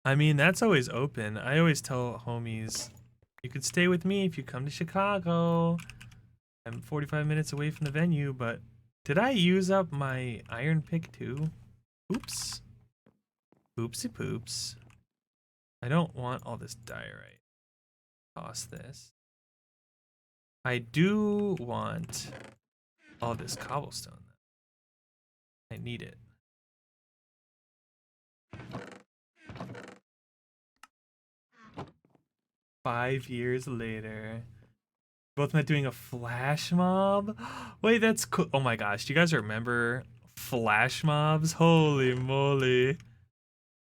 S1: I mean, that's always open. I always tell homies, you could stay with me if you come to Chicago. I'm 45 minutes away from the venue, but did I use up my iron pick too? Oops. Oopsie poops. I don't want all this diorite. Toss this. I do want all this cobblestone. I need it. Five years later. Both met doing a flash mob? Wait, that's cool. Oh my gosh, do you guys remember flash mobs? Holy moly.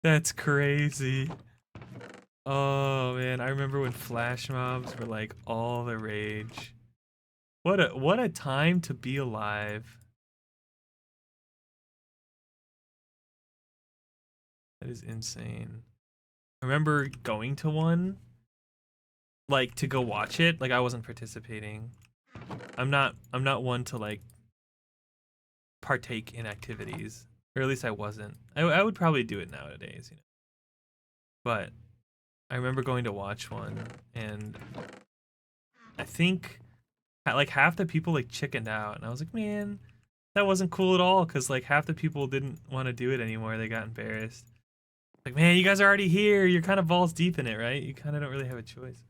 S1: That's crazy. Oh man, I remember when flash mobs were like all the rage. What a time to be alive. That is insane. I remember going to one, like to go watch it. Like I wasn't participating. I'm not one to like partake in activities, or at least I wasn't. I would probably do it nowadays, you know. But I remember going to watch one, and I think like half the people like chickened out, and I was like, man, that wasn't cool at all, because like half the people didn't want to do it anymore. They got embarrassed. Like, man, you guys are already here. You're kind of balls deep in it, right? You kind of don't really have a choice.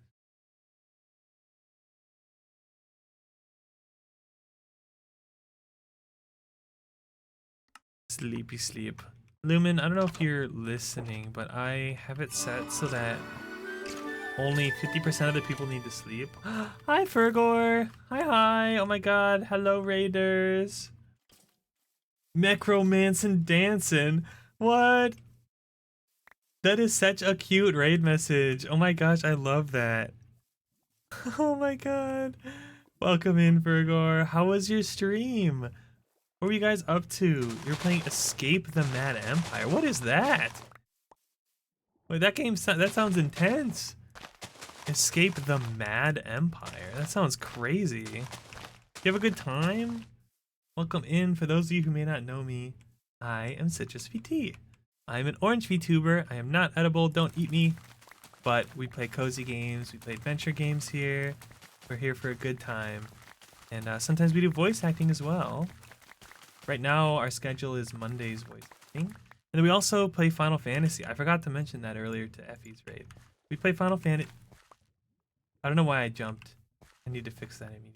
S1: Sleepy sleep. Lumen, I don't know if you're listening, but I have it set so that only 50% of the people need to sleep. Hi, Fergor. Hi. Oh my god. Hello, Raiders. Necromancin' dancing. What? That is such a cute raid message. Oh my gosh, I love that. Oh my god. Welcome in, Fergor. How was your stream? What were you guys up to? You're playing Escape the Mad Empire. What is that? Wait, that sounds intense. Escape the Mad Empire. That sounds crazy. You have a good time? Welcome in. For those of you who may not know me, I am Citrus VT. I am an orange VTuber. I am not edible. Don't eat me. But we play cozy games. We play adventure games here. We're here for a good time. And sometimes we do voice acting as well. Right now, our schedule is Mondays voice acting. And then we also play Final Fantasy. I forgot to mention that earlier to Effie's raid. We play Final Fantasy. I don't know why I jumped. I need to fix that immediately.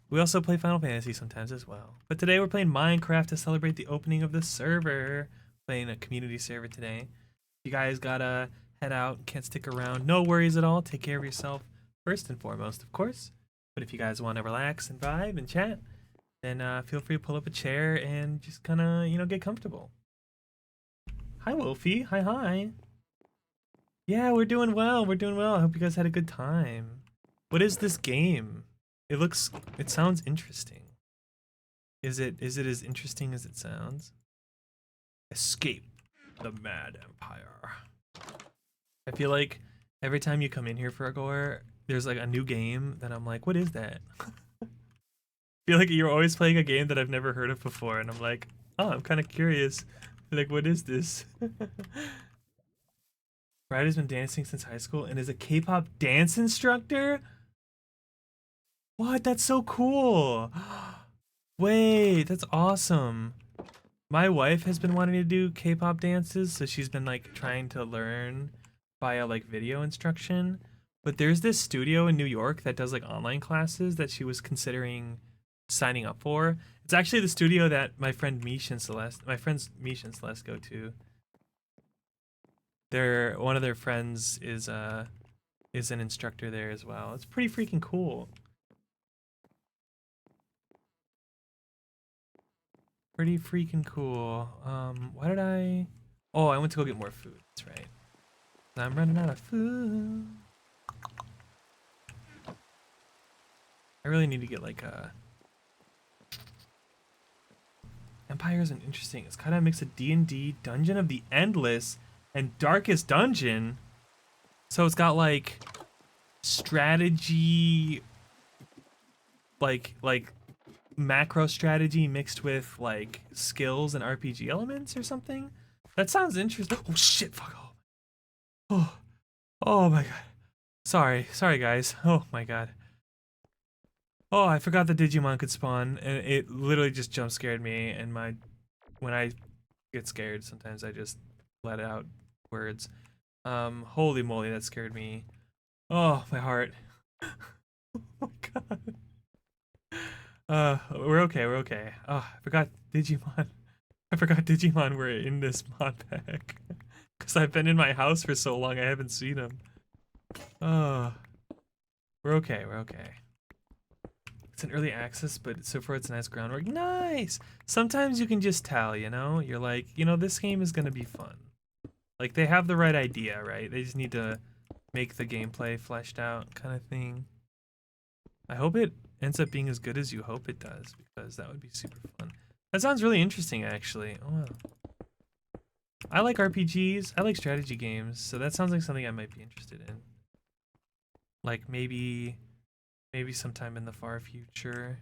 S1: We also play Final Fantasy sometimes as well. But today we're playing Minecraft to celebrate the opening of the server. Playing a community server today. If you guys gotta head out, can't stick around, no worries at all. Take care of yourself first and foremost, of course. But if you guys want to relax and vibe and chat, then feel free to pull up a chair and just kind of, you know, get comfortable. Hi, Wolfie. Hi. Yeah, we're doing well. I hope you guys had a good time. What is this game? It sounds interesting. Is it as interesting as it sounds? Escape the Mad Empire. I feel like every time you come in here for a gore, there's like a new game that I'm like, what is that? I feel like you're always playing a game that I've never heard of before, and I'm like, oh, I'm kind of curious. Like, what is this? Ryder's been dancing since high school and is a K-pop dance instructor? What? That's so cool. Wait, that's awesome. My wife has been wanting to do K-pop dances, so she's been like trying to learn via like video instruction. But there's this studio in New York that does like online classes that she was considering signing up for. It's actually the studio that my friends Mish and Celeste go to. One of their friends is an instructor there as well. It's pretty freaking cool. Pretty freaking cool. Why did I? Oh, I went to go get more food. That's right. I'm running out of food. I really need to get like a. Empire isn't interesting. It's kind of a mix of D&D, Dungeon of the Endless, and Darkest Dungeon. So it's got like strategy, like macro strategy mixed with like skills and RPG elements or something. That sounds interesting. Oh shit! Fuck off. Oh my god. Sorry guys. Oh my god. Oh, I forgot the Digimon could spawn, and it literally just jump scared me. And when I get scared, sometimes I just let out words. Holy moly, that scared me. Oh, my heart. Oh my god. We're okay. Oh, I forgot Digimon were in this mod pack. Because I've been in my house for so long, I haven't seen them. Oh. We're okay. It's an early access, but so far it's nice groundwork. Nice! Sometimes you can just tell, you know? You're like, you know, this game is gonna be fun. Like, they have the right idea, right? They just need to make the gameplay fleshed out kind of thing. I hope it ends up being as good as you hope it does, because that would be super fun. That sounds really interesting, actually. Oh, wow. I like RPGs. I like strategy games, so that sounds like something I might be interested in. Like maybe sometime in the far future.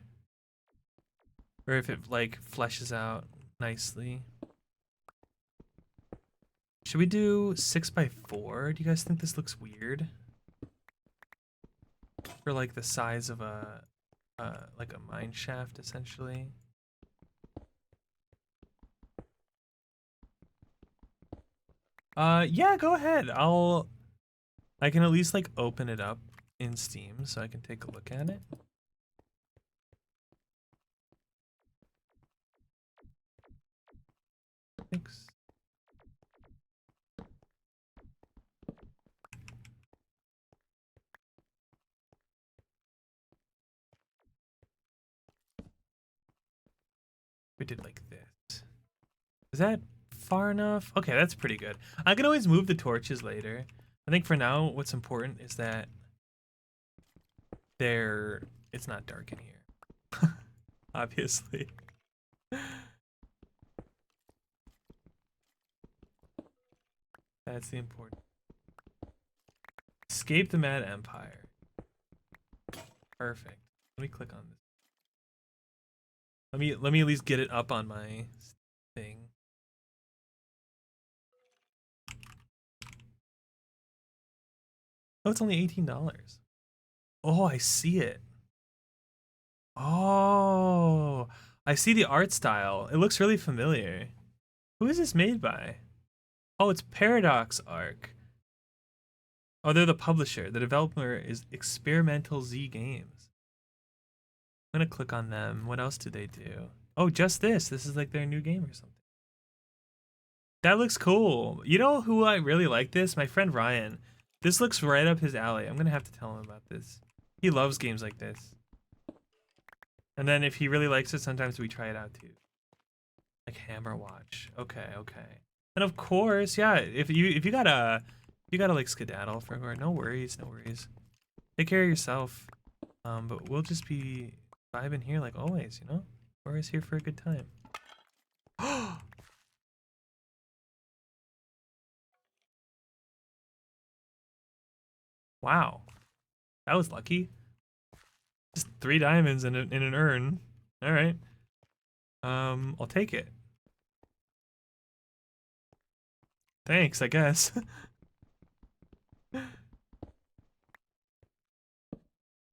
S1: Or if it like fleshes out nicely. Should we do 6x4? Do you guys think this looks weird? For like the size of a like a mine shaft essentially. Yeah, go ahead. I can at least like open it up in Steam so I can take a look at it. Thanks. We did like this. Is that far enough? Okay, that's pretty good. I can always move the torches later. I think for now, what's important is that it's not dark in here. Obviously. That's the important. Escape the Mad Empire. Perfect. Let me click on this. Let me at least get it up on my thing. Oh, it's only $18. Oh, I see it. Oh, I see the art style. It looks really familiar. Who is this made by? Oh, it's Paradox Arc. Oh, they're the publisher. The developer is Experimental Z Games. I'm gonna click on them. What else do they do? Oh, just this. This is like their new game or something. That looks cool. You know who I really like this? My friend Ryan. This looks right up his alley. I'm gonna have to tell him about this. He loves games like this. And then if he really likes it, sometimes we try it out too. Like Hammer Watch. Okay, okay. And of course, yeah, if you gotta like skedaddle for no worries, no worries. Take care of yourself. But we'll just be vibing here like always, you know? We're always here for a good time. Wow. That was lucky. Just 3 diamonds in an urn. Alright. I'll take it. Thanks, I guess.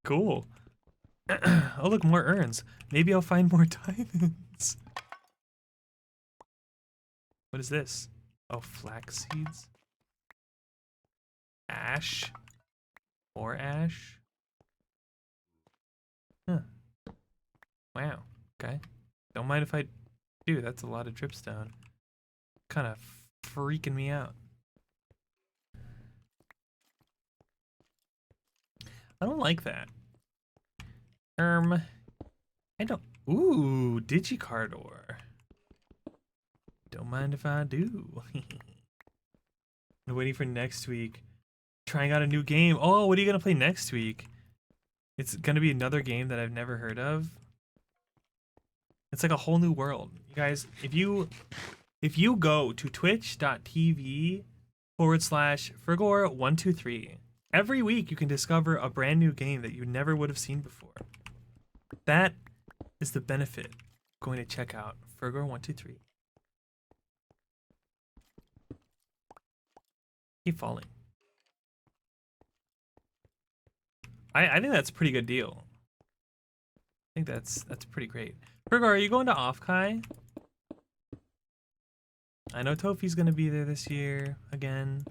S1: Cool. Oh, look, more urns. Maybe I'll find more diamonds. What is this? Oh, flax seeds. Ash. More ash. Huh. Wow. Okay. Don't mind if I do. That's a lot of dripstone. Kind of freaking me out. I don't like that. I don't. Ooh, Digicardor. Don't mind if I do. I'm waiting for next week. Trying out a new game. Oh, what are you gonna play next week? It's gonna be another game that I've never heard of. It's like a whole new world. You guys, if you go to twitch.tv/Fergor123, every week you can discover a brand new game that you never would have seen before. That is the benefit of going to check out Fergor123. Keep falling. I think that's a pretty good deal. I think that's pretty great. Fergor, are you going to Offkai? I know Tofi's gonna be there this year again.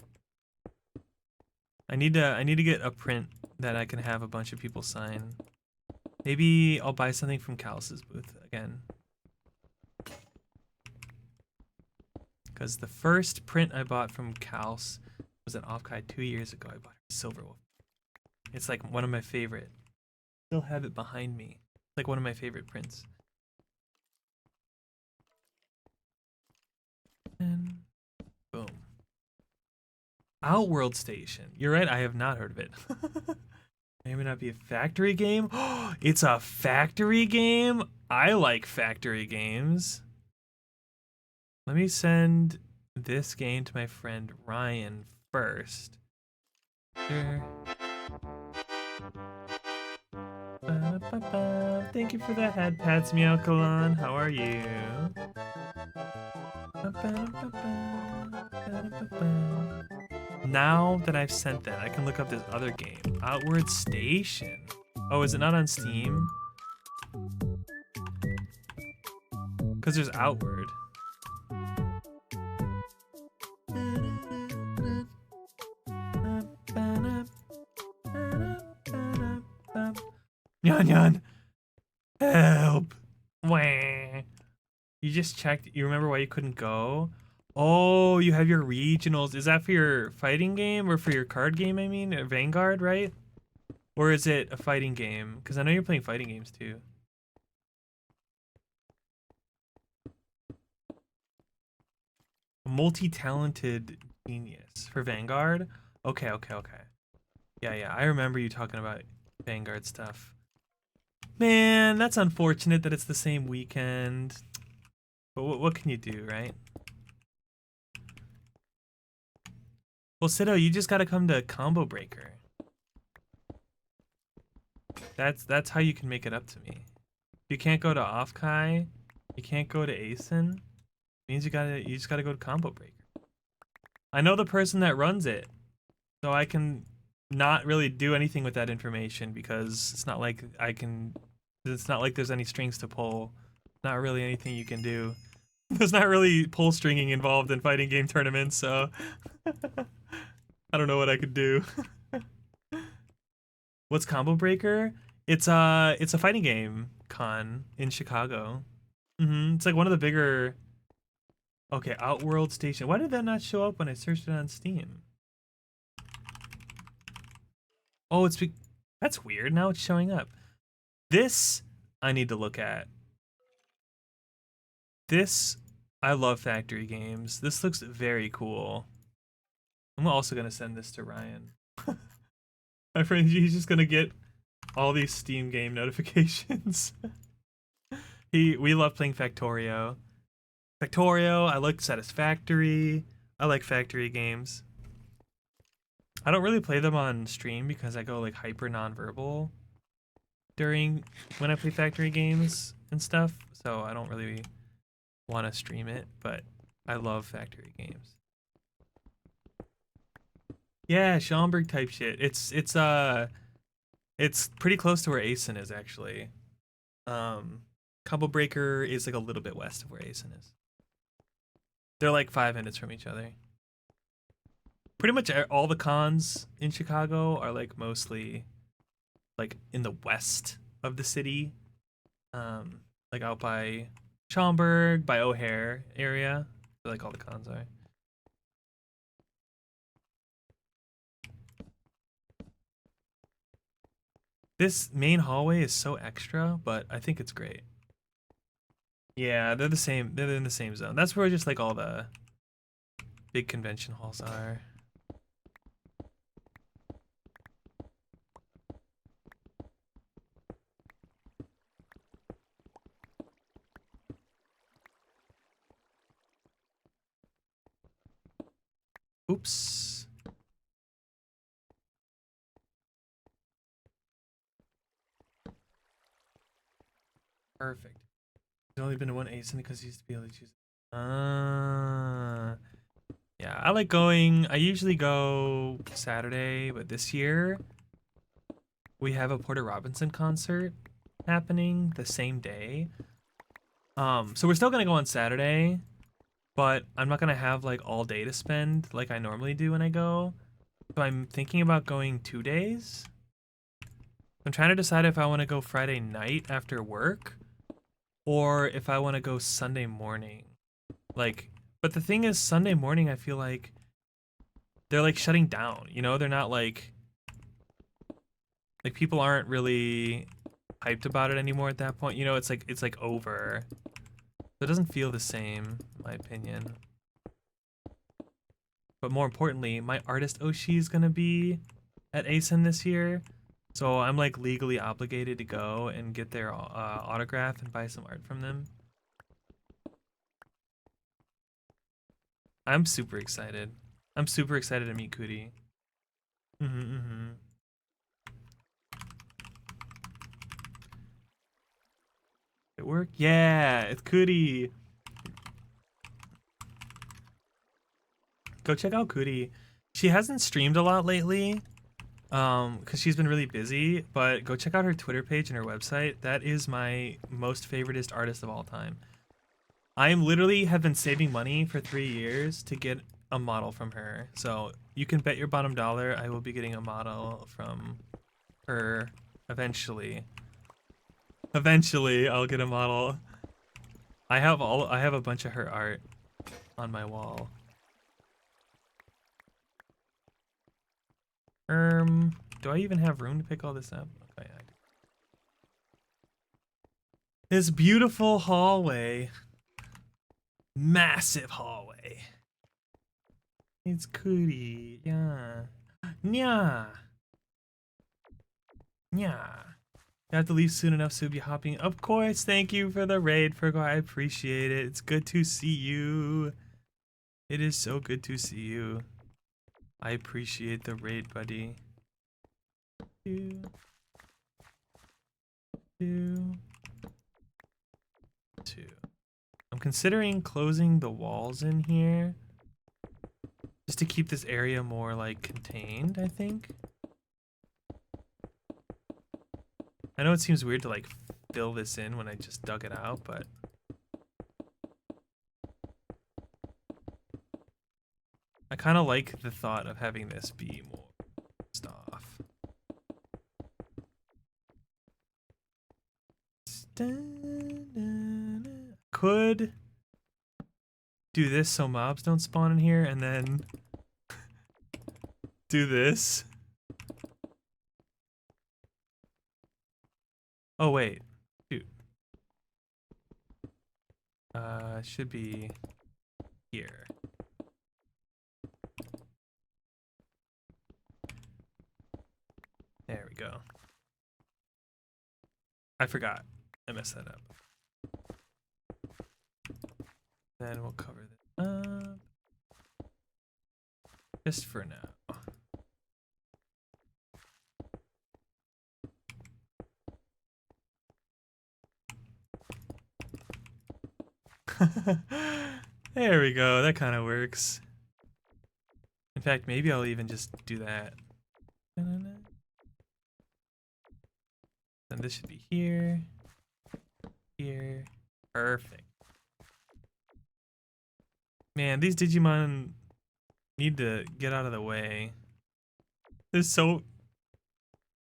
S1: I need to get a print that I can have a bunch of people sign. Maybe I'll buy something from Callus's booth again. Because the first print I bought from Callus was at Offkai 2 years ago. I bought Silverwolf. It's like one of my favorite. Still have it behind me. It's like one of my favorite prints. And boom. Outworld Station. You're right, I have not heard of it. Maybe not be a factory game. It's a factory game? I like factory games. Let me send this game to my friend Ryan first. Sure. Ba-da-ba-ba. Thank you for the head pats, Meowkalon. How are you? Now that I've sent that, I can look up this other game, Outward Station. Oh, is it not on Steam? Because there's Outward. Nyan Nyan! Help! Wah. You just checked. You remember why you couldn't go? Oh, you have your regionals. Is that for your fighting game or for your card game, I mean? Vanguard, right? Or is it a fighting game? Because I know you're playing fighting games too. Multi-talented genius for Vanguard? Okay. Yeah, I remember you talking about Vanguard stuff. Man, that's unfortunate that it's the same weekend. But what can you do, right? Well, Sido, you just gotta come to Combo Breaker. That's how you can make it up to me. You can't go to Offkai. You can't go to Asen. Means you just gotta go to Combo Breaker. I know the person that runs it, so I can not really do anything with that information because it's not like it's not like there's any strings to pull. Not really anything you can do. There's not really pull stringing involved in fighting game tournaments, so I don't know what I could do. What's Combo Breaker? It's a fighting game con in Chicago. It's like one of the bigger. Okay, Outworld Station. Why did that not show up when I searched it on Steam? Oh, that's weird. Now it's showing up. This I need to look at. This, I love factory games. This looks very cool. I'm also gonna send this to Ryan. My friend, he's just gonna get all these Steam game notifications. We love playing Factorio. I like Satisfactory. I like factory games. I don't really play them on stream because I go like hyper nonverbal when I play factory games and stuff. So I don't really want to stream it, but I love factory games. Yeah, Schaumburg type shit. It's pretty close to where Asen is actually. Combo Breaker is like a little bit west of where Asen is. They're like 5 minutes from each other. Pretty much all the cons in Chicago are like mostly like in the west of the city. Like out by Schaumburg, by O'Hare area. Like all the cons are. This main hallway is so extra, but I think it's great. Yeah, they're the same. They're in the same zone. That's where just like all the big convention halls are. Oops. Perfect. There's only been one Asen because he used to be able to choose. Yeah, I like going. I usually go Saturday, but this year we have a Porter Robinson concert happening the same day. So we're still gonna go on Saturday, but I'm not gonna have like all day to spend like I normally do when I go. So I'm thinking about going 2 days. I'm trying to decide if I want to go Friday night after work or if I want to go Sunday morning. Like, but the thing is, Sunday morning, I feel like they're like shutting down, you know? They're not like people aren't really hyped about it anymore at that point. You know, it's like over. It doesn't feel the same, in my opinion. But more importantly, my artist Oshi is gonna be at Asen this year. So I'm like legally obligated to go and get their autograph and buy some art from them. I'm super excited. I'm super excited to meet Cootie. It work? Yeah, it's Cootie. Go check out Cootie. She hasn't streamed a lot lately, because she's been really busy, but go check out her Twitter page and her website. That is my most favoritist artist of all time. I am literally have been saving money for 3 years to get a model from her. So you can bet your bottom dollar I will be getting a model from her eventually. Eventually, I'll get a model. I have a bunch of her art on my wall. Do I even have room to pick all this up? Okay, I do. This beautiful hallway. Massive hallway. It's Cootie. Yeah. Nya. Nya. You have to leave soon enough, so you'll be hopping. Of course, thank you for the raid, Fergo. I appreciate it. It's good to see you. It is so good to see you. I appreciate the raid, buddy. Two. I'm considering closing the walls in here just to keep this area more like contained, I think. I know it seems weird to like fill this in when I just dug it out, but I kind of like the thought of having this be more stuff. Could do this so mobs don't spawn in here, and then do this. Oh wait, shoot. Should be here. There we go. I forgot. I messed that up. Then we'll cover this up. Just for now. There we go. That kind of works. In fact, maybe I'll even just do that. And this should be here. Here. Perfect. Man, these Digimon need to get out of the way. They're so...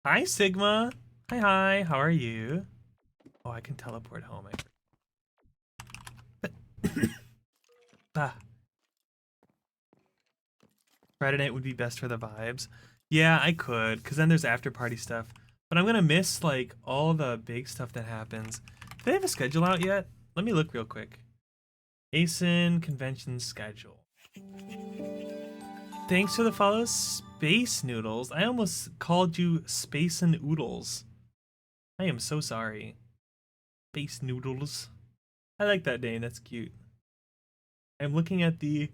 S1: Hi, Sigma. Hi. How are you? Oh, I can teleport home. Ah. Friday night would be best for the vibes. Yeah, I could, because then there's after party stuff. But I'm gonna miss like all the big stuff that happens. Do they have a schedule out yet? Let me look real quick. ASIN convention schedule. Thanks for the follow, Space Noodles. I almost called you Space and Oodles. I am so sorry. Space Noodles. I like that name, that's cute. I'm looking at the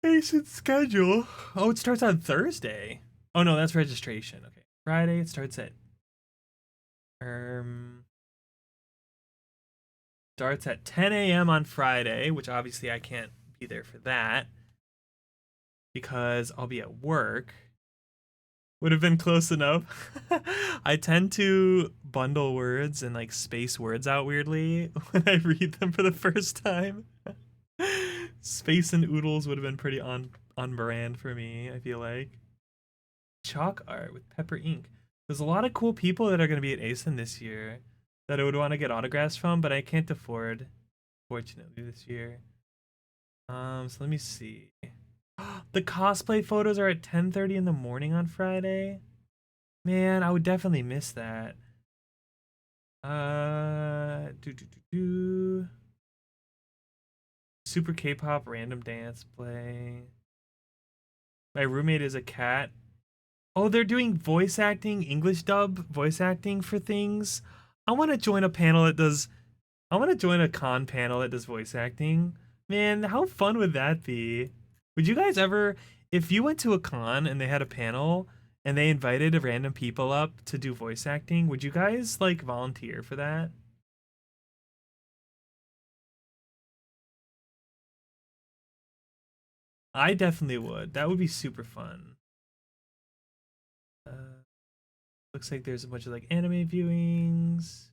S1: ASIN schedule. Oh, it starts on Thursday. Oh no, that's registration. Okay. Friday, it starts at starts at 10 a.m. on Friday, which obviously I can't be there for that because I'll be at work. Would have been close enough. I tend to bundle words and like space words out weirdly when I read them for the first time. Space and Oodles would have been pretty on brand for me, I feel like. Chalk art with pepper ink. There's a lot of cool people that are going to be at ASIN this year that I would want to get autographs from, but I can't afford, fortunately, this year. So let me see. The cosplay photos are at 10:30 in the morning on Friday. Man, I would definitely miss that. Super K-pop random dance play. My roommate is a cat. Oh, they're doing voice acting, English dub voice acting for things. I want to join a panel that does. I want to join a con panel that does voice acting Man, how fun would that be? Would you guys ever, if you went to a con and they had a panel and they invited random people up to do voice acting, would you guys like volunteer for that? I definitely would. That would be super fun. Looks like there's a bunch of like anime viewings.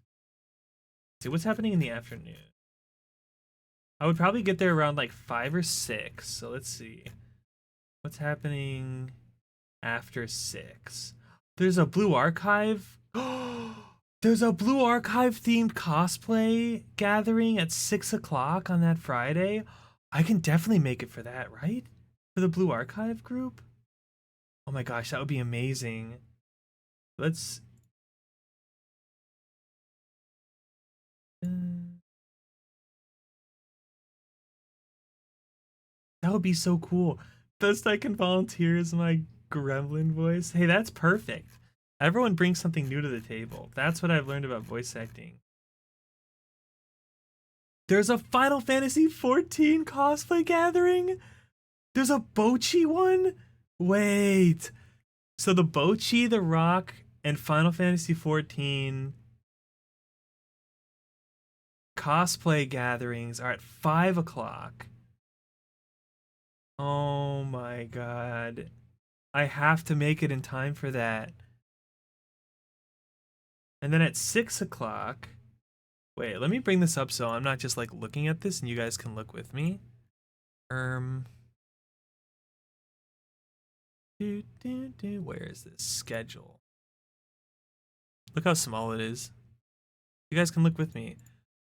S1: See what's happening in the afternoon. I would probably get there around like 5 or 6. So let's see. What's happening after 6? There's a Blue Archive. There's a Blue Archive themed cosplay gathering at 6 o'clock on that Friday. I can definitely make it for that, right? For the Blue Archive group? Oh my gosh, that would be amazing. Let's. That would be so cool. Best I can volunteer is my gremlin voice. Hey, that's perfect. Everyone brings something new to the table. That's what I've learned about voice acting. There's a Final Fantasy 14 cosplay gathering? There's a Bochi one? Wait. So the Bochi, the Rock, and Final Fantasy 14 cosplay gatherings are at 5 o'clock. Oh my god. I have to make it in time for that. And then at 6 o'clock. Wait, let me bring this up so I'm not just like looking at this and you guys can look with me. Where is this schedule? Look how small it is. You guys can look with me.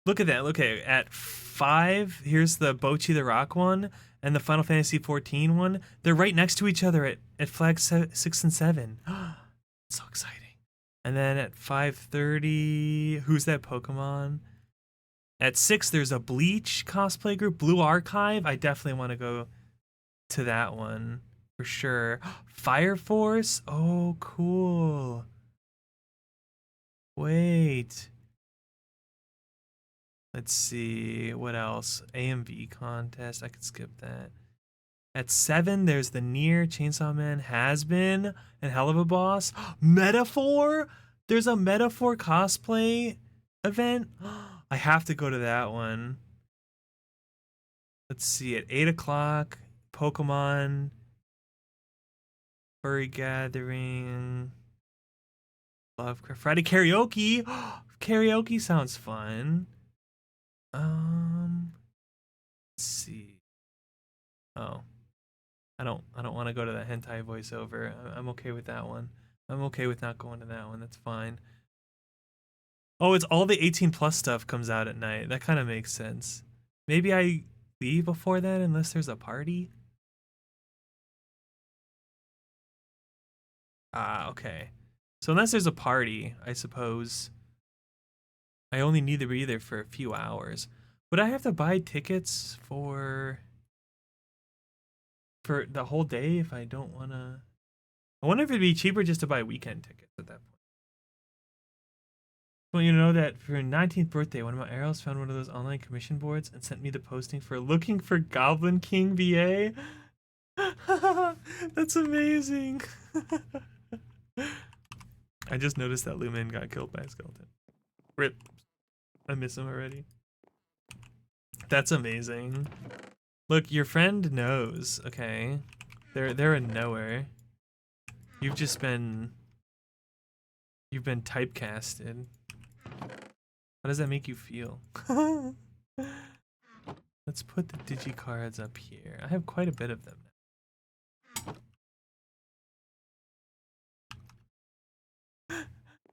S1: Look at that. Okay, at 5, here's the Bochi the Rock one and the Final Fantasy 14 one. They're right next to each other at flag 6 and 7. So exciting. And then at 5:30, who's that Pokemon? At 6, there's a Bleach cosplay group, Blue Archive. I definitely want to go to that one for sure. Fire Force. Oh, cool. Wait. Let's see. What else? AMV contest. I could skip that. At 7, there's the Nier, Chainsaw Man, Has Been, and Hell of a Boss. Metaphor? There's a Metaphor cosplay event. I have to go to that one. Let's see. At 8 o'clock, Pokemon, Furry Gathering, Lovecraft, Friday Karaoke. Karaoke sounds fun. Let's see. Oh. I don't want to go to that hentai voiceover. I'm okay with that one. I'm okay with not going to that one. That's fine. Oh, it's all the 18 plus stuff comes out at night. That kind of makes sense. Maybe I leave before that unless there's a party. Ah, okay. So unless there's a party, I suppose I only need to be there for a few hours. Would I have to buy tickets for the whole day if I don't want to? I wonder if it'd be cheaper just to buy weekend tickets at that point. Well, you know that for your 19th birthday, one of my arrows found one of those online commission boards and sent me the posting for looking for Goblin King VA. That's amazing. I just noticed that Lumen got killed by a skeleton. Rip. I miss him already. That's amazing. Look, your friend knows, okay? They're a knower. You've typecasted. How does that make you feel? Let's put the digicards up here. I have quite a bit of them now.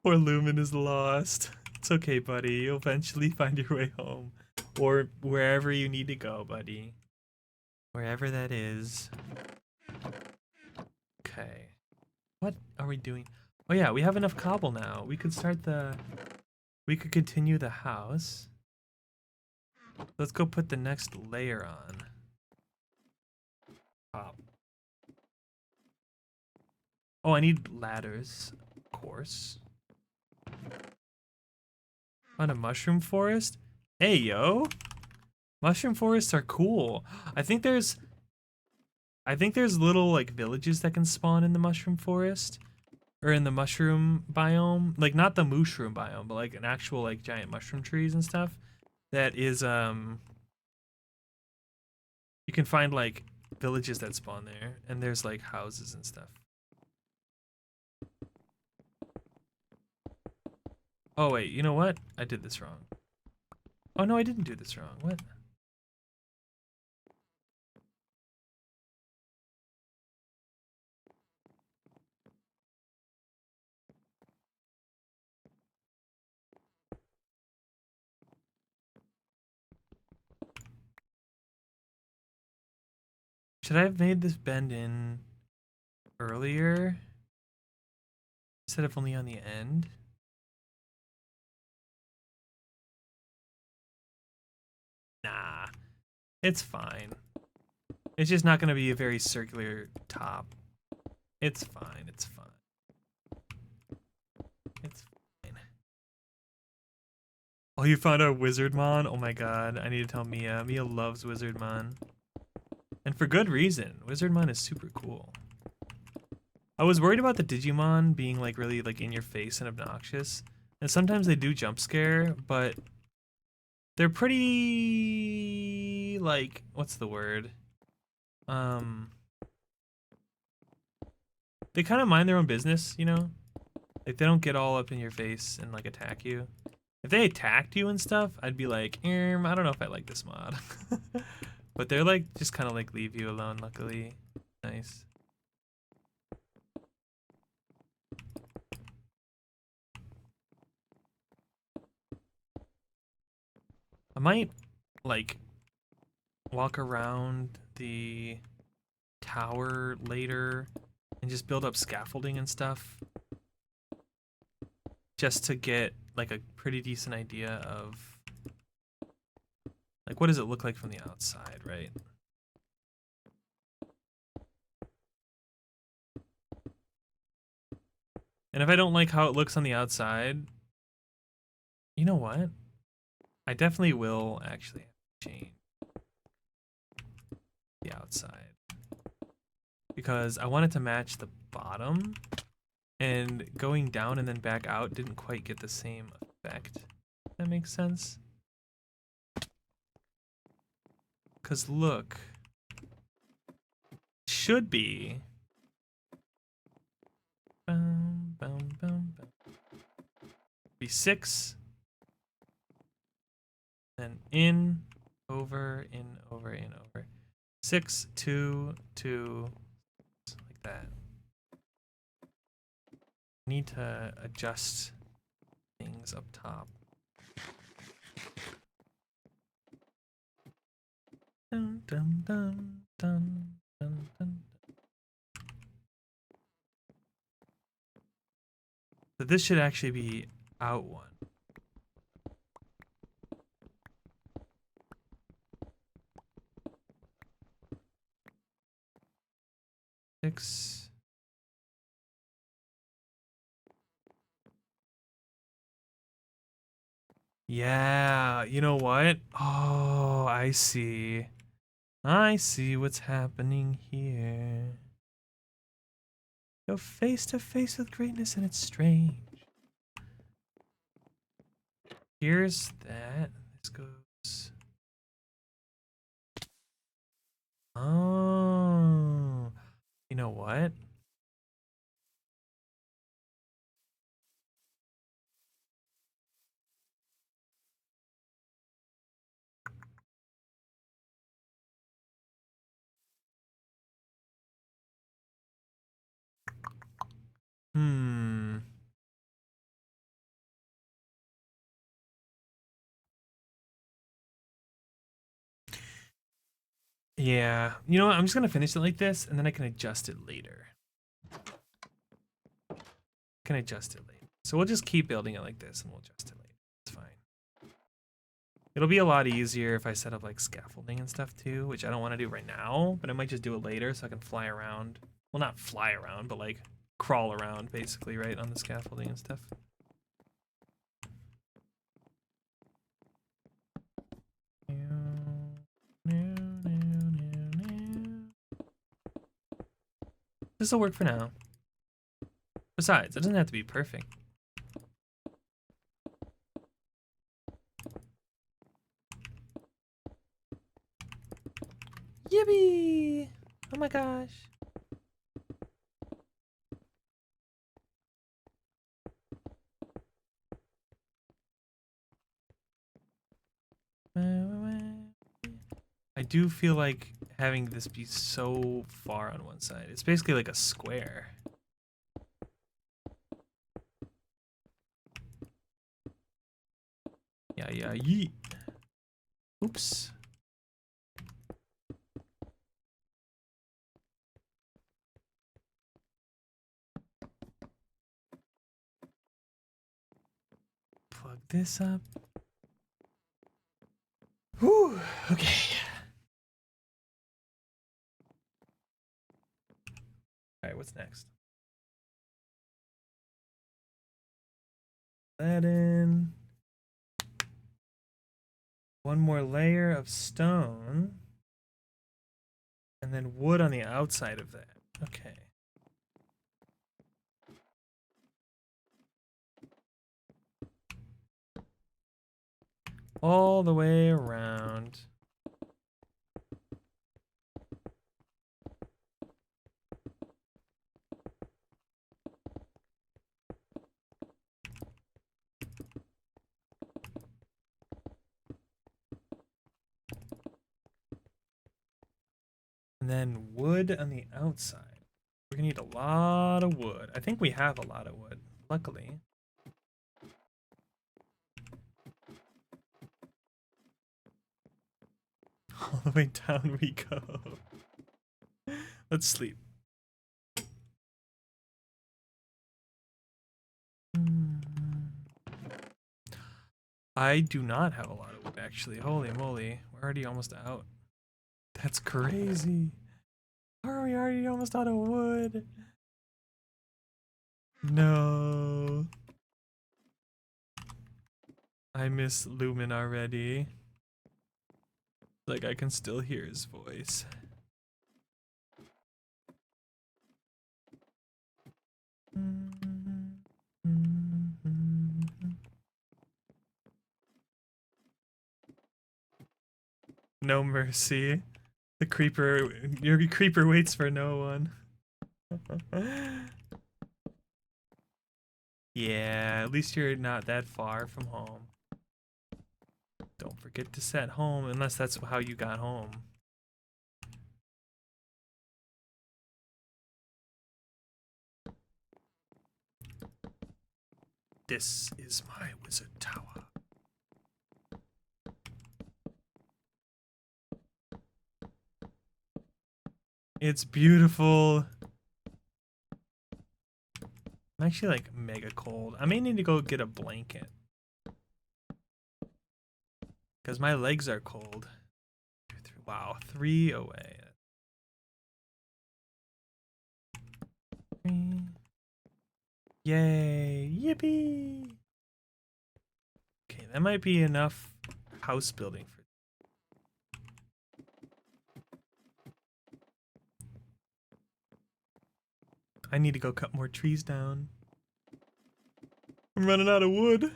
S1: Poor Lumen is lost. It's okay, buddy. You'll eventually find your way home. Or wherever you need to go, buddy. Wherever that is. Okay. What are we doing? Oh yeah, we have enough cobble now. We could continue the house. Let's go put the next layer on. Oh, I need ladders, of course. On a mushroom forest? Hey, yo. Mushroom forests are cool. I think there's little like villages that can spawn in the mushroom forest or in the mushroom biome, like not the mushroom biome, but like an actual like giant mushroom trees and stuff. That is you can find like villages that spawn there, and there's like houses and stuff. Oh wait, you know what? I did this wrong. Oh no, I didn't do this wrong. What? Should I have made this bend in earlier instead of only on the end? Nah, it's fine. It's just not going to be a very circular top. It's fine. It's fine. It's fine. Oh, you found out Wizardmon? Oh my god, I need to tell Mia. Mia loves Wizardmon. And for good reason. Wizardmon is super cool. I was worried about the Digimon being like really like in your face and obnoxious. And sometimes they do jump scare, but they're pretty like, what's the word? They kind of mind their own business, you know? Like they don't get all up in your face and like attack you. If they attacked you and stuff, I'd be like, I don't know if I like this mod. But they're like just kind of like leave you alone, luckily. Nice. I might like walk around the tower later and just build up scaffolding and stuff just to get like a pretty decent idea of like what does it look like from the outside, right? And if I don't like how it looks on the outside, you know what? I definitely will actually change the outside because I want it to match the bottom, and going down and then back out didn't quite get the same effect. That makes sense. Cause look, should be be 6, then in, over, 6, 2, 2, like that. Need to adjust things up top. Dun, dun, dun, dun, dun, dun. So this should actually be out 1. Six. Yeah, you know what? Oh, I see. I see what's happening here. Go face to face with greatness and it's strange. Here's that. This goes. Oh, you know what? Hmm. Yeah. You know what? I'm just gonna finish it like this, and then I can adjust it later. So we'll just keep building it like this, and we'll adjust it later. It's fine. It'll be a lot easier if I set up like scaffolding and stuff too, which I don't want to do right now, but I might just do it later so I can fly around. Well, not fly around, but like crawl around basically, right, on the scaffolding and stuff. This'll work for now. Besides, it doesn't have to be perfect. Yippee! Oh my gosh. I do feel like having this be so far on one side. It's basically like a square. Yeah, yeet. Oops. Plug this up. Whew, okay. Alright, what's next? That in. One more layer of stone. And then wood on the outside of that. Okay. All the way around. And then wood on the outside. We're gonna need a lot of wood. I think we have a lot of wood, luckily. All the way down we go. Let's sleep. I do not have a lot of wood, actually. Holy moly. We're already almost out. That's crazy. Are we already almost out of wood? No. I miss Lumen already. Like I can still hear his voice. No mercy. The creeper, your creeper waits for no one. Yeah, at least you're not that far from home. Don't forget to set home, unless that's how you got home. This is my wizard tower. It's beautiful. I'm actually like mega cold. I may need to go get a blanket. Because my legs are cold. Wow, 3 away. 3. Yay, yippee. Okay, that might be enough house building for. I need to go cut more trees down. I'm running out of wood.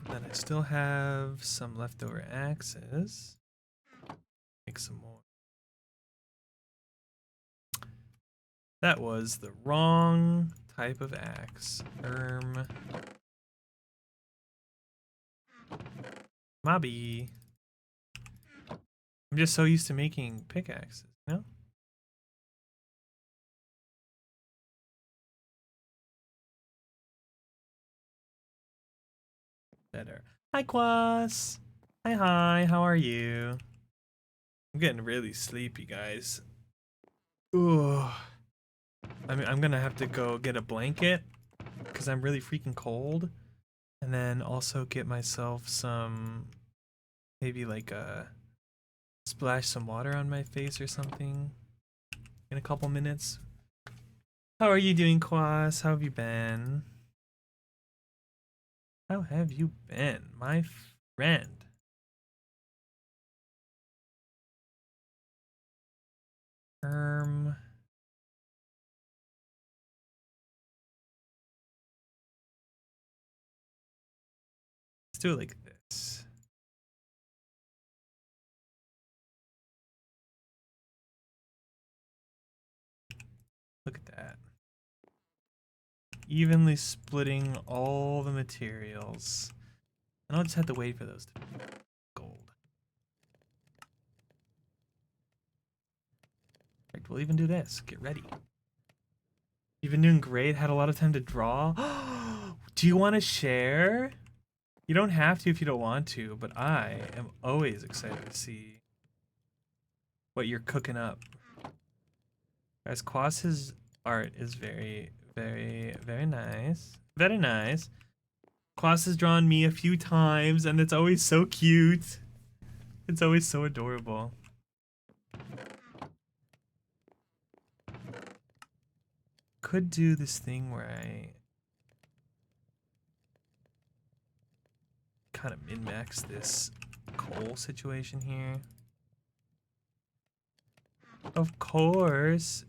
S1: Then I still have some leftover axes. Make some more. That was the wrong type of axe. Mobby. I'm just so used to making pickaxes, you know? Better. Hi, Quas. Hi, how are you? I'm getting really sleepy, guys. Ooh. I'm gonna have to go get a blanket because I'm really freaking cold. And then also get myself some, maybe like splash some water on my face or something in a couple minutes. How are you doing, Quas? How have you been? How have you been, my friend? Let's do it like this. Look at that. Evenly splitting all the materials. And I'll just have to wait for those to be gold. Right, we'll even do this. Get ready. You've been doing great. Had a lot of time to draw. Do you want to share? You don't have to if you don't want to, but I am always excited to see what you're cooking up. Guys, Quas's art is very, very, very nice. Very nice. Quas has drawn me a few times, and it's always so cute. It's always so adorable. Could do this thing where I kind of min-max this coal situation here. Of course.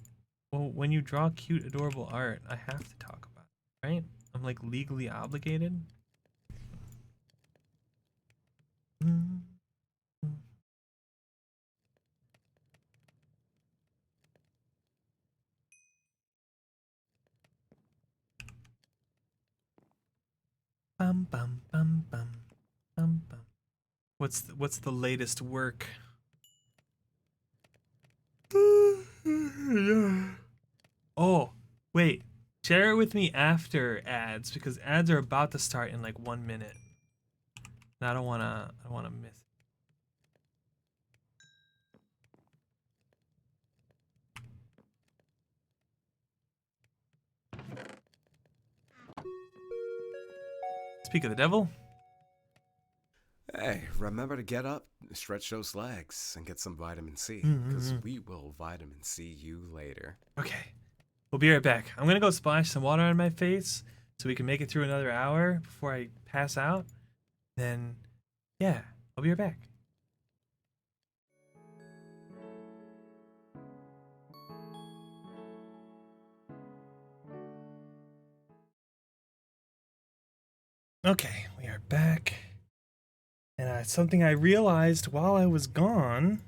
S1: Well, when you draw cute, adorable art, I have to talk about it, right? I'm like legally obligated. Bum bum bum bum bum bum. What's the latest work? Oh, wait. Share it with me after ads because ads are about to start in like 1 minute. And I don't wanna miss. Speak of the devil.
S2: Hey, remember to get up, stretch those legs, and get some vitamin C, because we will vitamin C you later.
S1: Okay. We'll be right back. I'm gonna go splash some water on my face so we can make it through another hour before I pass out. Then, yeah, I'll be right back. Okay, we are back. And something I realized while I was gone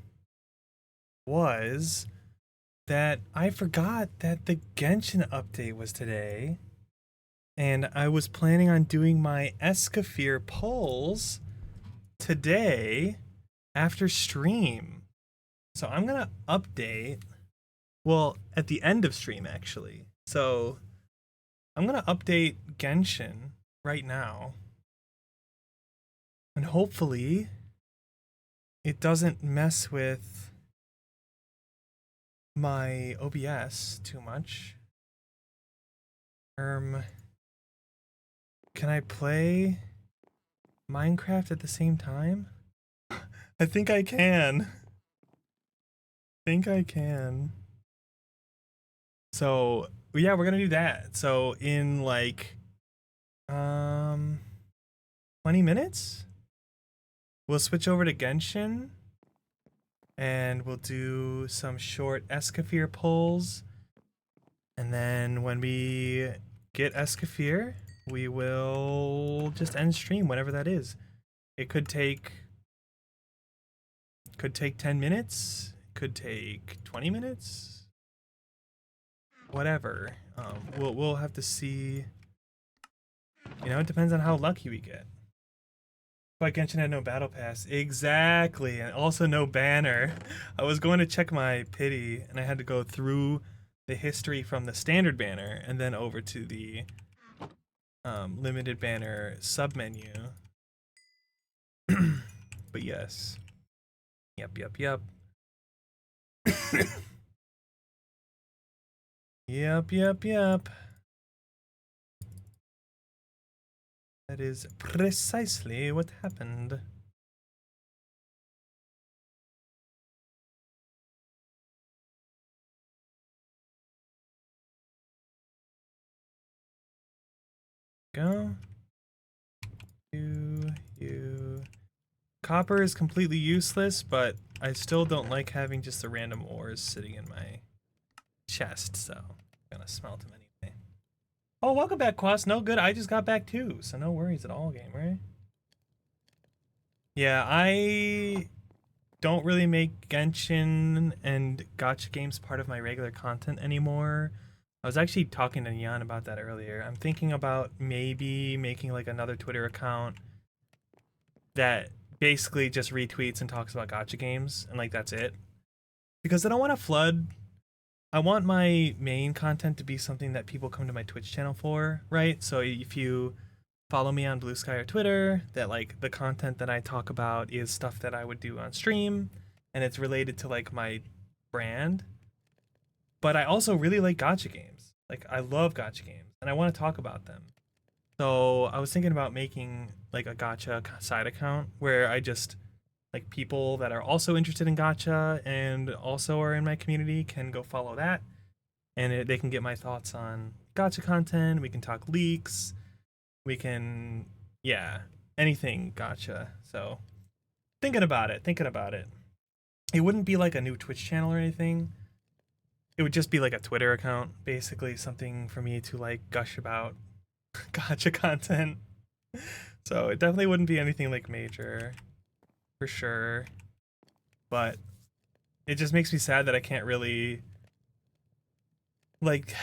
S1: was that I forgot that the Genshin update was today. And I was planning on doing my Escafir polls today after stream. So I'm going to update, well, at the end of stream actually. So I'm going to update Genshin right now. And hopefully it doesn't mess with my OBS too much. Can I play Minecraft at the same time? I think I can. So, yeah, we're gonna do that. So in like 20 minutes, we'll switch over to Genshin and we'll do some short Escafir polls. And then when we get Escafir, we will just end stream whenever that is. It could take 10 minutes, could take 20 minutes, whatever. We'll have to see. You know, it depends on how lucky we get. But Genshin had no battle pass. Exactly, and also no banner. I was going to check my pity, and I had to go through the history from the standard banner and then over to the limited banner submenu. But yes. Yep. Yep. That is precisely what happened. Go. You. Copper is completely useless, but I still don't like having just the random ores sitting in my chest, so I'm gonna smelt them anyway. Oh, welcome back, Quas. No good. I just got back too, so no worries at all, game, right? Yeah, I don't really make Genshin and gacha games part of my regular content anymore. I was actually talking to Yan about that earlier. I'm thinking about maybe making like another Twitter account that basically just retweets and talks about gacha games, and like that's it. Because I don't want to flood. I want my main content to be something that people come to my Twitch channel for, right? So if you follow me on Blue Sky or Twitter, that like the content that I talk about is stuff that I would do on stream, and it's related to like my brand. But I also really like gacha games. Like I love gacha games, and I want to talk about them. So I was thinking about making like a gacha side account where I just like people that are also interested in gacha and also are in my community can go follow that, and they can get my thoughts on gacha content. We can talk leaks. We can, yeah, anything gacha. So thinking about it, thinking about it. It wouldn't be like a new Twitch channel or anything. It would just be like a Twitter account, basically something for me to like gush about gacha content. So it definitely wouldn't be anything like major, for sure. But it just makes me sad that I can't really like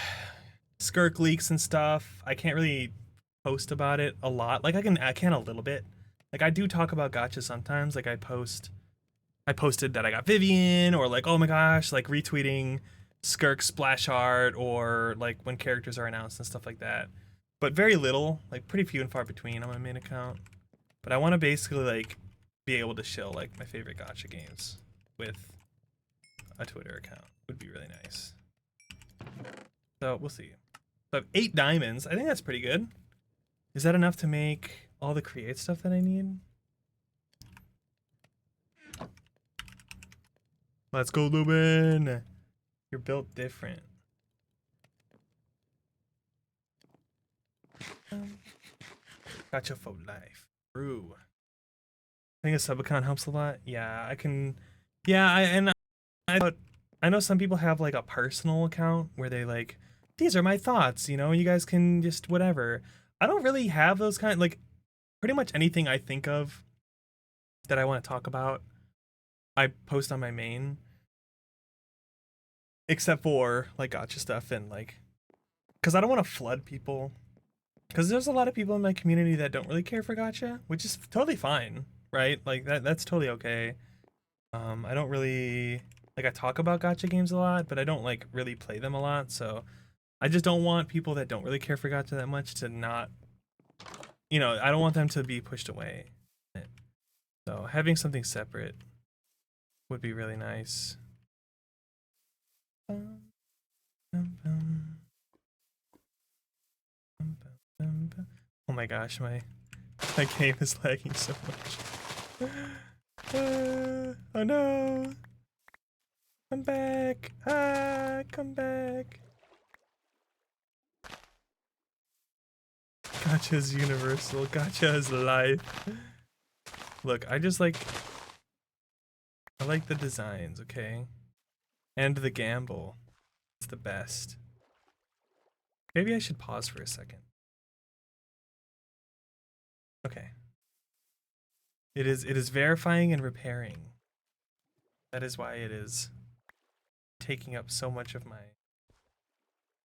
S1: skirk leaks and stuff. I can't really post about it a lot. Like I can a little bit. Like I do talk about gacha sometimes. Like I posted that I got Vivian, or like, oh my gosh, like retweeting skirk splash art, or like when characters are announced and stuff like that. But very little, like pretty few and far between on my main account. But I want to basically like be able to show like my favorite gacha games with a Twitter account. Would be really nice. So we'll see. So I have 8 diamonds. I think that's pretty good. Is that enough to make all the create stuff that I need? Let's go, Lubin. You're built different. Gotcha for life. True. I think a sub account helps a lot. Yeah, I can. Yeah, I know some people have like a personal account where they like, these are my thoughts. You know, you guys can just whatever. I don't really have those like pretty much anything I think of that I want to talk about, I post on my main. Except for like gacha stuff and like, because I don't want to flood people. Because there's a lot of people in my community that don't really care for gacha, which is totally fine, right? Like that's totally okay. I don't really like, I talk about gacha games a lot, but I don't like really play them a lot. So I just don't want people that don't really care for gacha that much to not, you know, I don't want them to be pushed away. So having something separate would be really nice. Oh my gosh, my game is lagging so much. Oh no! Come back! Come back! Gacha is universal. Gacha is life. Look, I like the designs, okay? And the gamble. It's the best. Maybe I should pause for a second. Okay. It is verifying and repairing. That is why it is taking up so much of my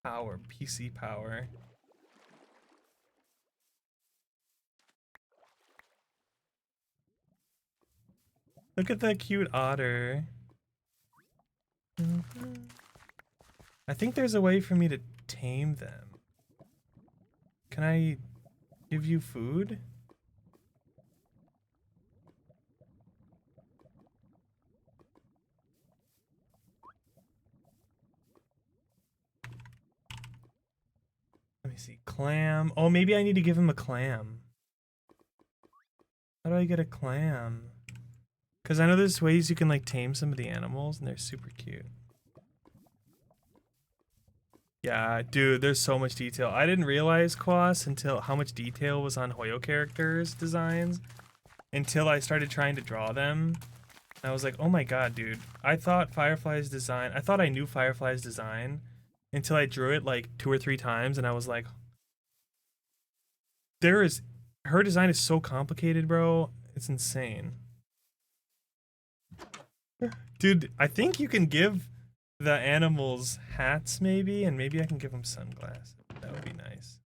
S1: power, PC power. Look at that cute otter. I think there's a way for me to tame them. Can I give you food? Let me see. Clam. Oh, maybe I need to give him a clam. How do I get a clam? Because I know there's ways you can like tame some of the animals and they're super cute. Yeah, dude, there's so much detail. I didn't realize, Quas, until how much detail was on Hoyo characters' designs until I started trying to draw them. And I was like, oh my god, dude. I thought I knew Firefly's design until I drew it like 2 or 3 times, and I was like, her design is so complicated, bro. It's insane. Dude, I think you can give the animals hats maybe, and maybe I can give them sunglasses. That would be nice.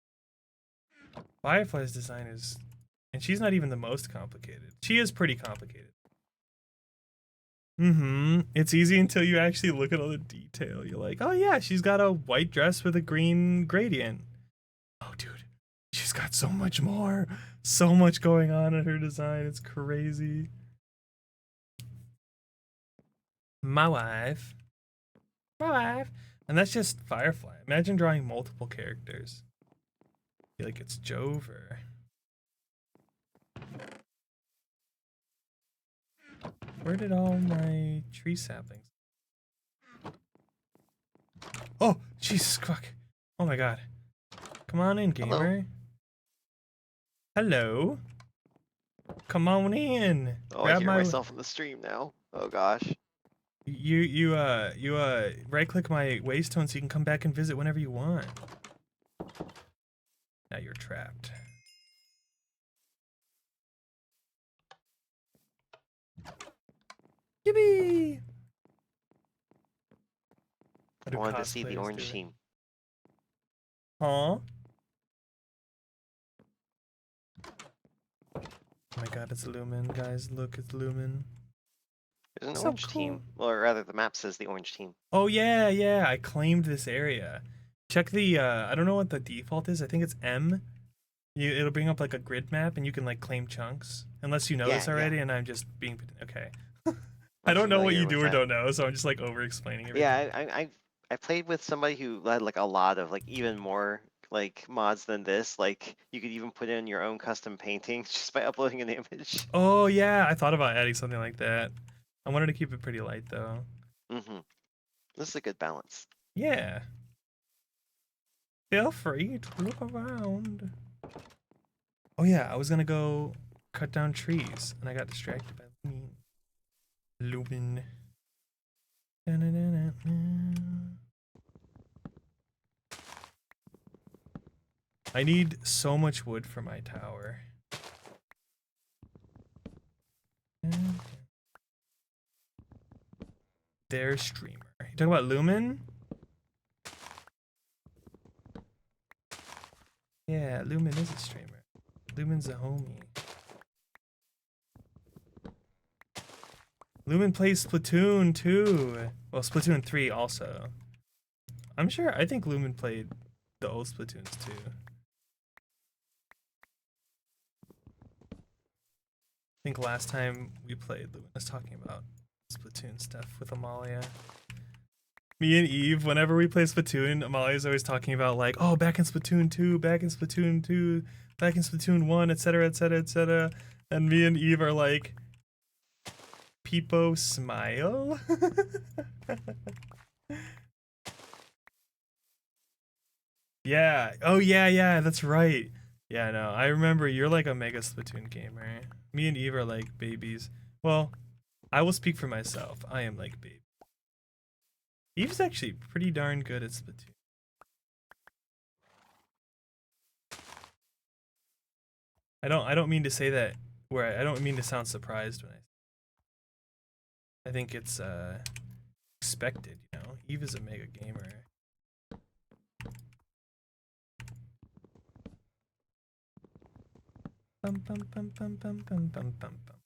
S1: Firefly's design is, and she's not even the most complicated. She is pretty complicated. It's easy until you actually look at all the detail. You're like, oh yeah, she's got a white dress with a green gradient. Oh dude, she's got so much more. So much going on in her design. It's crazy. My wife. My wife. And that's just Firefly. Imagine drawing multiple characters. I feel like it's Jove or... Where did all my tree saplings? Oh, Jesus fuck. Oh my god. Come on in, gamer. Hello. Come on in.
S3: Oh,
S1: Grab
S3: I hear
S1: my...
S3: myself in the stream now. Oh gosh.
S1: You right click my waystone so you can come back and visit whenever you want. Now you're trapped. Yippee!
S3: I wanted to see the orange team.
S1: Huh? Oh my god, it's Lumen, guys. Look, it's Lumen.
S3: There's an
S1: So
S3: orange team.
S1: cool.
S3: Or rather, the map says the orange team.
S1: Oh yeah, yeah, I claimed this area. Check the, I don't know what the default is. I think it's M. It'll bring up like a grid map and you can like claim chunks. Unless you know this already and I'm just being, okay. I don't know what you do or don't know, so I'm just like over explaining everything.
S3: Yeah, I played with somebody who had like a lot of like even more like mods than this. Like you could even put in your own custom paintings just by uploading an image.
S1: Oh yeah, I thought about adding something like that. I wanted to keep it pretty light though.
S3: This is a good balance.
S1: Yeah. Feel free to look around. Oh yeah, I was gonna go cut down trees and I got distracted by Lumen. I need so much wood for my tower. There's streamer. You talking about Lumen? Yeah, Lumen is a streamer. Lumen's a homie. Lumen plays Splatoon 2. Well, Splatoon 3 also. I think Lumen played the old Splatoons too. I think last time we played, Lumen was talking about Splatoon stuff with Amalia. Me and Eve, whenever we play Splatoon, Amalia's always talking about like, oh, back in Splatoon 2, back in Splatoon 2, back in Splatoon 1, etc, etc, etc. And me and Eve are like, Peepo smile? Yeah. Oh, yeah, yeah, that's right. Yeah, no, I remember you're like a mega Splatoon gamer. Me and Eve are like babies. Well, I will speak for myself. I am like baby. Eve's actually pretty darn good at Splatoon. I don't mean to say that I don't mean to sound surprised when I think it's expected, you know. Eve is a mega gamer. Bum bum bum bum bum bum bum bum bum.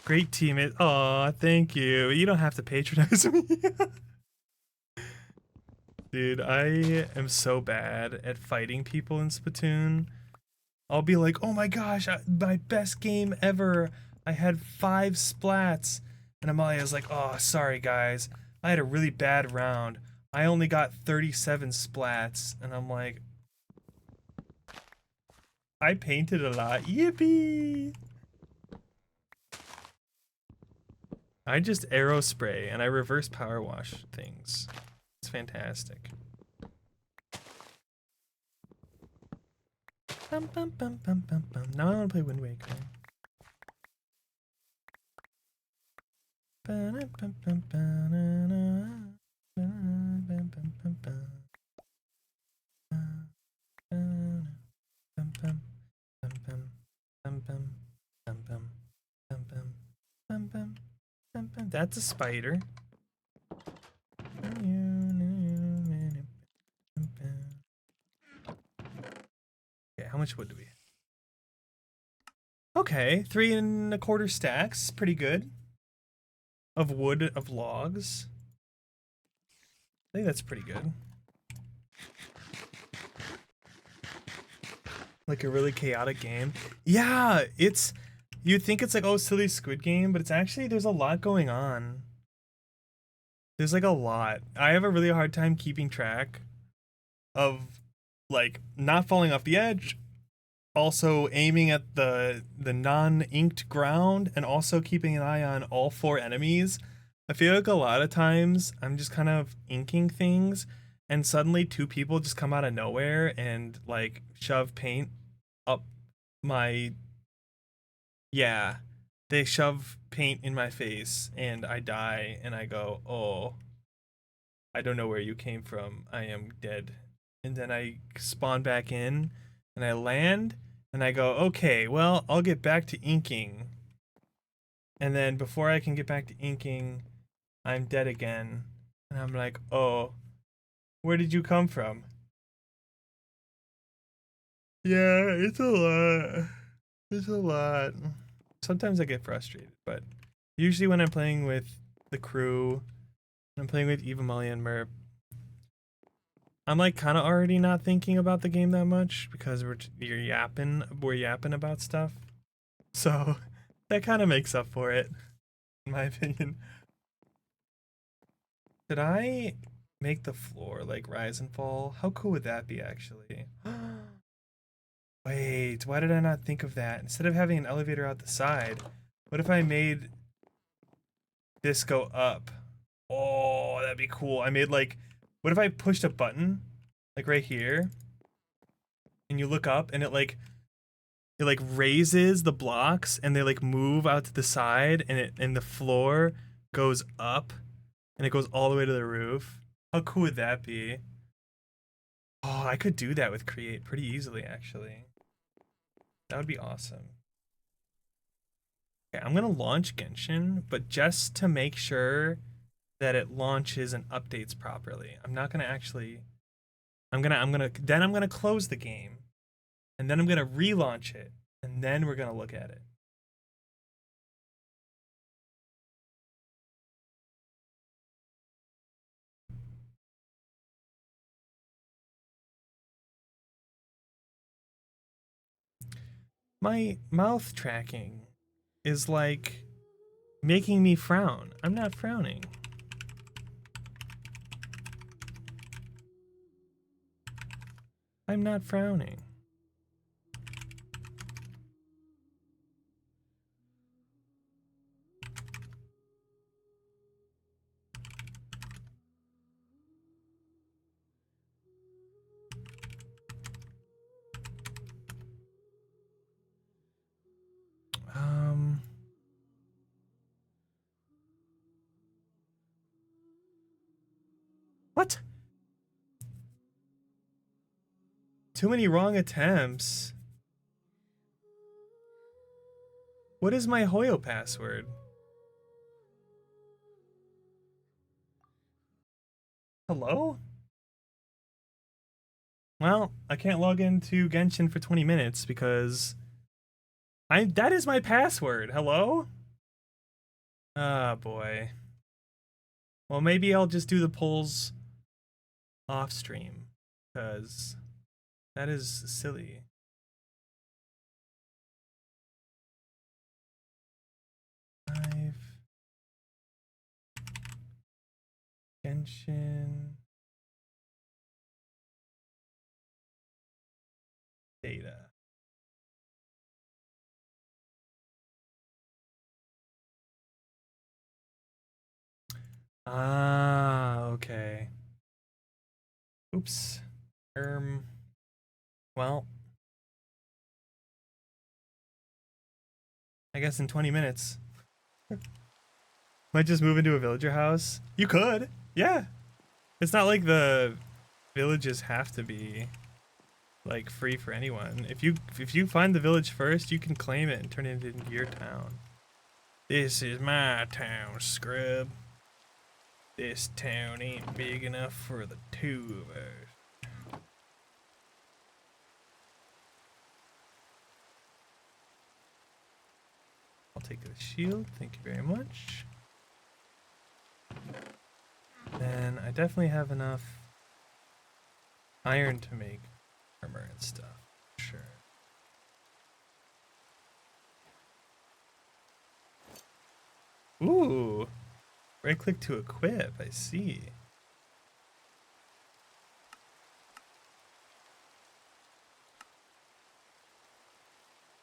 S1: Great teammate. Aw, thank you. You don't have to patronize me. Dude, I am so bad at fighting people in Splatoon. I'll be like, oh my gosh, my best game ever. I had 5 splats. And Amalia's like, oh, sorry guys. I had a really bad round. I only got 37 splats. And I'm like, I painted a lot. Yippee! I just arrow spray and I reverse power wash things. It's fantastic. Bum, bum, bum, bum, bum, bum. Now I want to play Wind Waker. That's a spider. Okay, how much wood do we have? Okay, 3¼ stacks. Pretty good. Of wood, of logs. I think that's pretty good. Like a really chaotic game. Yeah, it's... You'd think it's like, oh, silly Squid Game, but it's actually, there's a lot going on. There's like a lot. I have a really hard time keeping track of, like, not falling off the edge, also aiming at the non-inked ground, and also keeping an eye on all 4 enemies. I feel like a lot of times I'm just kind of inking things, and suddenly 2 people just come out of nowhere and like shove paint up my... Yeah, they shove paint in my face and I die and I go, oh, I don't know where you came from. I am dead. And then I spawn back in and I land and I go, okay, well, I'll get back to inking. And then before I can get back to inking, I'm dead again. And I'm like, oh, where did you come from? Yeah, it's a lot. It's a lot. Sometimes I get frustrated, but usually when I'm playing with the crew, when I'm playing with Eva, Molly, and Merp, I'm like kind of already not thinking about the game that much because we're yapping about stuff. So that kind of makes up for it, in my opinion. Did I make the floor like rise and fall? How cool would that be, actually? Wait, why did I not think of that? Instead of having an elevator out the side, what if I made this go up? Oh, that'd be cool. I made like, what if I pushed a button, like right here, and you look up and it like raises the blocks and they like move out to the side and the floor goes up and it goes all the way to the roof. How cool would that be? Oh, I could do that with Create pretty easily, actually. That would be awesome. Okay, I'm gonna launch Genshin, but just to make sure that it launches and updates properly. I'm not gonna actually. I'm gonna close the game, and then I'm gonna relaunch it, and then we're gonna look at it. My mouth tracking is like making me frown. I'm not frowning. I'm not frowning. Um, what? Too many wrong attempts. What is my Hoyo password? Hello? Well, I can't log into Genshin for 20 minutes because that is my password. Hello? Ah, boy. Well, maybe I'll just do the polls off stream because that is silly. Live Genshin data. Ah, okay. Oops. Well, I guess in 20 minutes. Might just move into a villager house. You could. Yeah. It's not like the villages have to be like free for anyone. If you find the village first, you can claim it and turn it into your town. This is my town, scrub. This town ain't big enough for the two of us. I'll take the shield, thank you very much. Then I definitely have enough iron to make armor and stuff. Sure. Ooh. Right click to equip, I see.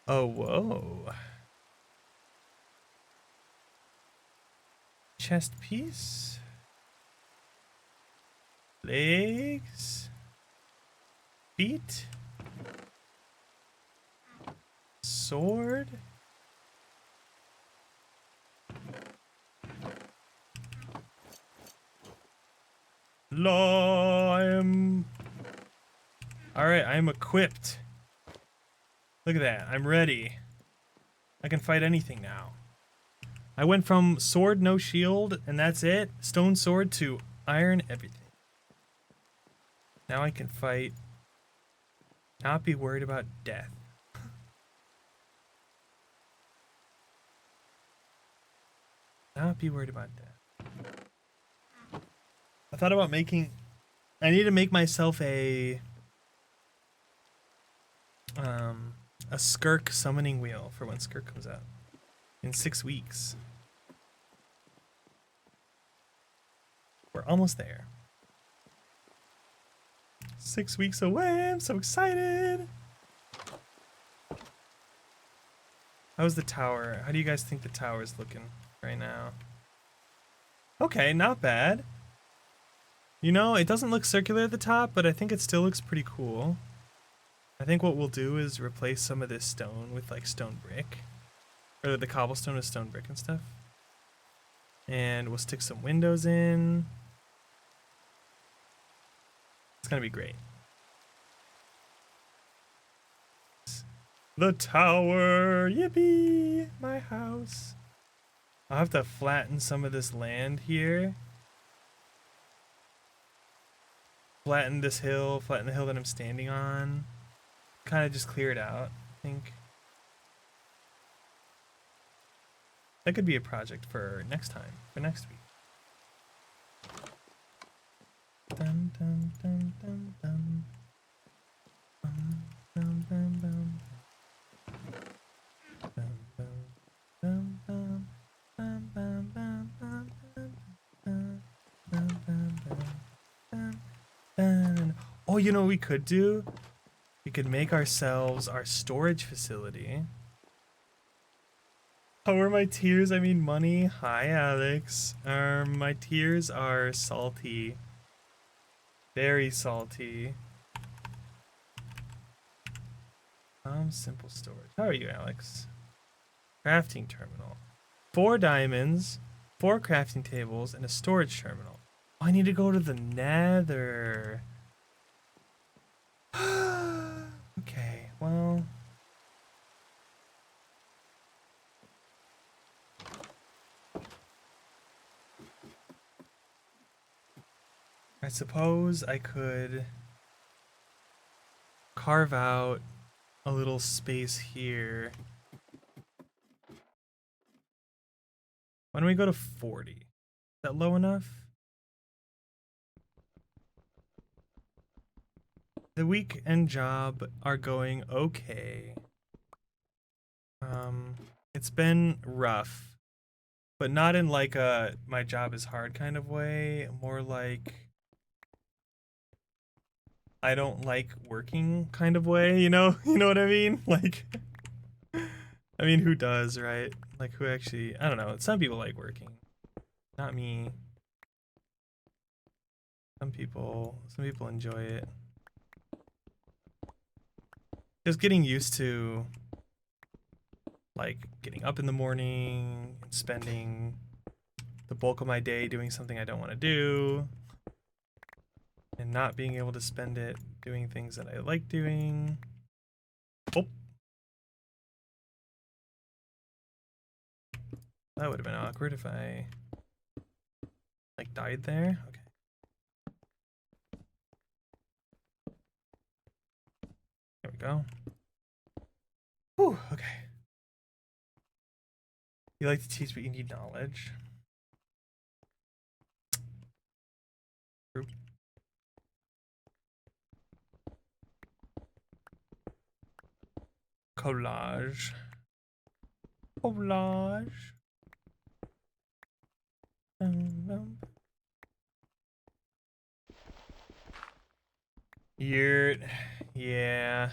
S1: Oh, whoa. Chest piece. Legs. Feet. Sword. I'm... Alright, I'm equipped. Look at that, I'm ready. I can fight anything now. I went from sword, no shield, and that's it, stone sword, to iron everything. Now I can fight, not be worried about death. Not be worried about death. I thought about making... I need to make myself a Skirk summoning wheel for when Skirk comes out. In 6 weeks. We're almost there. 6 weeks away, I'm so excited! How's the tower? How do you guys think the tower is looking right now? Okay, not bad. You know, it doesn't look circular at the top, but I think it still looks pretty cool. I think what we'll do is replace some of this stone with like stone brick. Or the cobblestone with stone brick and stuff. And we'll stick some windows in. It's gonna be great. The tower! Yippee! My house. I'll have to flatten some of this land here. Flatten this hill, flatten the hill that I'm standing on. Kind of just clear it out, I think. That could be a project for next time, for next week. Dun, dun, dun, dun, dun. Dun, dun, dun, dun. Dun, dun, dun, dun. Dun, dun, dun, dun, dun, dun, dun, dun, dun, dun. Oh, you know what we could do? We could make ourselves our storage facility. How are my tears? I mean money. Hi, Alex. My tears are salty. Very salty. Simple storage. How are you, Alex? Crafting terminal. 4 diamonds, 4 crafting tables, and a storage terminal. Oh, I need to go to the Nether. Okay, well... I suppose I could carve out a little space here. Why don't we go to 40? Is that low enough? The weekend job are going okay. It's been rough, but not in like a my job is hard kind of way, more like I don't like working kind of way, you know? You know what I mean? Like, I mean, who does, right? Like, who actually, I don't know. Some people like working. Not me. Some people enjoy it. Just getting used to like getting up in the morning and spending the bulk of my day doing something I don't want to do, and not being able to spend it doing things that I like doing. Oh. That would have been awkward if I like died there. Okay. There we go. Whew, okay. You like to teach, but you need knowledge. True. Collage. Collage. Yurt. Yeah.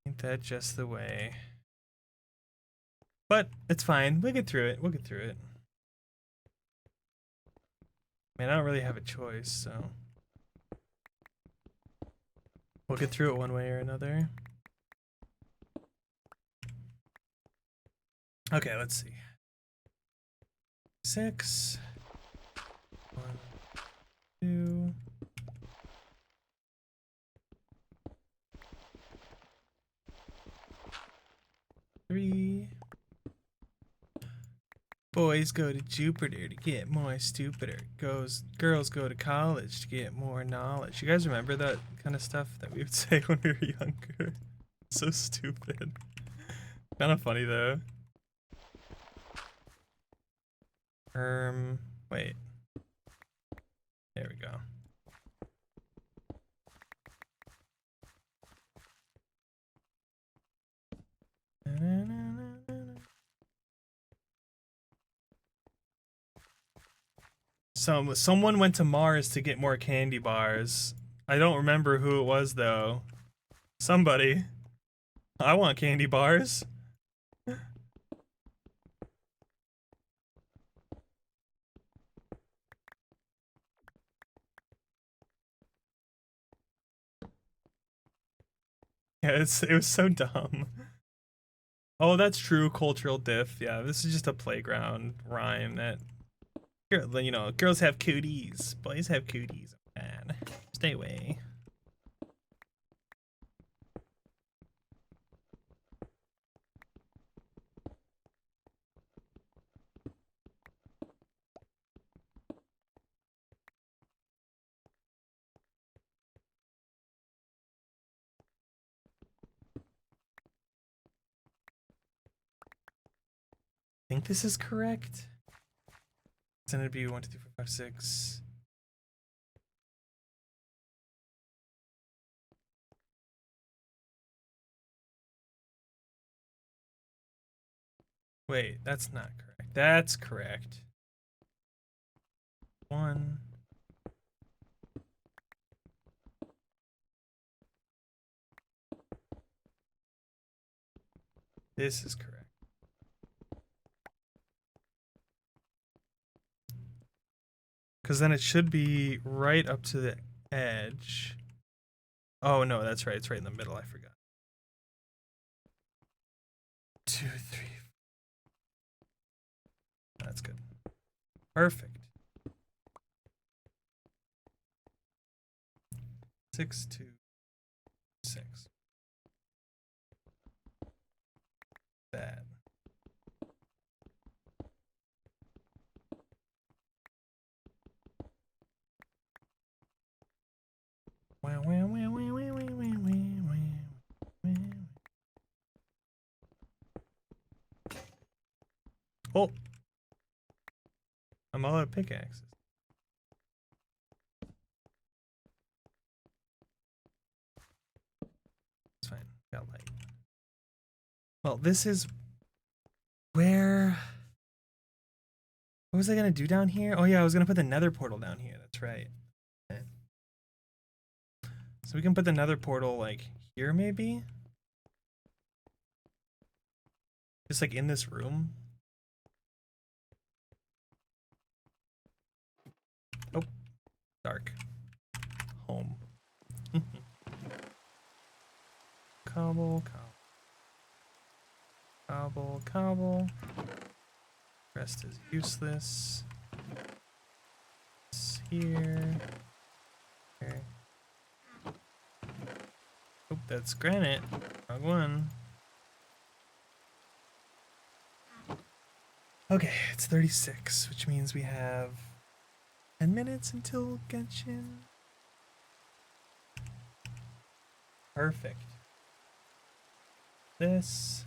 S1: Ain't that just the way? But it's fine. We'll get through it. We'll get through it. Man, I don't really have a choice, so we'll get through it one way or another. Okay, let's see. 6. 1, 2. 3. Boys go to Jupiter to get more stupider. Girls go to college to get more knowledge. You guys remember that kind of stuff that we would say when we were younger? So stupid. Kind of funny though. Wait. There we go. Someone went to Mars to get more candy bars. I don't remember who it was though. Somebody. I want candy bars. Yeah, it was so dumb. Oh, that's true. Cultural diff. Yeah, this is just a playground rhyme that, you know, girls have cooties, boys have cooties. Man, stay away. I think this is correct. It's gonna be 1, 2, 3, 4, 5, 6. Wait, that's not correct. That's correct. 1. This is correct. Because then it should be right up to the edge. Oh no, that's right. It's right in the middle. I forgot. 2, 3. That's good. Perfect. 6, 2, 6. Bad. Wow, wow, wow, wow, wow, wow, wow, wow. Oh! I'm all out of pickaxes. It's fine. Got light. Well, this is where. What was I gonna do down here? Oh yeah, I was gonna put the nether portal down here. That's right. Okay. So we can put the nether portal like here maybe? Just like in this room. Oh, dark. Home. Cobble, cobble. Cobble. Rest is useless. It's here. Here. Oh, that's granite. Wrong one. Okay, it's 36, which means we have 10 minutes until Genshin. Perfect. This.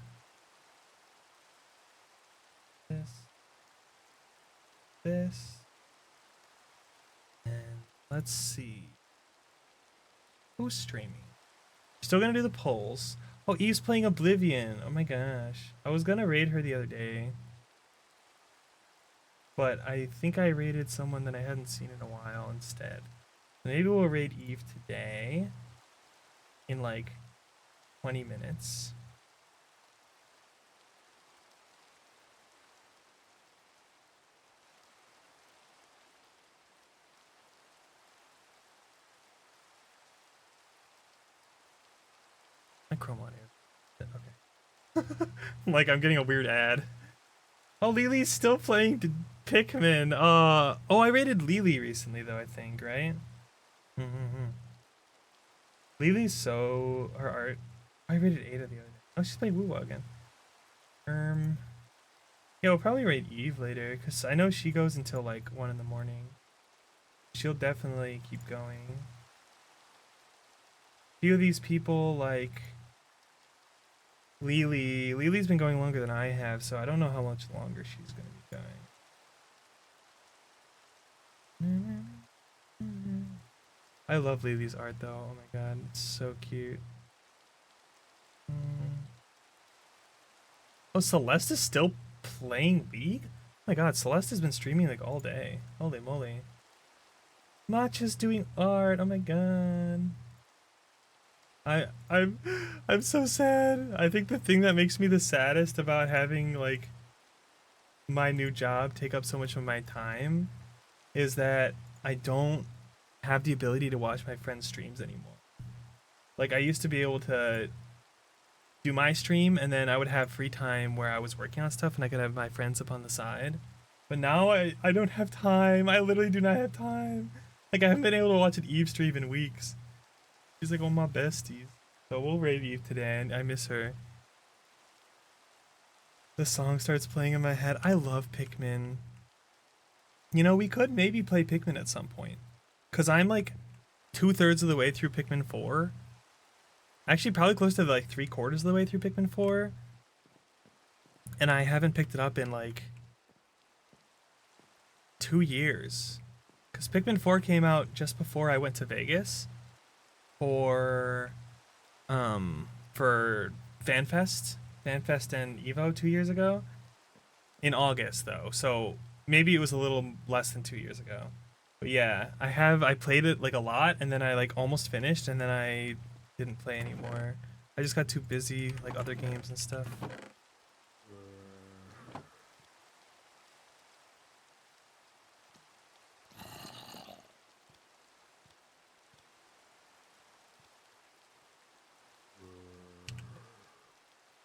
S1: And let's see. Who's streaming? Still gonna do the polls. Oh, Eve's playing Oblivion. Oh my gosh. I was gonna raid her the other day. But I think I raided someone that I hadn't seen in a while instead. Maybe we'll raid Eve today. In like 20 minutes. My Chrome on here. Okay. Like I'm getting a weird ad. Oh, Lily's still playing Pikmin. Oh, I rated Lily recently though, I think, right? Lily's so her art. I rated Ada the other day. Oh, she's playing Woo again. Yeah, we'll probably rate Eve later because I know she goes until like 1 in the morning. She'll definitely keep going. A few of these people like Lily's been going longer than I have, so I don't know how much longer she's going to be going. I love Lily's art though. Oh my god, it's so cute. Oh, Celeste is still playing League? Oh my god, Celeste has been streaming like all day. Holy moly. Matcha's doing art. Oh my god. I'm so sad. I think the thing that makes me the saddest about having like my new job take up so much of my time is that I don't have the ability to watch my friends' streams anymore. Like I used to be able to do my stream and then I would have free time where I was working on stuff and I could have my friends up on the side. But now I don't have time. I literally do not have time. Like I haven't been able to watch an Eve stream in weeks. She's like one of my besties. So we'll raid Eve today and I miss her. The song starts playing in my head. I love Pikmin. You know, we could maybe play Pikmin at some point. Because I'm like 2/3 of the way through Pikmin 4. Actually, probably close to like 3/4 of the way through Pikmin 4. And I haven't picked it up in like 2 years. Because Pikmin 4 came out just before I went to Vegas for FanFest and Evo 2 years ago. In August though, so maybe it was a little less than 2 years ago. But yeah, I played it like a lot and then I like almost finished and then I didn't play anymore. I just got too busy, like other games and stuff.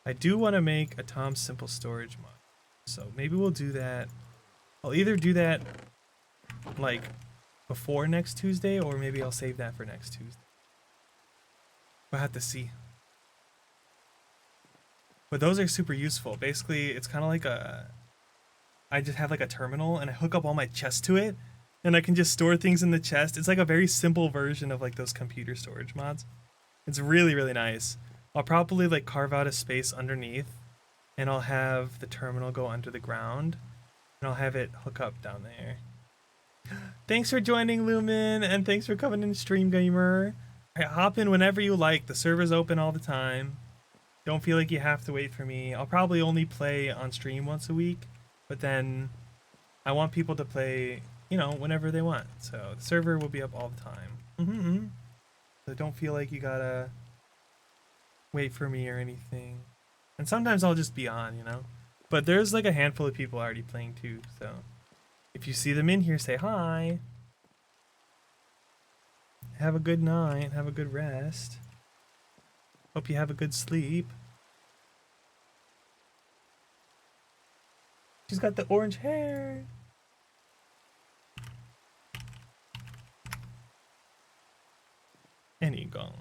S1: I do want to make a Tom's Simple Storage mod, so maybe we'll do that. I'll either do that like before next Tuesday or maybe I'll save that for next Tuesday. We'll have to see. But those are super useful. Basically, it's kind of like I just have like a terminal and I hook up all my chests to it and I can just store things in the chest. It's like a very simple version of like those computer storage mods. It's really, really nice. I'll probably like carve out a space underneath and I'll have the terminal go under the ground and I'll have it hook up down there. Thanks for joining, Lumen, and thanks for coming in, Stream Gamer. Hop in whenever you like. The server's open all the time. Don't feel like you have to wait for me. I'll probably only play on stream once a week, but then I want people to play, you know, whenever they want. So the server will be up all the time. So don't feel like you gotta wait for me or anything. And sometimes I'll just be on, you know. But there's like a handful of people already playing too, so if you see them in here, say hi. Have a good night. Have a good rest. Hope you have a good sleep. She's got the orange hair. Any guards?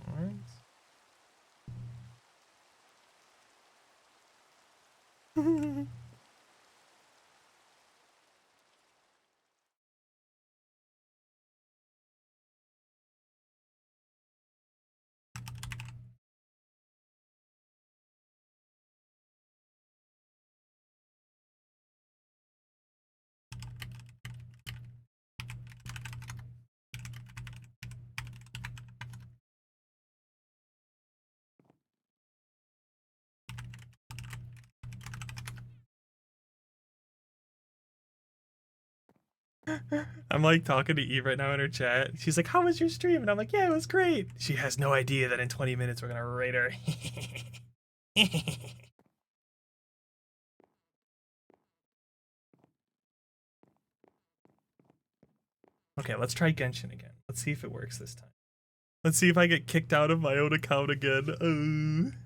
S1: I'm like talking to Eve right now in her chat. She's like, "How was your stream?" And I'm like, "Yeah, it was great." She has no idea that in 20 minutes we're gonna raid her. Okay, let's try Genshin again. Let's see if it works this time. Let's see if I get kicked out of my own account again.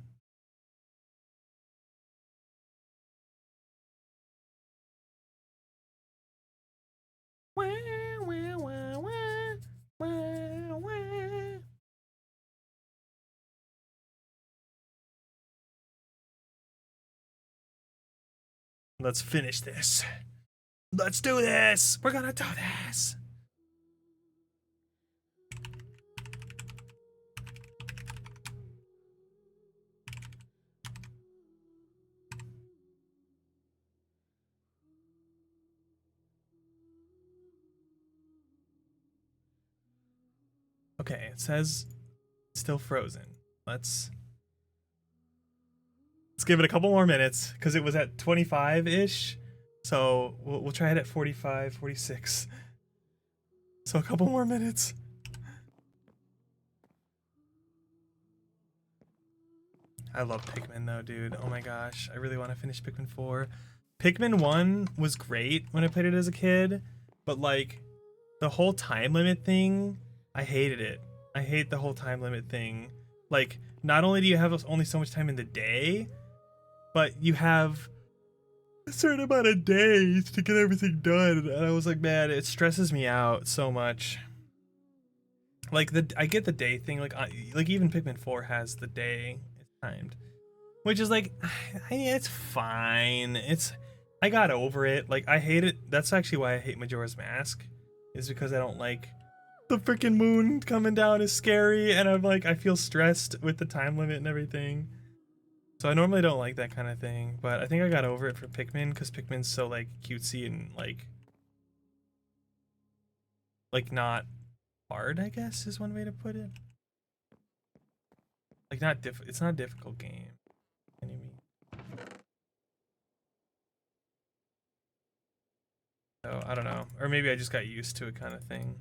S1: Let's finish this. Let's do this. We're gonna do this. Okay, it says still frozen. Let's give it a couple more minutes because it was at 25-ish. So we'll try it at 45, 46. So a couple more minutes. I love Pikmin though, dude. Oh my gosh. I really want to finish Pikmin 4. Pikmin 1 was great when I played it as a kid, but like the whole time limit thing, I hated it. I hate the whole time limit thing. Like, not only do you have only so much time in the day, but you have a certain amount of days to get everything done. And I was like, man, it stresses me out so much. Like I get the day thing. Like even Pikmin 4 has the day it's timed, which is like, it's fine. I got over it. Like I hate it. That's actually why I hate Majora's Mask, is because I don't like the freaking moon coming down is scary, and I'm like, I feel stressed with the time limit and everything. So I normally don't like that kind of thing, but I think I got over it for Pikmin because Pikmin's so like cutesy and like not hard, I guess is one way to put it. Like it's not a difficult game. Any mean. So I don't know, or maybe I just got used to it kind of thing.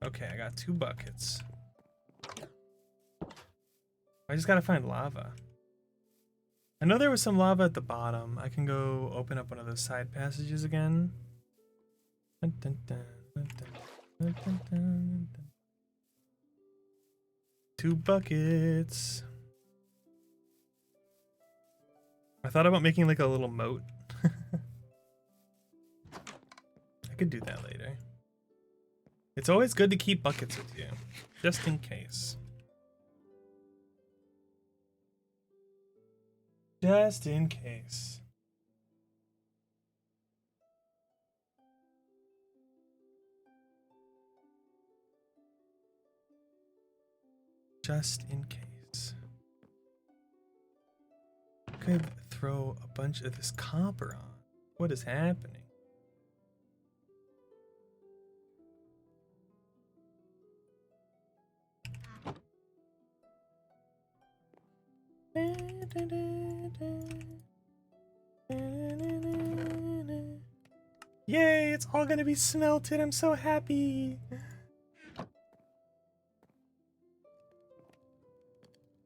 S1: Okay, I got 2 buckets. I just gotta find lava. I know there was some lava at the bottom. I can go open up one of those side passages again. Dun, dun, dun, dun, dun, dun, dun, dun. 2 buckets. I thought about making like a little moat. I could do that later. It's always good to keep buckets with you, just in case. Just in case. Just in case. Could throw a bunch of this copper on. What is happening? Yay, it's all gonna be smelted. I'm so happy.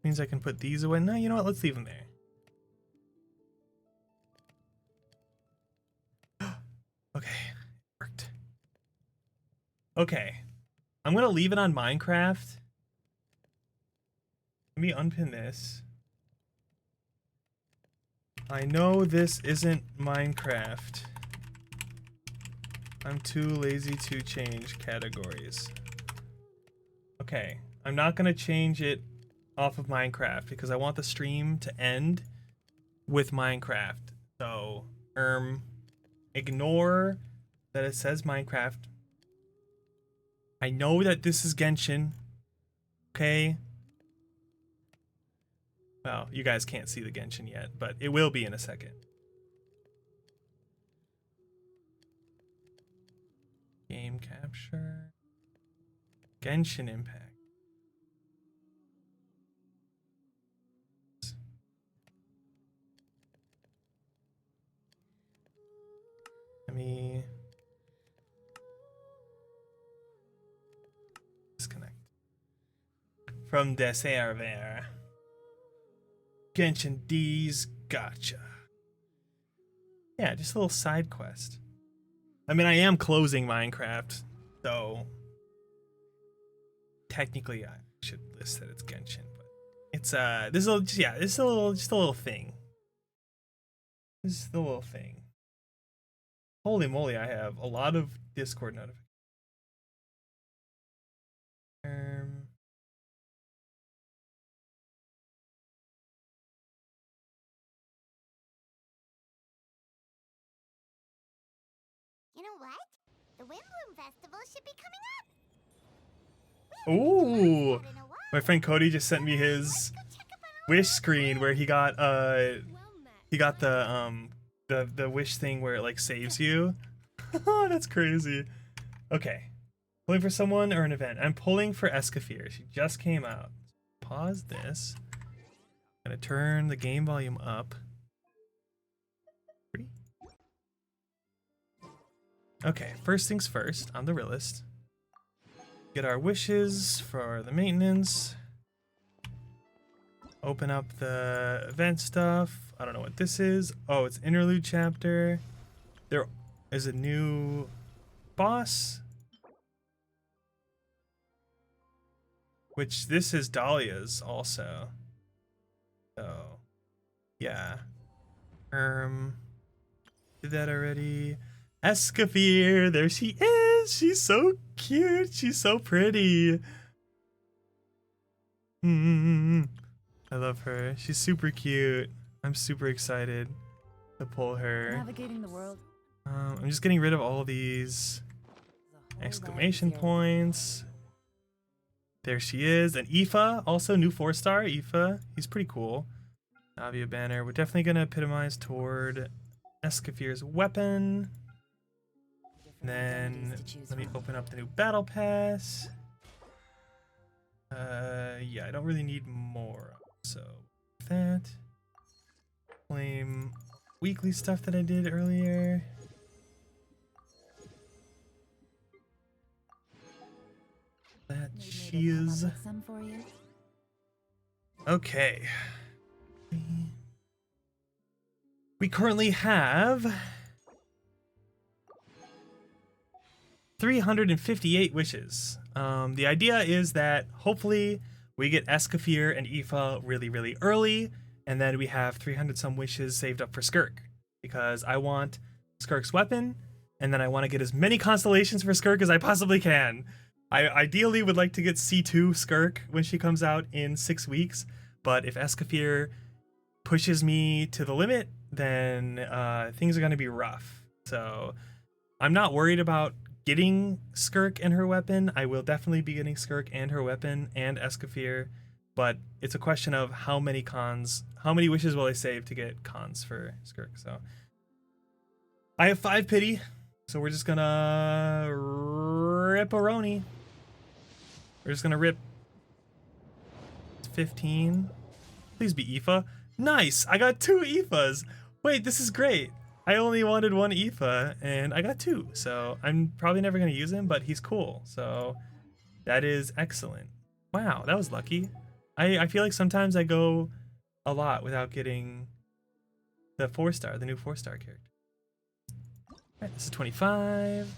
S1: Means I can put these away. No, you know what? Let's leave them there. Okay, worked. Okay. I'm gonna leave it on Minecraft. Let me unpin this. I know this isn't Minecraft. I'm too lazy to change categories. Okay, I'm not gonna change it off of Minecraft because I want the stream to end with Minecraft. So, ignore that it says Minecraft. I know that this is Genshin. Okay. Well, you guys can't see the Genshin yet, but it will be in a second. Game capture. Genshin Impact. Let me disconnect from the server. Genshin D's gotcha. Yeah, just a little side quest. I mean, I am closing Minecraft, so technically I should list that it's Genshin, but it's this is just a little thing. This is the little thing. Holy moly, I have a lot of Discord notifications.
S4: You know what? The Windbloom Festival should be coming up.
S1: Ooh, my friend Cody just sent me his wish screen where he got the wish thing where it like saves you. That's crazy. Okay, pulling for someone or an event. I'm pulling for Escafir. She just came out. Pause this. Gonna turn the game volume up. Okay, first things first, on the realist. Get our wishes for the maintenance. Open up the event stuff. I don't know what this is. Oh, it's interlude chapter. There is a new boss. Which this is Dahlia's also. So, yeah. Did that already. Escafir, there she is. She's so cute. She's so pretty. I love her. She's super cute. I'm super excited to pull her.
S5: Navigating the world.
S1: I'm just getting rid of all of these exclamation points. There she is. And Aoife, also new 4-star. Aoife, he's pretty cool. Navia banner. We're definitely going to epitomize toward Escafir's weapon. And then let me open up the new battle pass. Yeah, I don't really need more. So that claim weekly stuff that I did earlier. That she is okay. We currently have 358 wishes. The idea is that hopefully we get Escafir and Aoife really early, and then we have 300 some wishes saved up for Skirk, because I want Skirk's weapon, and then I want to get as many constellations for Skirk as I possibly can. I ideally would like to get C2 Skirk when she comes out in 6 weeks, but if Escafir pushes me to the limit, then things are going to be rough. So I'm not worried about getting Skirk and her weapon. I will definitely be getting Skirk and her weapon and Escafir, but it's a question of how many wishes will I save to get cons for Skirk. So I have 5 pity, so we're just gonna rip-a-roni. We're just gonna rip 15. Please be Aoife. Nice, I got 2 Aoifes. Wait, this is great. I only wanted 1 Aoife, and I got 2, so I'm probably never going to use him, but he's cool, so that is excellent. Wow, that was lucky. I feel like sometimes I go a lot without getting the 4-star, the new 4-star character. Alright, this is 25.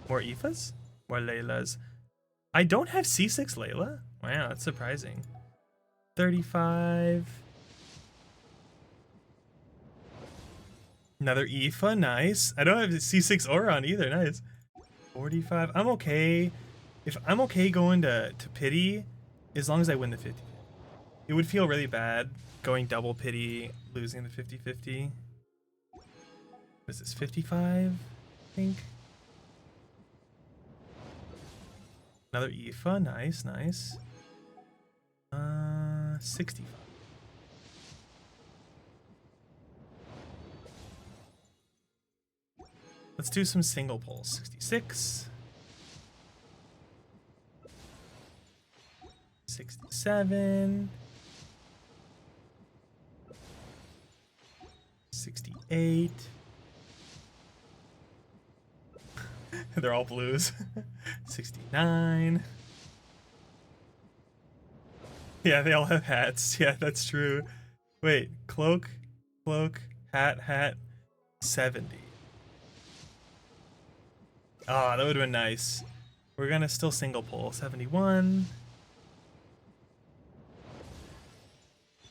S1: More Aoifas? More Laylas. I don't have C6 Layla? Wow, that's surprising. 35. Another Aoifa, nice. I don't have C6 Auron either, nice. 45. I'm okay. If I'm okay going to pity, as long as I win the 50. It would feel really bad going double pity, losing the 50-50. What is this, 55, I think? Another Aoifa, nice, nice. 65. Let's do some single pulls. 66. 67. 68. They're all blues. 69. Yeah, they all have hats. Yeah, that's true. Wait, cloak, hat, 70. Ah, that would have been nice. We're gonna still single pull. 71.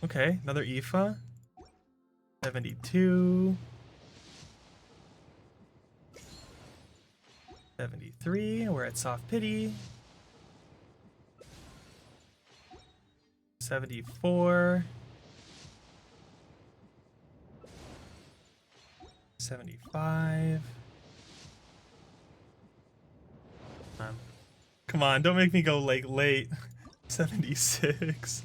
S1: Okay, another Aoifa. 72. 73. We're at soft pity. 74. 75. Come on, don't make me go like late. 76.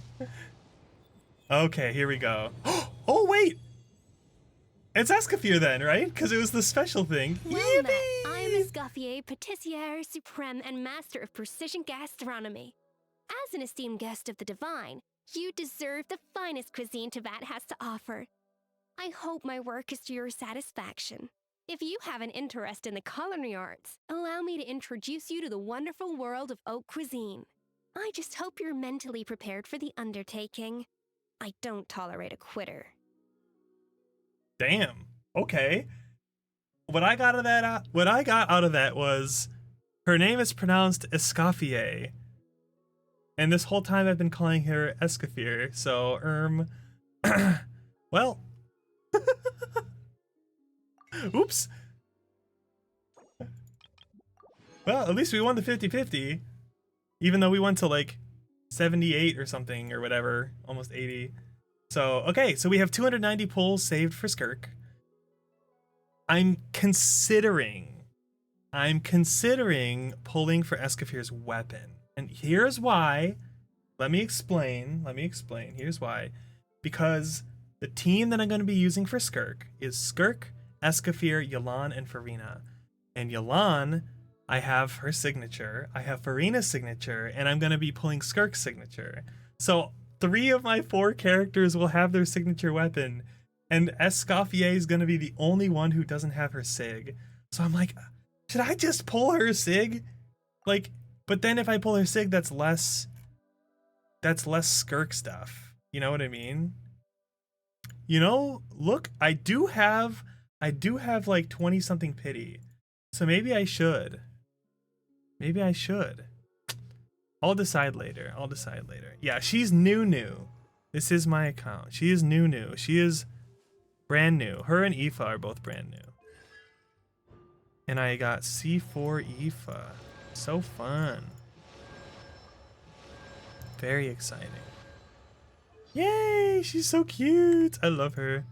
S1: Okay, here we go. Oh wait! It's Escoffier then, right? Because it was the special thing.
S5: Well met. I am Escoffier, Patissiere Supreme and Master of Precision Gastronomy. As an esteemed guest of the divine, you deserve the finest cuisine Teyvat has to offer. I hope my work is to your satisfaction. If you have an interest in the culinary arts, allow me to introduce you to the wonderful world of haute cuisine. I just hope you're mentally prepared for the undertaking. I don't tolerate a quitter.
S1: Damn. Okay. What I got out of that was her name is pronounced Escoffier. And this whole time I've been calling her Escoffier. So, well. Oops. Well, at least we won the 50-50. Even though we went to like 78 or something or whatever, almost 80. So, okay, so we have 290 pulls saved for Skirk. I'm considering pulling for Escoffier's weapon. And here's why. Let me explain. Here's why. Because the team that I'm going to be using for Skirk is Skirk, Escoffier, Yelan, and Farina. And Yelan, I have her signature. I have Farina's signature, and I'm going to be pulling Skirk's signature. So 3 of my 4 characters will have their signature weapon, and Escoffier is going to be the only one who doesn't have her sig. So I'm like, should I just pull her sig? Like, but then if I pull her sig, that's less Skirk stuff. You know what I mean? You know, look, I do have like 20 something pity. So maybe I should. I'll decide later. Yeah, she's new. This is my account. She is new. She is brand new. Her and Aoife are both brand new. And I got C4 Aoife. So fun. Very exciting. Yay! She's so cute. I love her.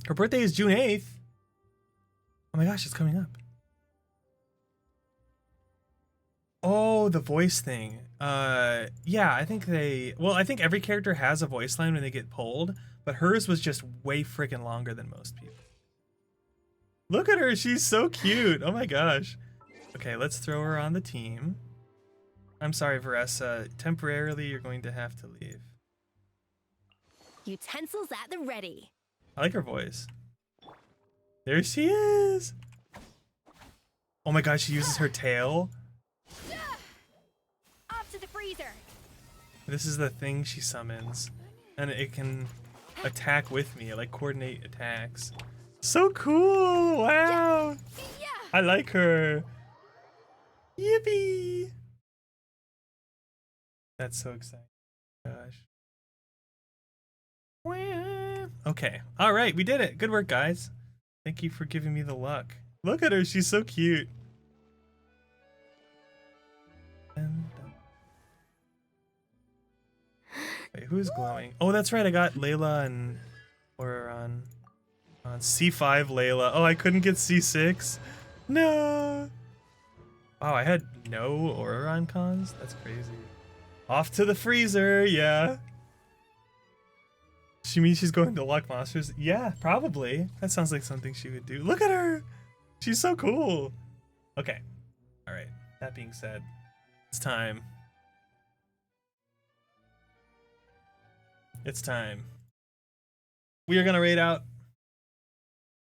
S1: Her birthday is June 8th. Oh my gosh, it's coming up. Oh, the voice thing. Yeah, I think every character has a voice line when they get pulled, but hers was just way freaking longer than most people. Look at her, she's so cute. Oh my gosh. Okay, let's throw her on the team. I'm sorry, Veressa. Temporarily, you're going to have to leave.
S5: Utensils at the ready.
S1: I like her voice. There she is. Oh my gosh, she uses her tail.
S5: Off to the freezer.
S1: This is the thing she summons. And it can attack with me, like coordinate attacks. So cool! Wow!
S5: Yeah.
S1: I like her. Yippee! That's so exciting. Gosh. Okay. All right, we did it. Good work, guys. Thank you for giving me the luck. Look at her. She's so cute. Wait, who's glowing? Oh, that's right. I got Layla and Aura on C5 Layla. Oh, I couldn't get C6. No. Wow, I had no Aura cons. That's crazy. Off to the freezer. Yeah. She means she's going to Luck Monsters? Yeah, probably. That sounds like something she would do. Look at her! She's so cool. Okay. Alright. That being said, it's time. It's time. We are going to raid out.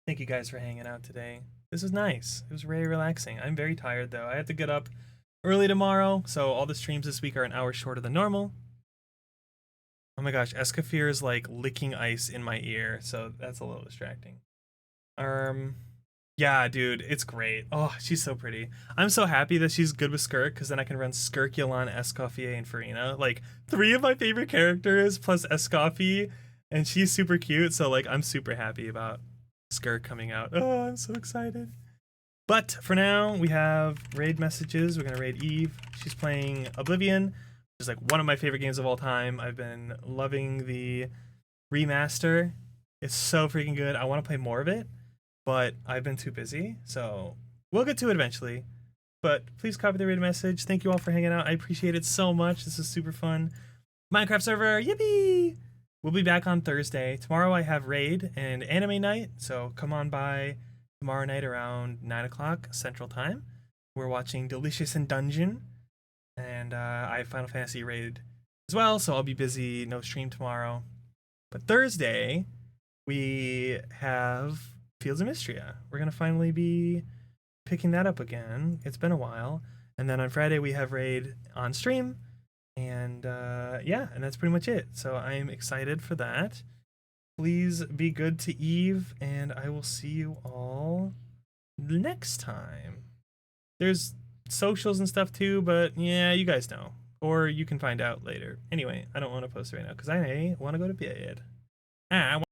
S1: Thank you guys for hanging out today. This was nice. It was very relaxing. I'm very tired, though. I have to get up early tomorrow, so all the streams this week are an hour shorter than normal. Oh my gosh, Escafir is like licking ice in my ear, so that's a little distracting. Yeah, dude, it's great. Oh, she's so pretty. I'm so happy that she's good with Skirk, because then I can run Skirk, Yelan, Escoffier, and Farina. Like, 3 of my favorite characters plus Escoffier, and she's super cute, so like, I'm super happy about Skirk coming out. Oh, I'm so excited. But for now, we have raid messages. We're gonna raid Eve. She's playing Oblivion, which is like one of my favorite games of all time. I've been loving the remaster. It's so freaking good. I want to play more of it, but I've been too busy, so we'll get to it eventually. But please copy the raid message. Thank you all for hanging out. I appreciate it so much. This is super fun. Minecraft server, yippee! We'll be back on Thursday. Tomorrow I have raid and anime night, so come on by tomorrow night around 9 o'clock Central Time. We're watching Delicious in Dungeon, and I have Final Fantasy raid as well, so I'll be busy, no stream tomorrow. But Thursday, we have Fields of Mystria. We're going to finally be picking that up again. It's been a while. And then on Friday, we have raid on stream. And yeah, and that's pretty much it. So I'm excited for that. Please be good to Eve, and I will see you all next time. There's socials and stuff too, but yeah, you guys know. Or you can find out later. Anyway, I don't want to post right now because I want to go to bed. I